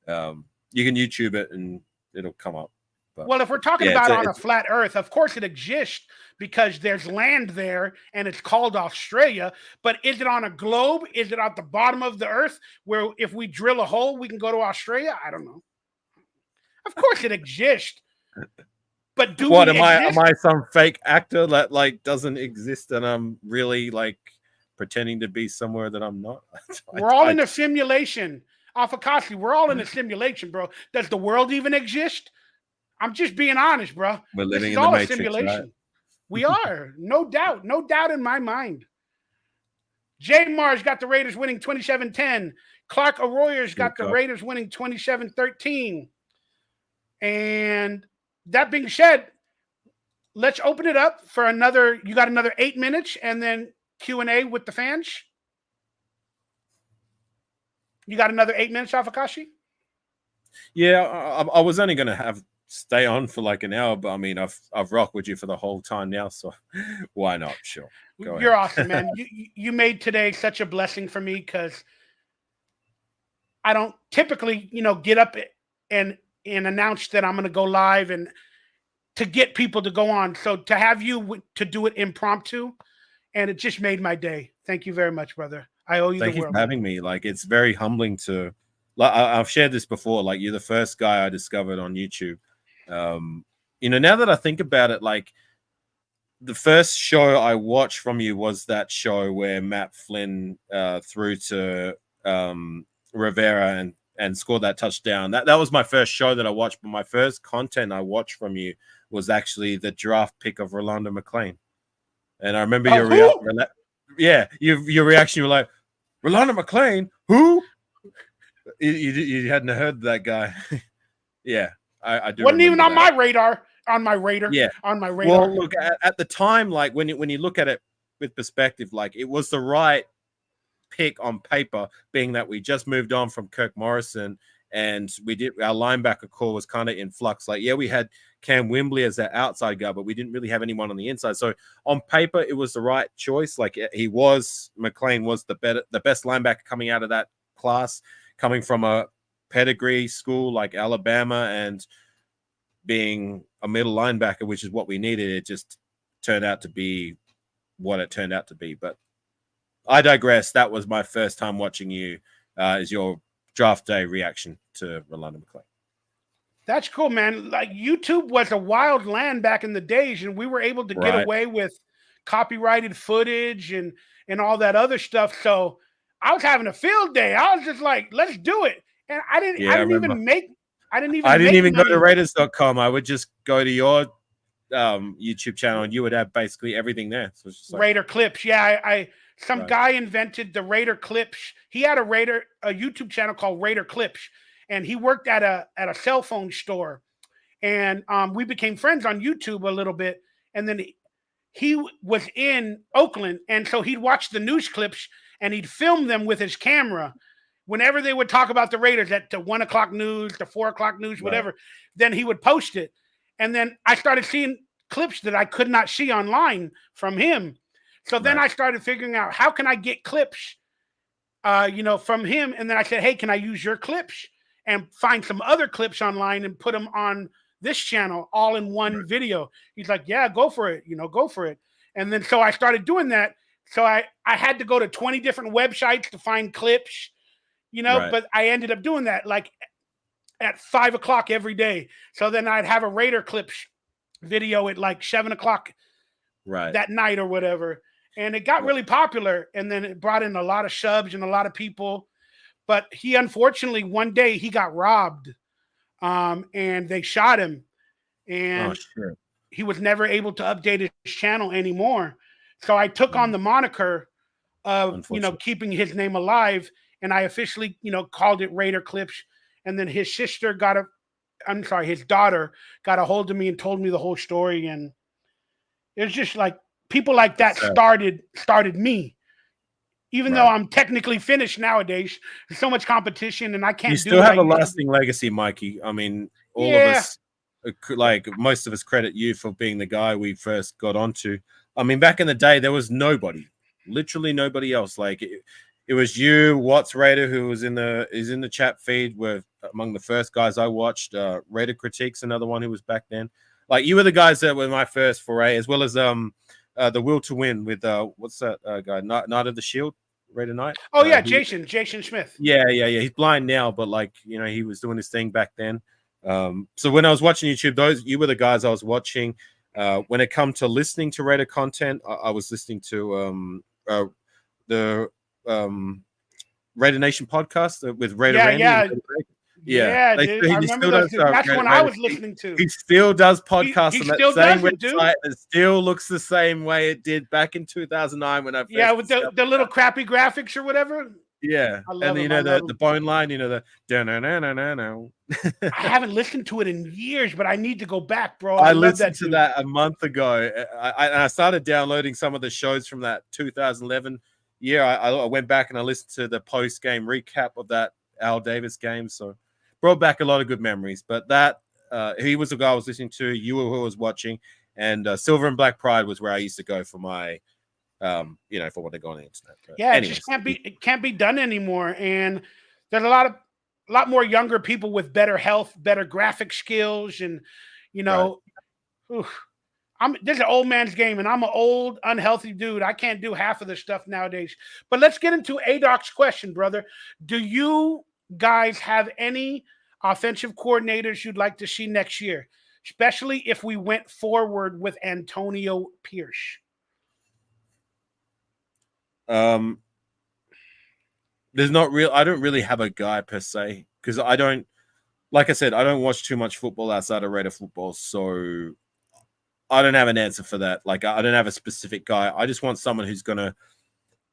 You can YouTube it and it'll come up. But, well, if we're talking about on a flat Earth, of course it exists because there's land there and it's called Australia. But is it on a globe? Is it at the bottom of the Earth where if we drill a hole, we can go to Australia? I don't know. Of course it exists. But do what am I some fake actor that like doesn't exist and I'm really like pretending to be somewhere that I'm not? We're all in a simulation. AFAKASI, we're all in a simulation, bro. Does the world even exist? I'm just being honest, bro. We're living in the Matrix, simulation. Right? We are. No doubt in my mind. J Mars got the Raiders winning 27-10. Clark Arroyers got the Raiders winning 27-13. And that being said, let's open it up for another. You got another 8 minutes, and then Q&A with the fans. You got another 8 minutes, AFAKASI? Yeah, I was only going to stay on for like an hour, but I mean, I've rocked with you for the whole time now, so why not? Sure. You're awesome, man. You made today such a blessing for me because I don't typically, get up and announce that I'm going to go live and to get people to go on. So to have you to do it impromptu, and it just made my day. Thank you very much, brother. I owe you the world. Thank you for having me. Like, it's very humbling to, like, I've shared this before. Like, you're the first guy I discovered on YouTube. Now that I think about it, like, the first show I watched from you was that show where Matt Flynn threw to Rivera and scored that touchdown. That was my first show that I watched, but my first content I watched from you was actually the draft pick of Rolando McClain. And I remember your reaction. Yeah, your reaction, you were like, Rolando McClain? Who? You hadn't heard that guy. Yeah, I do. Wasn't even on my radar. On my radar. Yeah. On my radar. Well, look, at the time, like when you look at it with perspective, like it was the right pick on paper, being that we just moved on from Kirk Morrison and our linebacker core was kind of in flux. Like, yeah, we had Cam Wembley as that outside guy, but we didn't really have anyone on the inside. So on paper, it was the right choice. Like McClain was the best linebacker coming out of that class, coming from a pedigree school like Alabama and being a middle linebacker, which is what we needed. It just turned out to be what it turned out to be. But I digress. That was my first time watching you as your draft day reaction to Rolando McClain. That's cool, man. Like, YouTube was a wild land back in the days, and we were able to get away with copyrighted footage and all that other stuff. So I was having a field day. I was just like, let's do it. And I didn't even go to Raiders.com. I would just go to your YouTube channel, and you would have basically everything there. So it's just like, Raider clips. Yeah, some guy invented the Raider clips. He had a YouTube channel called Raider Clips, and he worked at a cell phone store. And we became friends on YouTube a little bit. And then he was in Oakland, and so he'd watch the news clips and he'd film them with his camera. Whenever they would talk about the Raiders at the 1 o'clock news, the 4 o'clock news, whatever, then he would post it. And then I started seeing clips that I could not see online from him. So then I started figuring out, how can I get clips, from him? And then I said, hey, can I use your clips and find some other clips online and put them on this channel all in one video? He's like, yeah, go for it. Go for it. And then so I started doing that. So I had to go to 20 different websites to find clips, but I ended up doing that like at 5 o'clock every day. So then I'd have a Raider clips video at like 7 o'clock that night or whatever. And it got really popular. And then it brought in a lot of subs and a lot of people. But he, unfortunately, one day he got robbed and they shot him. And he was never able to update his channel anymore. So I took on the moniker of, keeping his name alive. And I officially, called it Raider Clips. And then his daughter got a hold of me and told me the whole story. And it's just like, people like that started me. Even though I'm technically finished nowadays, there's so much competition and I can't do it. You still have a lasting legacy, Mikey. I mean, all of us, like most of us, credit you for being the guy we first got onto. I mean, back in the day, there was literally nobody else. Like it was you, Watts Raider, who was in the chat feed, were among the first guys I watched. Raider Critiques, another one who was back then. Like, you were the guys that were my first foray, as well as the Will to Win with what's that guy? Knight of the Shield, Raider Knight. Oh yeah, Jason Smith. Yeah. He's blind now, but like, he was doing his thing back then. So when I was watching YouTube, you were the guys I was watching. When it come to listening to Raider content, I was listening to the Raider Nation podcast with Raider Randy. Yeah, dude. I he remember still those. does. That's when I was listening to. He still does He, podcasts he on that still same does it, dude. website. It still looks the same way it did back in 2009 when I first Yeah, with discovered the little crappy graphics or whatever. Yeah, I love and him. I love the him. bone line, the no. I haven't listened to it in years, but I need to go back, bro. I I love listened that to dude. that a month ago. I started downloading some of the shows from that 2011 year. I went back and I listened to the post game recap of that Al Davis game. So brought back a lot of good memories. But that he was the guy I was listening to. You were who I was watching, and Silver and Black Pride was where I used to go for my for what they go on the internet. But Yeah, it anyways, just can't be done anymore. And there's a lot more younger people with better health, better graphic skills, and you know, oof, this is an old man's game, and I'm an old, unhealthy dude. I can't do half of the stuff nowadays. But let's get into Adoc's question, brother. Do you guys have any offensive coordinators you'd like to see next year, especially if we went forward with Antonio Pierce? There's not real. I don't really have a guy per se because I don't. Like I said, I don't watch too much football outside of Raider football, so I don't have an answer for that. Like, I don't have a specific guy. I just want someone who's going to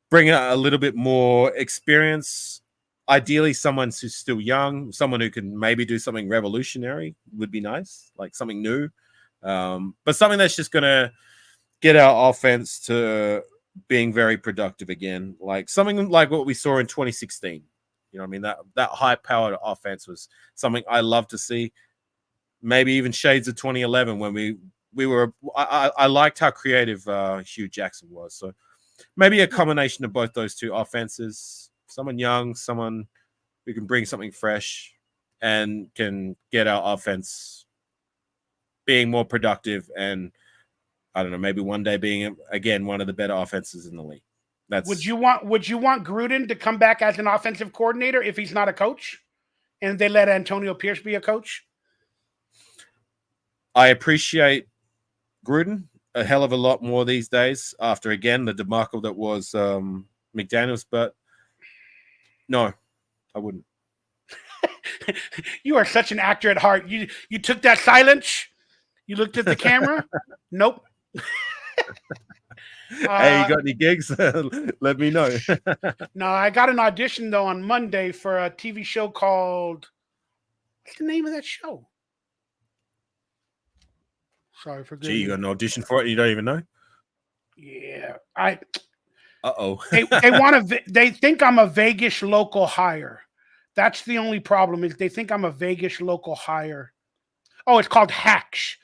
bring a little bit more experience. Ideally, someone who's still young, someone who can maybe do something revolutionary would be nice, like something new. But something that's just going to get our offense to being very productive again, like something like what we saw in 2016. You know what I mean? That high-powered offense was something I love to see. Maybe even shades of 2011 when we were. I liked how creative Hugh Jackson was. So maybe a combination of both those two offenses. Someone young, someone who can bring something fresh and can get our offense being more productive and I don't know, maybe one day being again one of the better offenses in the league. Would you want Gruden to come back as an offensive coordinator if he's not a coach, and they let Antonio Pierce be a coach? I appreciate Gruden a hell of a lot more these days after again the debacle that was McDaniels, but no, I wouldn't. You are such an actor at heart. You took that silence. You looked at the camera. Nope. Hey, you got any gigs? Let me know. No, I got an audition though on Monday for a TV show called. What's the name of that show? Sorry for. Gee, you got an audition for it? You don't even know? Yeah, Uh-oh. They think I'm a Vegas local hire. That's the only problem is they think I'm a Vegas local hire. Oh, it's called Hacks.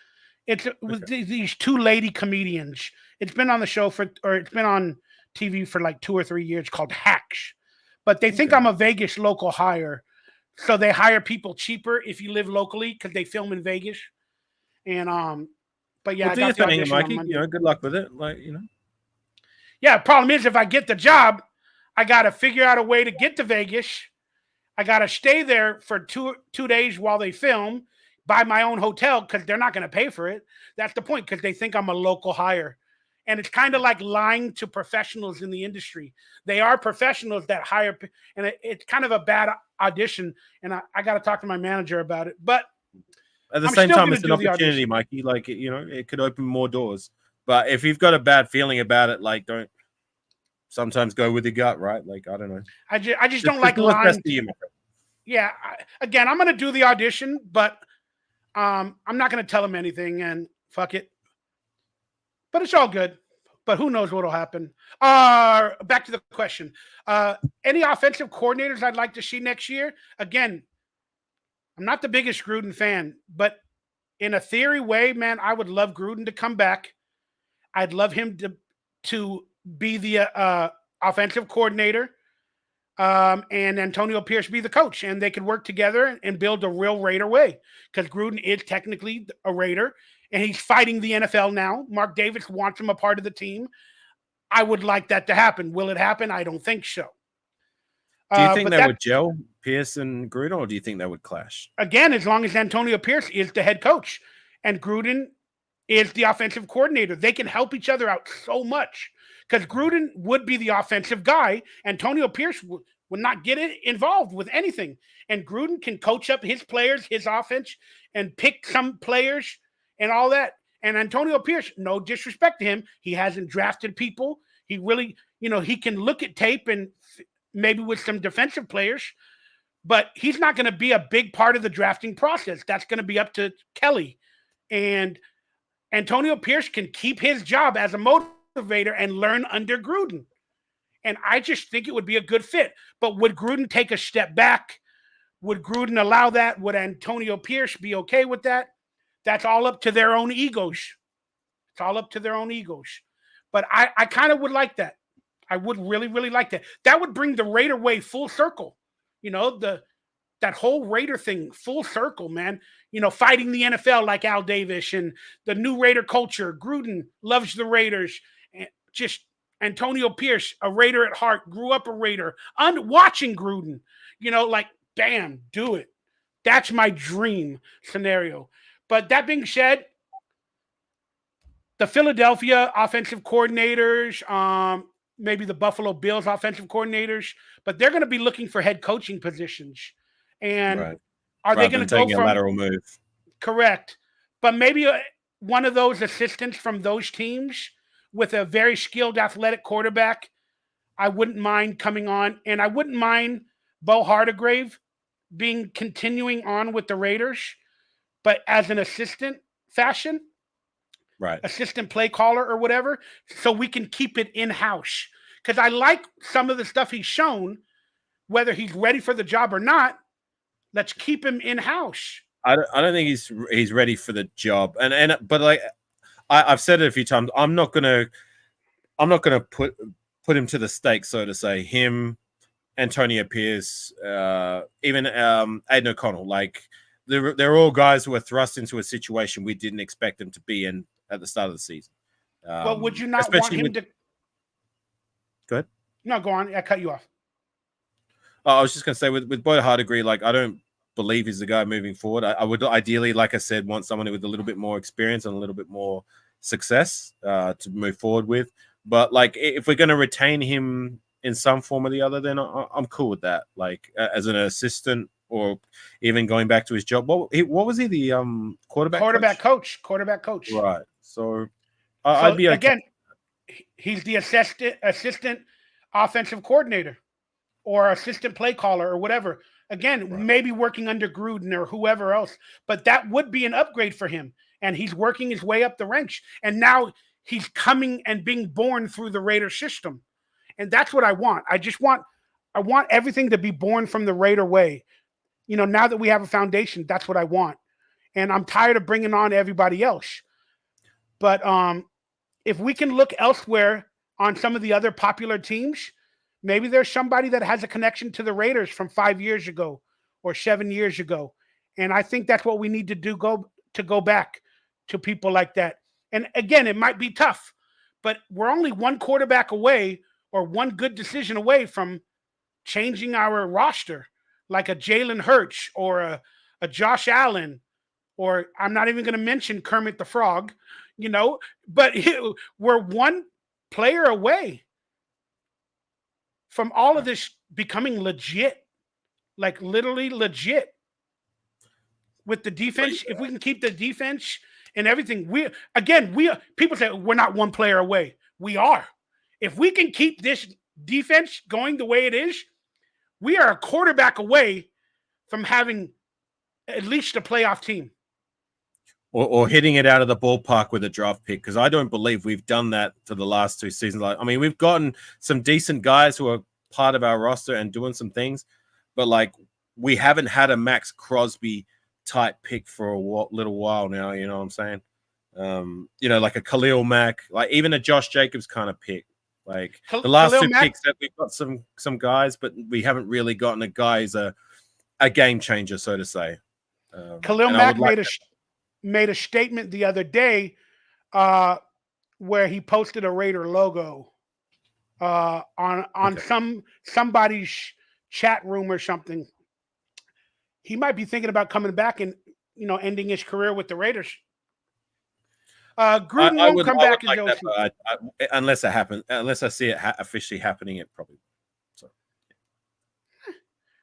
It's with these two lady comedians. It's been on the show it's been on TV for like 2 or 3 years called Hacks. But they think I'm a Vegas local hire. So they hire people cheaper if you live locally because they film in Vegas. And but yeah, Well, I do got your the thing, audition Mikey. on Monday. Good luck with it. Yeah, problem is if I get the job, I gotta figure out a way to get to Vegas. I gotta stay there for two days while they film, buy my own hotel because they're not gonna pay for it. That's the point, because they think I'm a local hire. And it's kind of like lying to professionals in the industry. They are professionals that hire, and it's kind of a bad audition. And I got to talk to my manager about it. But at the I'm same still time, gonna it's an do the opportunity, audition. Mikey. Like, it could open more doors. But if you've got a bad feeling about it, like, don't sometimes go with your gut, right? Like, I don't know. I just don't like do what's lying. best for you, my friend. Yeah. Again, I'm gonna do the audition, but I'm not gonna tell them anything, and fuck it. But it's all good. But who knows what'll happen? Back to the question. Any offensive coordinators I'd like to see next year? Again, I'm not the biggest Gruden fan, but in a theory way, man, I would love Gruden to come back. I'd love him to be the offensive coordinator, and Antonio Pierce be the coach, and they could work together and build a real Raider way. Because Gruden is technically a Raider, and he's fighting the NFL now. Mark Davis wants him a part of the team. I would like that to happen. Will it happen? I don't think so. Do you think they would gel, Pierce and Gruden, or do you think they would clash? Again, as long as Antonio Pierce is the head coach and Gruden is the offensive coordinator, they can help each other out so much. Because Gruden would be the offensive guy. Antonio Pierce would not get involved with anything. And Gruden can coach up his players, his offense, and pick some players and all that. And Antonio Pierce, no disrespect to him, he hasn't drafted people. He really, he can look at tape and maybe with some defensive players, but he's not going to be a big part of the drafting process. That's going to be up to Kelly. And Antonio Pierce can keep his job as a motivator and learn under Gruden. And I just think it would be a good fit. But would Gruden take a step back? Would Gruden allow that? Would Antonio Pierce be okay with that? That's all up to their own egos. It's all up to their own egos. But I kind of would like that. I would really, really like that. That would bring the Raider way full circle. That whole Raider thing full circle, man. Fighting the NFL like Al Davis and the new Raider culture. Gruden loves the Raiders. And just Antonio Pierce, a Raider at heart, grew up a Raider. Watching Gruden, like, bam, do it. That's my dream scenario. But that being said, the Philadelphia offensive coordinators, maybe the Buffalo Bills offensive coordinators, but they're going to be looking for head coaching positions. And are they going to go from a lateral move? Correct. But maybe one of those assistants from those teams with a very skilled athletic quarterback, I wouldn't mind coming on. And I wouldn't mind Bo Hardegrave continuing on with the Raiders, but as an assistant fashion, assistant play caller or whatever, so we can keep it in-house. Because I like some of the stuff he's shown, whether he's ready for the job or not. Let's keep him in-house. I don't think he's ready for the job, but like I've said it a few times, I'm not gonna put him to the stake, so to say. Him, Antonio Pierce, even Aiden O'Connell, like they're all guys who were thrust into a situation we didn't expect them to be in at the start of the season. Well, would you not want him to? Go ahead. No, go on. I cut you off. I was just going to say with Bo Hardegrave, like I don't believe he's the guy moving forward. I would ideally, like I said, want someone with a little bit more experience and a little bit more success to move forward with. But like if we're going to retain him in some form or the other, then I'm cool with that. Like as an assistant or even going back to his job. What was he? The quarterback coach? Right. So I'd be okay. Again, he's the assistant offensive coordinator or assistant play caller or whatever. Again, maybe working under Gruden or whoever else, but that would be an upgrade for him. And he's working his way up the ranks. And now he's coming and being born through the Raider system. And that's what I want. I want everything to be born from the Raider way. Now that we have a foundation, that's what I want. And I'm tired of bringing on everybody else. But if we can look elsewhere on some of the other popular teams, maybe there's somebody that has a connection to the Raiders from 5 years ago or 7 years ago. And I think that's what we need to do, go back to people like that. And again, it might be tough, but we're only one quarterback away or one good decision away from changing our roster, like a Jalen Hurts or a Josh Allen, or I'm not even going to mention Kermit the Frog, but we're one player away from all of this becoming legit, like literally legit. With the defense, if we can keep the defense and everything, people say we're not one player away. We are. If we can keep this defense going the way it is, we are a quarterback away from having at least a playoff team. Or hitting it out of the ballpark with a draft pick, because I don't believe we've done that for the last 2 seasons. I mean, we've gotten some decent guys who are part of our roster and doing some things, but like we haven't had a Max Crosby type pick for a little while now. You know what I'm saying? Like a Khalil Mack, like even a Josh Jacobs kind of pick. Like the last Khalil 2 picks that we've got some guys, but we haven't really gotten a guy who's a game changer, so to say. Khalil Mack made a statement the other day where he posted a Raider logo on somebody's chat room or something. He might be thinking about coming back and ending his career with the Raiders. Gruden won't come back as OC. Unless it happens, unless I see it officially happening, it probably. So.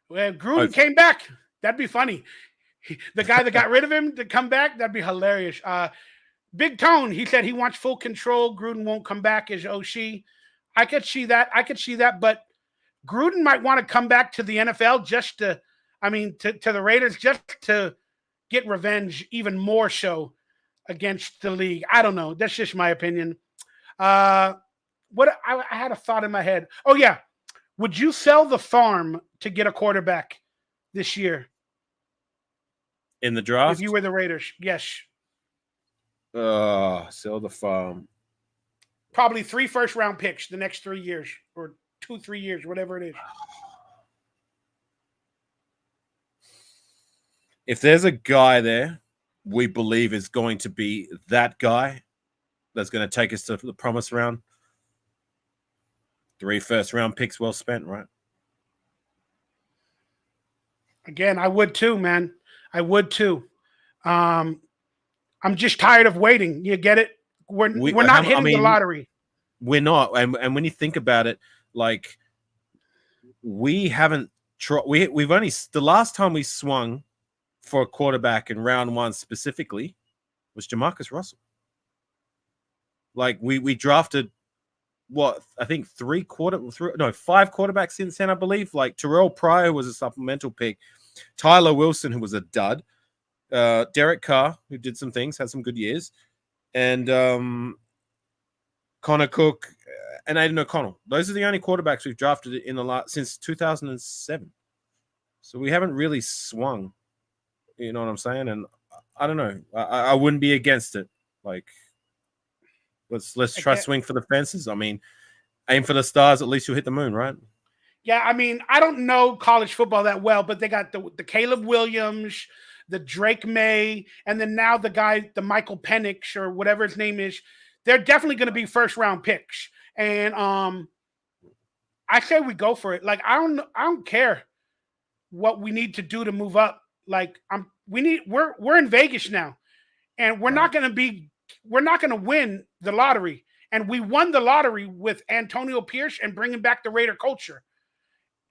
Well, Gruden came back. That'd be funny. The guy that got rid of him to come back, that'd be hilarious. Big Tone, he said he wants full control. Gruden won't come back as OC. I could see that. But Gruden might want to come back to the NFL just to the Raiders just to get revenge even more so against the league. I don't know. That's just my opinion. I had a thought in my head. Oh, yeah. Would you sell the farm to get a quarterback this year? In the draft? If you were the Raiders, yes. Sell the farm. Probably 3 first-round picks the next 3 years or 2-3 years, whatever it is. If there's a guy there we believe is going to be that guy that's going to take us to the promised round, 3 first-round picks well spent, right? Again, I would too, man. I would too. I'm just tired of waiting. You get it? We're not hitting the lottery. We're not. And when you think about it, like we haven't tried. We've only the last time we swung for a quarterback in round 1 specifically was Jamarcus Russell. Like we drafted what I think 5 quarterbacks since then, I believe. Like Terrell Pryor was a supplemental pick, Tyler Wilson, who was a dud, Derek Carr, who did some things, had some good years, and Connor Cook and Aiden O'Connell. Those are the only quarterbacks we've drafted in the last since 2007. So we haven't really swung. You know what I'm saying? And I don't know. I wouldn't be against it. Like, let's try swing for the fences. I mean, aim for the stars. At least you'll hit the moon, right? Yeah, I mean, I don't know college football that well, but they got the Caleb Williams, the Drake May, and then now the guy, the Michael Penix or whatever his name is. They're definitely going to be first-round picks. And I say we go for it. Like, I don't care what we need to do to move up. Like we're in Vegas now, and we're not going to win the lottery. And we won the lottery with Antonio Pierce and bringing back the Raider culture.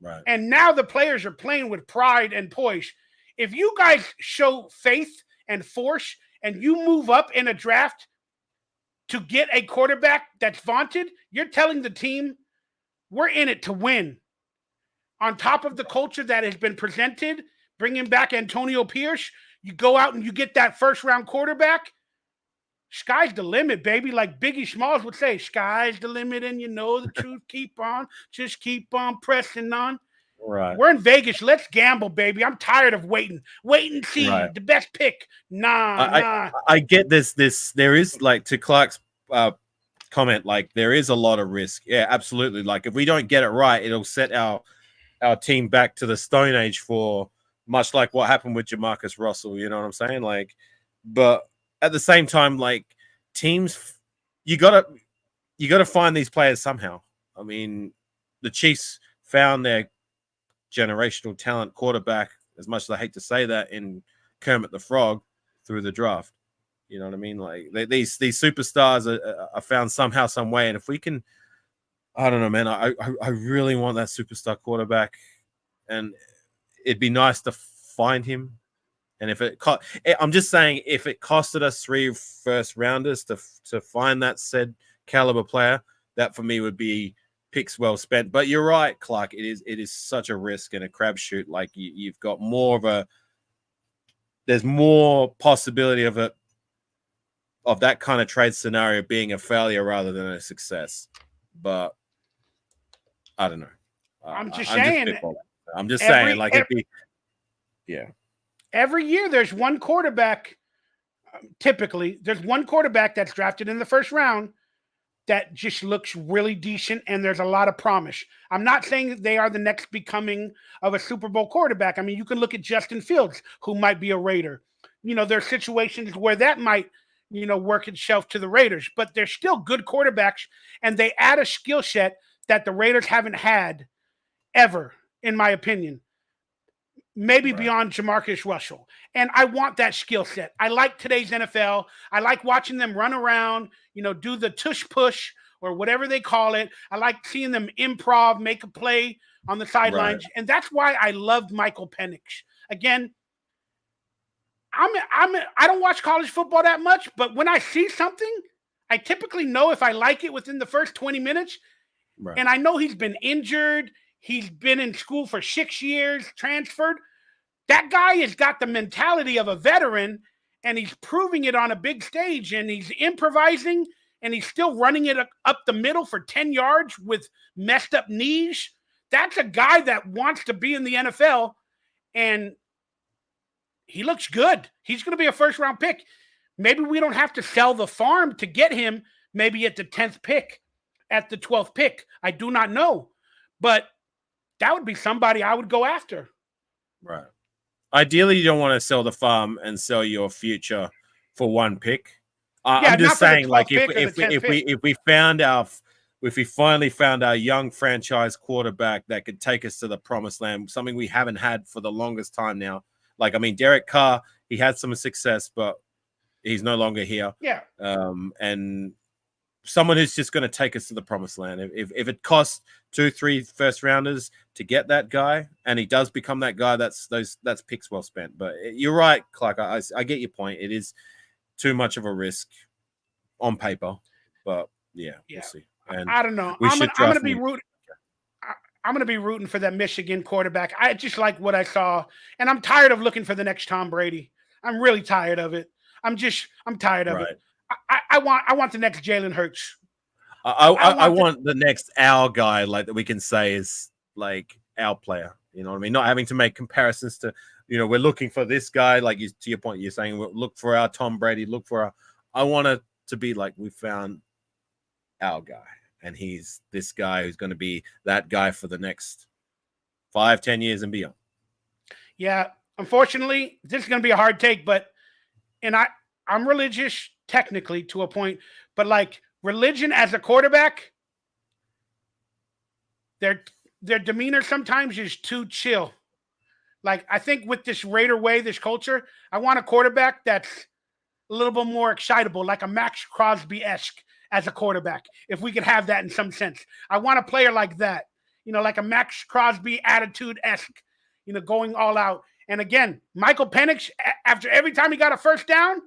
Right. And now the players are playing with pride and poise. If you guys show faith and force and you move up in a draft to get a quarterback that's vaunted, you're telling the team we're in it to win. On top of the culture that has been presented, bringing back Antonio Pierce, you go out and you get that first-round quarterback, sky's the limit, baby. Like Biggie Smalls would say, sky's the limit and you know the truth. Just keep on pressing on. Right. We're in Vegas. Let's gamble, baby. I'm tired of waiting. Wait and see. Right. The best pick. Nah. I get this. There is, like, to Clark's comment, like, there is a lot of risk. Yeah, absolutely. Like, if we don't get it right, it'll set our team back to the Stone Age for much like what happened with Jamarcus Russell. You know what I'm saying? Like, but at the same time, like, teams, you gotta find these players somehow. I mean, the Chiefs found their generational talent quarterback, as much as I hate to say that, in Kermit the Frog through the draft. You know what I mean? Like, these superstars are found somehow, some way. And if we can, I don't know, man, I really want that superstar quarterback, and it'd be nice to find him. And if I'm just saying, if it costed us 3 first rounders to find that said caliber player, that for me would be picks well spent. But you're right, Clark. It is such a risk and a crapshoot. Like, you've got there's more possibility of that kind of trade scenario being a failure rather than a success. But I don't know. I'm just saying, like, it'd be, yeah. Every year there's one quarterback, typically, there's one quarterback that's drafted in the first round that just looks really decent, and there's a lot of promise. I'm not saying that they are the next becoming of a Super Bowl quarterback. I mean, you can look at Justin Fields, who might be a Raider. You know, there are situations where that might, work itself to the Raiders, but they're still good quarterbacks, and they add a skill set that the Raiders haven't had ever, in my opinion. Maybe right. Beyond Jamarcus Russell. And I want that skill set. I like today's NFL. I like watching them run around, do the tush push or whatever they call it. I like seeing them improv, make a play on the sidelines, and that's why I loved Michael Penix. Again, I don't watch college football that much, but when I see something, I typically know if I like it within the first 20 minutes. Right. And I know he's been injured. He's been in school for 6 years, transferred. That guy has got the mentality of a veteran, and he's proving it on a big stage, and he's improvising, and he's still running it up the middle for 10 yards with messed up knees. That's a guy that wants to be in the NFL, and he looks good. He's going to be a first-round pick. Maybe we don't have to sell the farm to get him, maybe at the 10th pick, at the 12th pick. I do not know. But that would be somebody I would go after. Right. Ideally, you don't want to sell the farm and sell your future for one pick. I'm just saying, like, if we finally found our young franchise quarterback that could take us to the promised land, something we haven't had for the longest time now. Like, I mean, Derek Carr, he had some success, but he's no longer here. Yeah. And someone who's just going to take us to the promised land. If it costs 2-3 first rounders to get that guy, and he does become that guy, that's picks well spent. But you're right, Clark. I get your point. It is too much of a risk on paper, but yeah. We'll see. And I don't know. I'm going to be rooting. I'm going to be rooting for that Michigan quarterback. I just like what I saw, and I'm tired of looking for the next Tom Brady. I'm really tired of it. I'm tired of it. I want the next Jalen Hurts. I want the next our guy, like, that we can say is like our player. You know what I mean? Not having to make comparisons to, we're looking for this guy. Like, to your point, you're saying, look for our Tom Brady. Look for our. I want it to be like we found our guy, and he's this guy who's going to be that guy for the next 5-10 years and beyond. Yeah, unfortunately, this is going to be a hard take, but I'm religious technically to a point, but like religion as a quarterback, their demeanor sometimes is too chill. Like, I think with this Raider way, this culture, I want a quarterback that's a little bit more excitable, like a Max Crosby-esque as a quarterback, if we could have that in some sense. I want a player like that, like a Max Crosby attitude-esque, going all out. And again, Michael Penix, after every time he got a first down,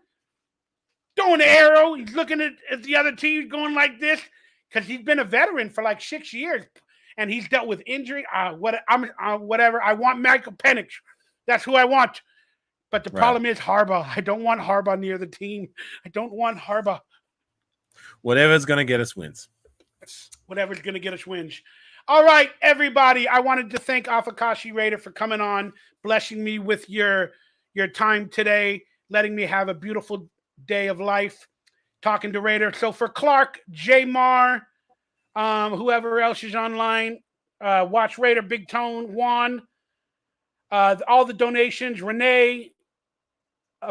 throwing the arrow, he's looking at the other team going like this, because he's been a veteran for like 6 years, and he's dealt with injury. Whatever. I want Michael Penix. That's who I want. But the problem is Harbaugh. I don't want Harbaugh near the team. I don't want Harbaugh. Whatever's going to get us wins. Whatever's going to get us wins. All right, everybody. I wanted to thank AFAKASI Raider for coming on, blessing me with your time today, letting me have a beautiful day of life, talking to Raider. So for Clark, J Mar, whoever else is online, Watch Raider, Big Tone, Juan, all the donations, Renee,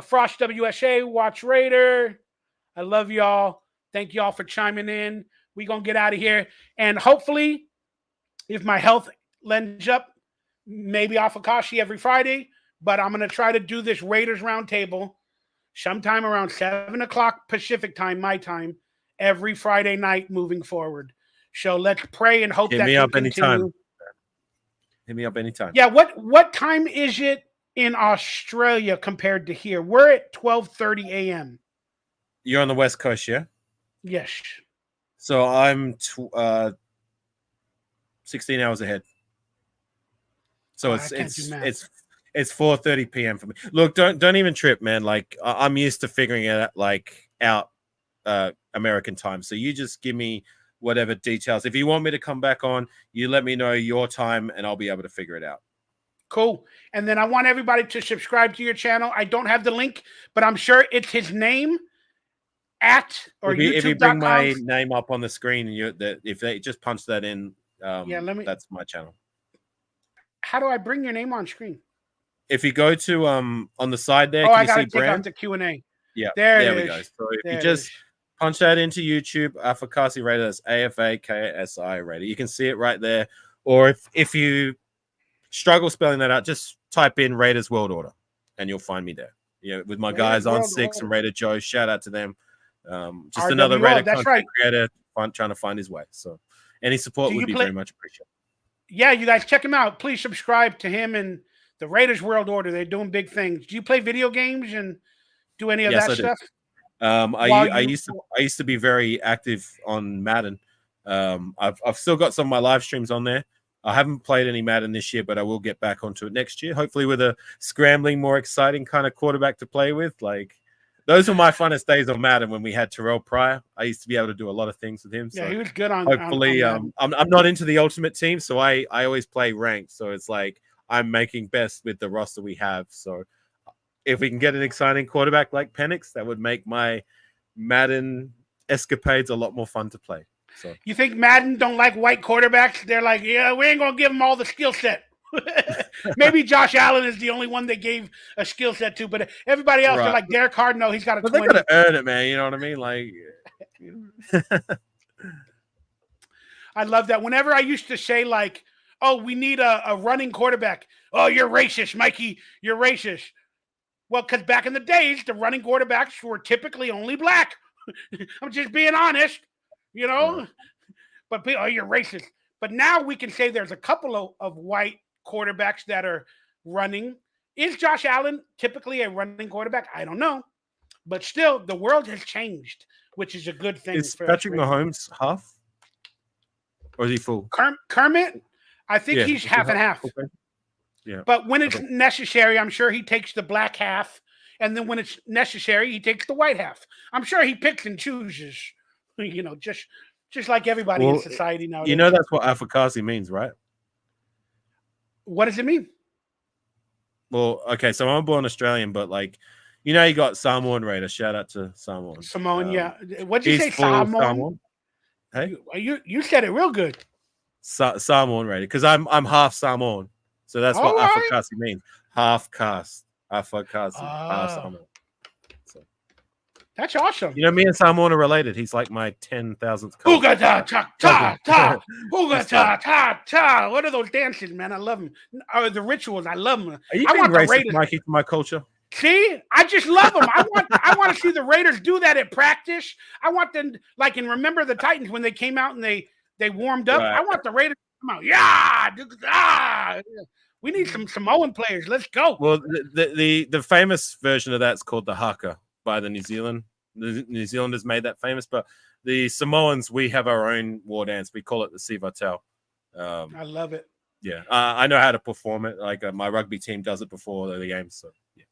Frost WSA, Watch Raider. I love y'all. Thank y'all for chiming in. We're going to get out of here. And hopefully, if my health lends up, maybe AFAKASI every Friday, but I'm going to try to do this Raiders Roundtable sometime around 7 o'clock Pacific time, my time, every Friday night moving forward. So let's pray and hope that can continue. Hit me up anytime. Yeah, what time is it in Australia compared to here? We're at 12:30 a.m. You're on the West Coast, yeah? Yes. So I'm 16 hours ahead. So it's 4:30 p.m. for me. Look, don't even trip, man. Like, I'm used to figuring it out American time. So you just give me whatever details. If you want me to come back on, you let me know your time, and I'll be able to figure it out. Cool. And then I want everybody to subscribe to your channel. I don't have the link, but I'm sure it's his name if you bring my name up on the screen, and if they just punch that in, that's my channel. How do I bring your name on screen? If you go to on the side there, can you see brand? The Q&A. Yeah, there we go. So if you just punch that into YouTube, AFAKASI Raider, that's AFAKASI Raider. You can see it right there. Or if you struggle spelling that out, just type in Raiders World Order, and you'll find me there. Yeah, with my guys on 6 and Raider Joe. Shout out to them. Just another Raider content creator trying to find his way. So any support would be very much appreciated. Yeah, you guys check him out. Please subscribe to him and the Raiders World Order. They're doing big things. Do you play video games and do any of Yes, that I do. stuff? I used to be very active on Madden. I've still got some of my live streams on there. I haven't played any Madden this year, but I will get back onto it next year. Hopefully, with a scrambling, more exciting kind of quarterback to play with. Like those were my funnest days on Madden when we had Terrell Pryor. I used to be able to do a lot of things with him. So Yeah, he was good on. hopefully, on I'm not into the ultimate team, so I always play ranked. So it's like I'm making best with the roster we have. So if we can get an exciting quarterback like Penix, that would make my Madden escapades a lot more fun to play. So you think Madden don't like white quarterbacks? They're like, yeah, we ain't gonna give them all the skill set. Maybe Josh Allen is the only one they gave a skill set to, but everybody else, they're like Derek Carr. No, he's got a 20. They gotta earn it, man. You know what I mean? Like, I love that. Whenever I used to say like, "Oh, we need a running quarterback," oh, you're racist, Mikey. You're racist. Well, because back in the days, the running quarterbacks were typically only black. I'm just being honest, you know. But oh, you're racist. But now we can say there's a couple of white quarterbacks that are running. Is Josh Allen typically a running quarterback? I don't know. But still, the world has changed, which is a good thing. Is Patrick Mahomes half? Or is he full? Kermit, I think he's half and half. Okay. Yeah. But when it's necessary, I'm sure he takes the black half. And then when it's necessary, he takes the white half. I'm sure he picks and chooses, you know, just like everybody in society now. You know that's what AFAKASI means, right? What does it mean? Well, okay, so I'm born Australian, but like, you know, you got Samoan Raider. Shout out to Samoan. Samoan, yeah. What'd you say, Samoan? Hey, you said it real good. Samoan Raider, because I'm half Samoan, so that's what AFAKASI means. Half caste, AFAKASI, half Samoan. So. That's awesome. You know, me and Samoan are related. He's like my 10,000th cousin. Ooga ta ta ta ta. Ooga ta ta ta. What are those dances, man? I love them. The rituals, I love them. Are you being racist, Mikey, to my culture? See, I just love them. I want to see the Raiders do that at practice. I want them, like in Remember the Titans when they came out and they warmed up. Right. I want the Raiders to come out. Yeah, we need some Samoan players. Let's go. Well, the famous version of that's called the haka by the New Zealand. The New Zealanders made that famous, but the Samoans, we have our own war dance. We call it the Sivatau. I love it. Yeah, I know how to perform it. Like my rugby team does it before the games. So yeah.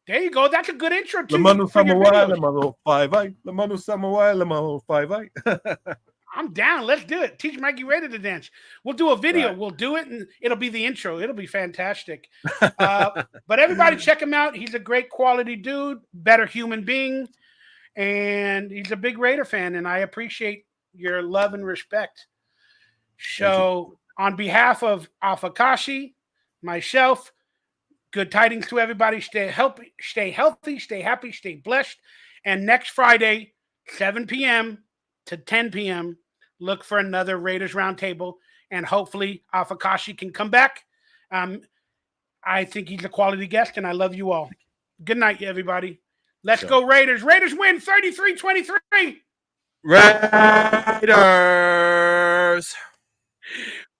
There you go. That's a good intro to I'm down. Let's do it. Teach Mikey Raider to dance. We'll do a video. Right. We'll do it, and it'll be the intro. It'll be fantastic. But everybody check him out. He's a great quality dude, better human being, and he's a big Raider fan, and I appreciate your love and respect. So on behalf of AFAKASI, myself, good tidings to everybody. Stay healthy, stay happy, stay blessed. And next Friday, 7 p.m. to 10 p.m., look for another Raiders Roundtable, and hopefully AFAKASI can come back. I think he's a quality guest, and I love you all. Good night, everybody. Let's go Raiders. Raiders win 33-23. Raiders.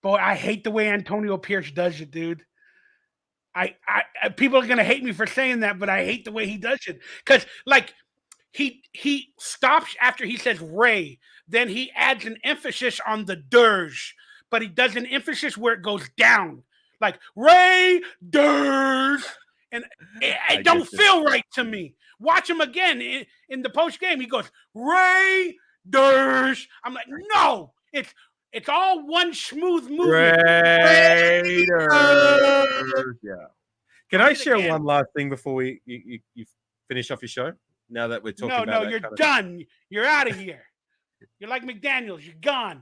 Boy, I hate the way Antonio Pierce does it, dude. I people are gonna hate me for saying that, but I hate the way he does it. Because like he stops after he says Ray, then he adds an emphasis on the Durs, but he does an emphasis where it goes down. Like Raiders. And it don't feel right to me. Watch him again in the post game. He goes, Raiders. I'm like, no, it's all one smooth movement. Raiders. Yeah. Can I share one last thing before you finish off your show? Now that we're talking about No, you're done. You're out of here. You're like McDaniels. You're gone.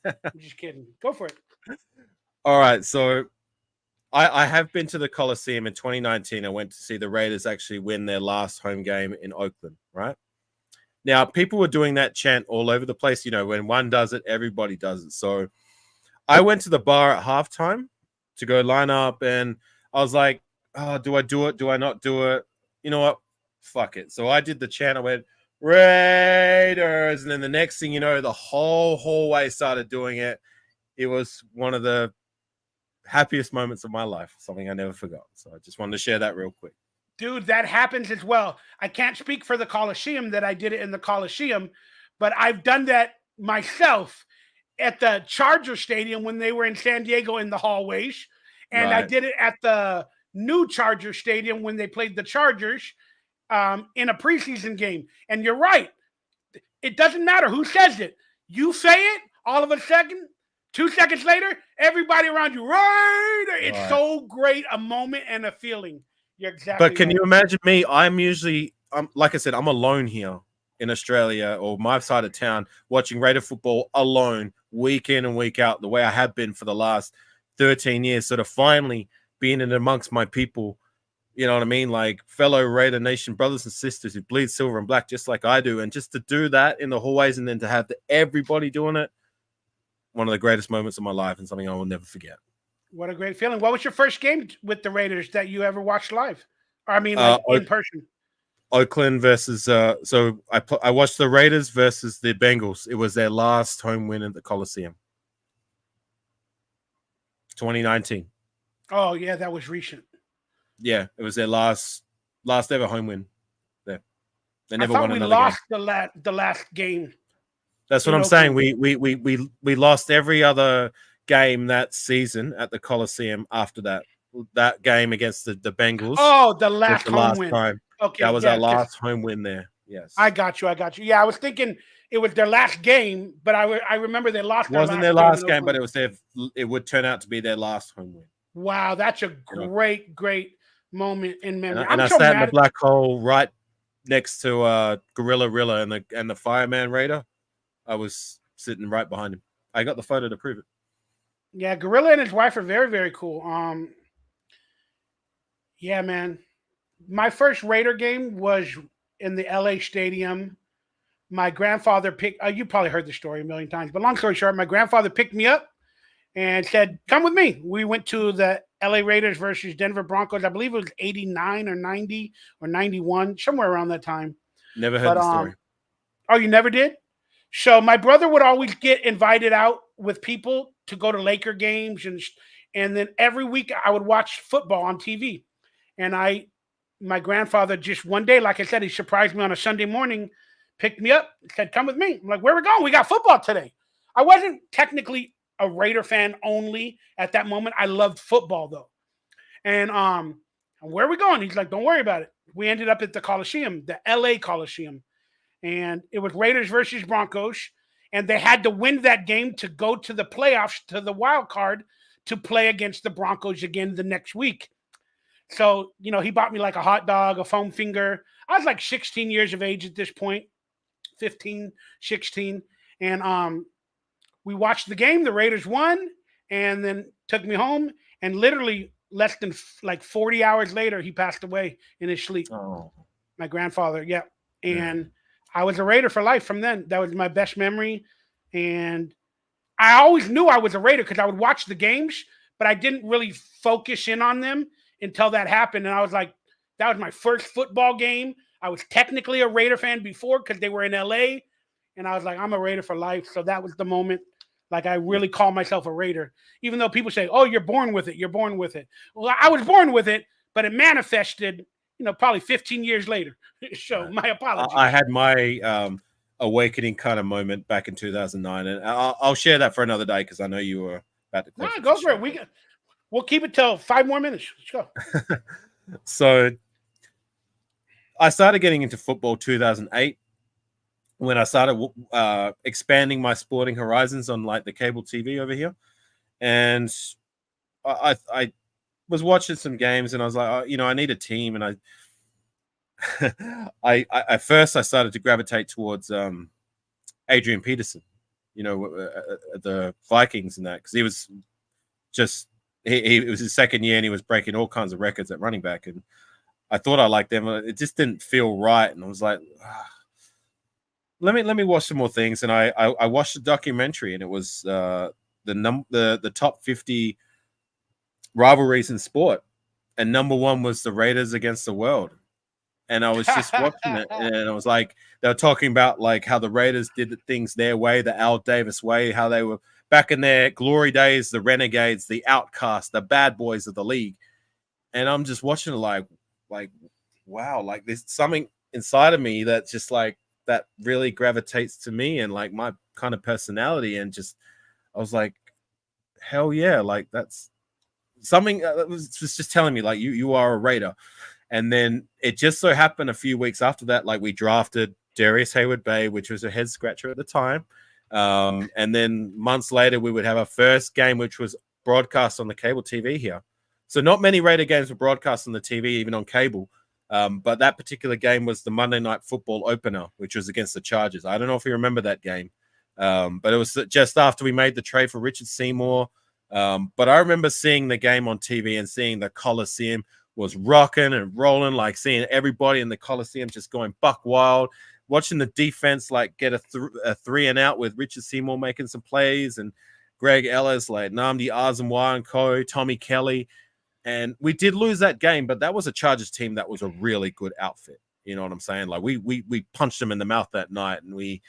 I'm just kidding. Go for it. All right. So I have been to the Coliseum in 2019. I went to see the Raiders actually win their last home game in Oakland, right? Now, people were doing that chant all over the place. You know, when one does it, everybody does it. So I went to the bar at halftime to go line up, and I was like, oh, do I do it? Do I not do it? You know what? Fuck it. So I did the chant. I went, Raiders. And then the next thing you know, the whole hallway started doing it. it was one of the happiest moments of my life, something I never forgot. So I just wanted to share that real quick. Dude, that happens as well. I can't speak for the Coliseum that I did it in the Coliseum, but I've done that myself at the Charger Stadium when they were in San Diego in the hallways. And I Right. did it at the new Charger Stadium when they played the Chargers in a preseason game. And you're right. It doesn't matter who says it. You say it, all of a second, 2 seconds later, everybody around you, right? It's Right. so great a moment and a feeling. You're exactly But can right. you imagine me? I'm usually, like I said, I'm alone here in Australia or my side of town watching Raider football alone week in and week out, the way I have been for the last 13 years. Sort of finally being in amongst my people, you know what I mean? Like fellow Raider Nation brothers and sisters who bleed silver and black just like I do. And just to do that in the hallways and then to have everybody doing it, one of the greatest moments of my life and something I will never forget. What a great feeling. What was your first game with the Raiders that you ever watched live? Or, I mean, like in person? Oakland versus so I watched the Raiders versus the Bengals. It was their last home win at the Coliseum. 2019. Oh, yeah, that was recent. Yeah, it was their last ever home win there. They never won another lost game. the last game. That's what I'm saying. We lost every other game that season at the Coliseum after that. That game against the Bengals. Oh, the last home win. Time. Okay, that was our last home win there. Yes, I got you. Yeah, I was thinking it was their last game, but I remember they lost. It wasn't their last game, but it was it would turn out to be their last home win. Wow, that's a great moment in memory. And I sat in the black hole right next to Gorilla Rilla and the Fireman Raider. I was sitting right behind him. I got the photo to prove it. Yeah, Gorilla and his wife are very, very cool. Yeah, man. My first Raider game was in the LA stadium. My grandfather picked, you probably heard the story a million times, but long story short, my grandfather picked me up and said, come with me. We went to the LA Raiders versus Denver Broncos. I believe it was 89 or 90 or 91, somewhere around that time. Never heard the story. Oh, you never did? So my brother would always get invited out with people to go to Laker games. And then every week I would watch football on TV. And my grandfather just one day, like I said, he surprised me on a Sunday morning, picked me up, said, come with me. I'm like, where are we going? We got football today. I wasn't technically a Raider fan only at that moment. I loved football though. And where are we going? He's like, don't worry about it. We ended up at the Coliseum, the LA Coliseum. And it was Raiders versus Broncos. And they had to win that game to go to the playoffs, to the wild card, to play against the Broncos again the next week. So, he bought me like a hot dog, a foam finger. I was like 16 years of age at this point, 15, 16. And we watched the game. The Raiders won and then took me home. And literally less than like 40 hours later, he passed away in his sleep. Oh. My grandfather, yeah. And I was a Raider for life from then. That was my best memory. And I always knew I was a Raider because I would watch the games, but I didn't really focus in on them until that happened. And I was like, that was my first football game. I was technically a Raider fan before because they were in LA. And I was like, I'm a Raider for life. So that was the moment. Like I really call myself a Raider, even though people say, oh, you're born with it. You're born with it. Well, I was born with it, but it manifested, probably 15 years later. So my apologies. I had my awakening kind of moment back in 2009. And I'll share that for another day because I know you were about to close. No, go for it. We'll keep it till 5 more minutes. Let's go. So I started getting into football 2008 when I started expanding my sporting horizons on like the cable TV over here. And I was watching some games and I was like, I need a team. And I at first I started to gravitate towards Adrian Peterson, the Vikings and that, because he was just it was his second year and he was breaking all kinds of records at running back, and I thought I liked them. It just didn't feel right, and I was like, let me watch some more things. And I watched a documentary, and it was the top 50 rivalries in sport, and number one was the Raiders against the world. And I was just watching it, and I was like, they were talking about like how the Raiders did things their way, the Al Davis way, how they were back in their glory days, the Renegades, the Outcasts, the bad boys of the league. And I'm just watching it like, wow, like there's something inside of me that just like that really gravitates to me and like my kind of personality. And just, I was like, hell yeah, like that's something that was just telling me like you are a Raider. And then it just so happened a few weeks after that, like we drafted Darius Hayward-Bay, which was a head scratcher at the time. And then months later, we would have our first game, which was broadcast on the cable TV here. So not many Raider games were broadcast on the TV, even on cable. But that particular game was the Monday Night Football opener, which was against the Chargers. I don't know if you remember that game. But it was just after we made the trade for Richard Seymour. But I remember seeing the game on TV and seeing the Coliseum was rocking and rolling, like seeing everybody in the Coliseum just going buck wild, watching the defense like get a 3-and-out with Richard Seymour making some plays and Greg Ellis, like Nnamdi Asomugha and co, Tommy Kelly. And we did lose that game, but that was a Chargers team that was a really good outfit. You know what I'm saying? Like we punched them in the mouth that night, and we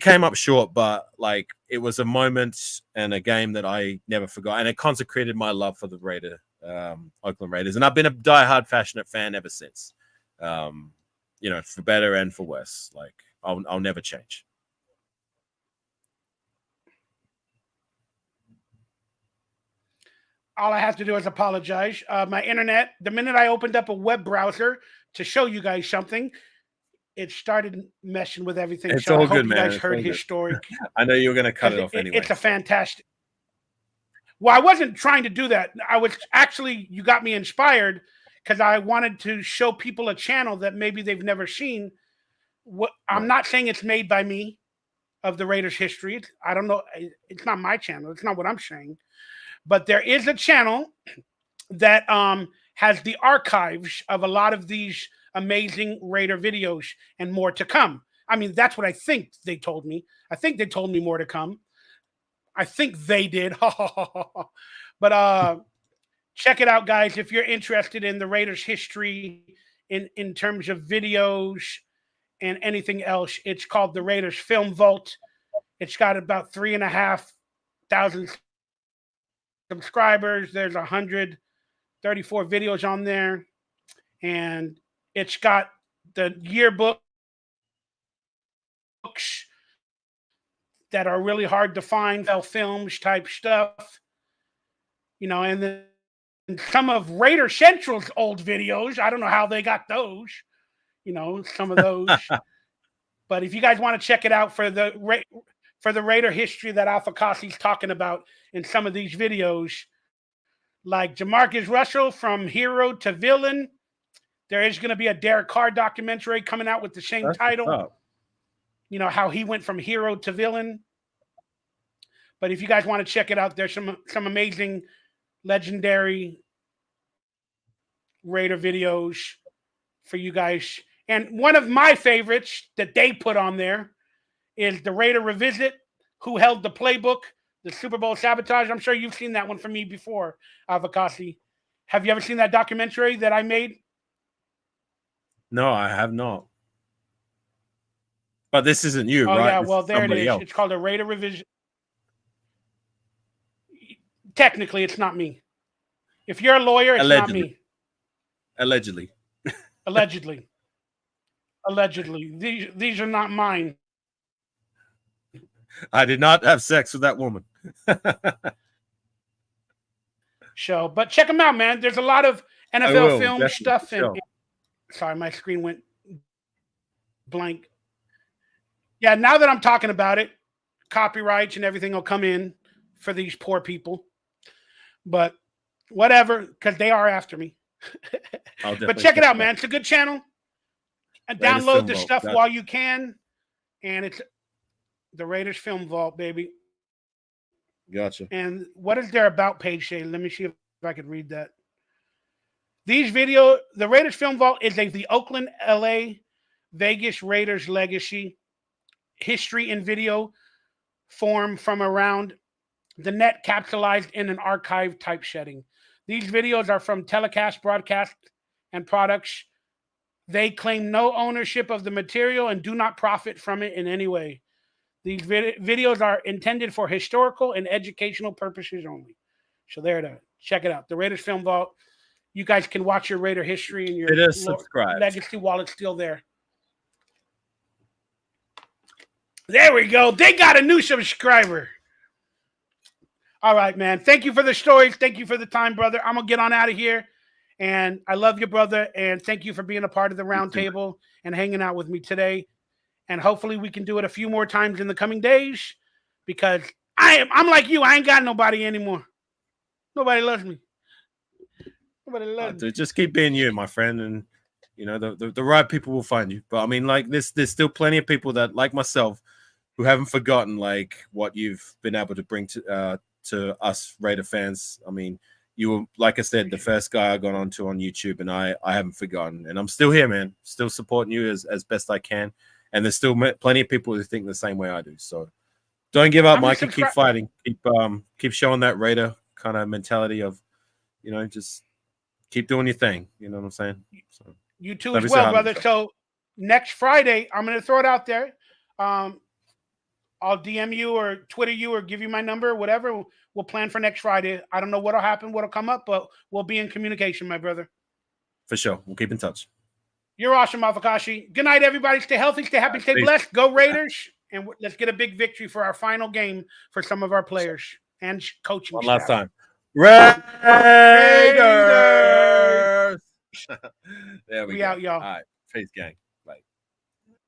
came up short, but like it was a moment and a game that I never forgot, and it consecrated my love for the Oakland Raiders. And I've been a diehard passionate fan ever since. You know, for better and for worse. Like I'll never change. All I have to do is apologize. My internet, the minute I opened up a web browser to show you guys something, it started messing with everything. It's so all I hope good, you man. guys heard his story. I know you were going to cut it off anyway. It's a fantastic. Well, I wasn't trying to do that. I was actually, you got me inspired because I wanted to show people a channel that maybe they've never seen. I'm not saying it's made by me of the Raiders history. I don't know. It's not my channel. It's not what I'm saying. But there is a channel that has the archives of a lot of these amazing Raider videos and more to come. I mean, that's what I think they told me. I think they told me more to come. I think they did. But check it out, guys. If you're interested in the Raiders history in terms of videos and anything else, it's called the Raiders Film Vault. It's got about 3,500 subscribers. There's 134 videos on there. And it's got the yearbooks that are really hard to find, films type stuff, you know, and then some of Raider Central's old videos. I don't know how they got those, you know, some of those. But if you guys want to check it out for the Raider history that AFAKASI's talking about in some of these videos, like Jamarcus Russell from hero to villain. There is going to be a Derek Carr documentary coming out with the same title. You know, how he went from hero to villain. But if you guys want to check it out, there's some amazing, legendary Raider videos for you guys. And one of my favorites that they put on there is the Raider Revisit, Who Held the Playbook, the Super Bowl Sabotage. I'm sure you've seen that one from me before, AFAKASI. Have you ever seen that documentary that I made? No, I have not. But this isn't you, right? Yeah, well, there it is. Else. It's called a Raider Revision. Technically, it's not me. If you're a lawyer, it's Allegedly. Not me. Allegedly. Allegedly. Allegedly. These are not mine. I did not have sex with that woman. So, but check them out, man. There's a lot of NFL film stuff. And sorry, my screen went blank. Yeah, now that I'm talking about it, copyrights and everything will come in for these poor people. But whatever, because they are after me. But check it out, man. It's a good channel. And download the stuff while you can. And it's the Raiders Film Vault, baby. Gotcha. And what is their about page say? Let me see if I could read that. These video, the Raiders Film Vault is the Oakland, LA, Vegas Raiders legacy, history in video form from around the net, capsulized in an archive type setting. These videos are from telecast, broadcast, and products. They claim no ownership of the material and do not profit from it in any way. These videos are intended for historical and educational purposes only. So there it is. Check it out. The Raiders Film Vault. You guys can watch your Raider history and your legacy while it's still there. There we go. They got a new subscriber. All right, man. Thank you for the stories. Thank you for the time, brother. I'm going to get on out of here. And I love you, brother. And thank you for being a part of the Roundtable and hanging out with me today. And hopefully we can do it a few more times in the coming days, because I'm like you. I ain't got nobody anymore. Nobody loves me. Nobody loves me. Just keep being you, my friend. And, you know, the right people will find you. But I mean, like there's still plenty of people that, like myself, who haven't forgotten like what you've been able to bring to us Raider fans. I mean, you were, like I said, the first guy I got onto on YouTube, and I haven't forgotten. And I'm still here, man. Still supporting you as best I can. And there's still plenty of people who think the same way I do. So don't give up, Mike, and keep fighting. Keep showing that Raider kind of mentality of, you know, just keep doing your thing. You know what I'm saying? So, you too as well, brother. So next Friday, I'm going to throw it out there. I'll DM you or Twitter you or give you my number, whatever. We'll plan for next Friday. I don't know what'll happen, what'll come up, but we'll be in communication, my brother. For sure. We'll keep in touch. You're awesome, AFAKASI. Good night, everybody. Stay healthy, stay happy, stay blessed. Go Raiders. And let's get a big victory for our final game for some of our players and coaching One staff. last time. Raiders! There we go. Out, y'all. All right. Peace, gang.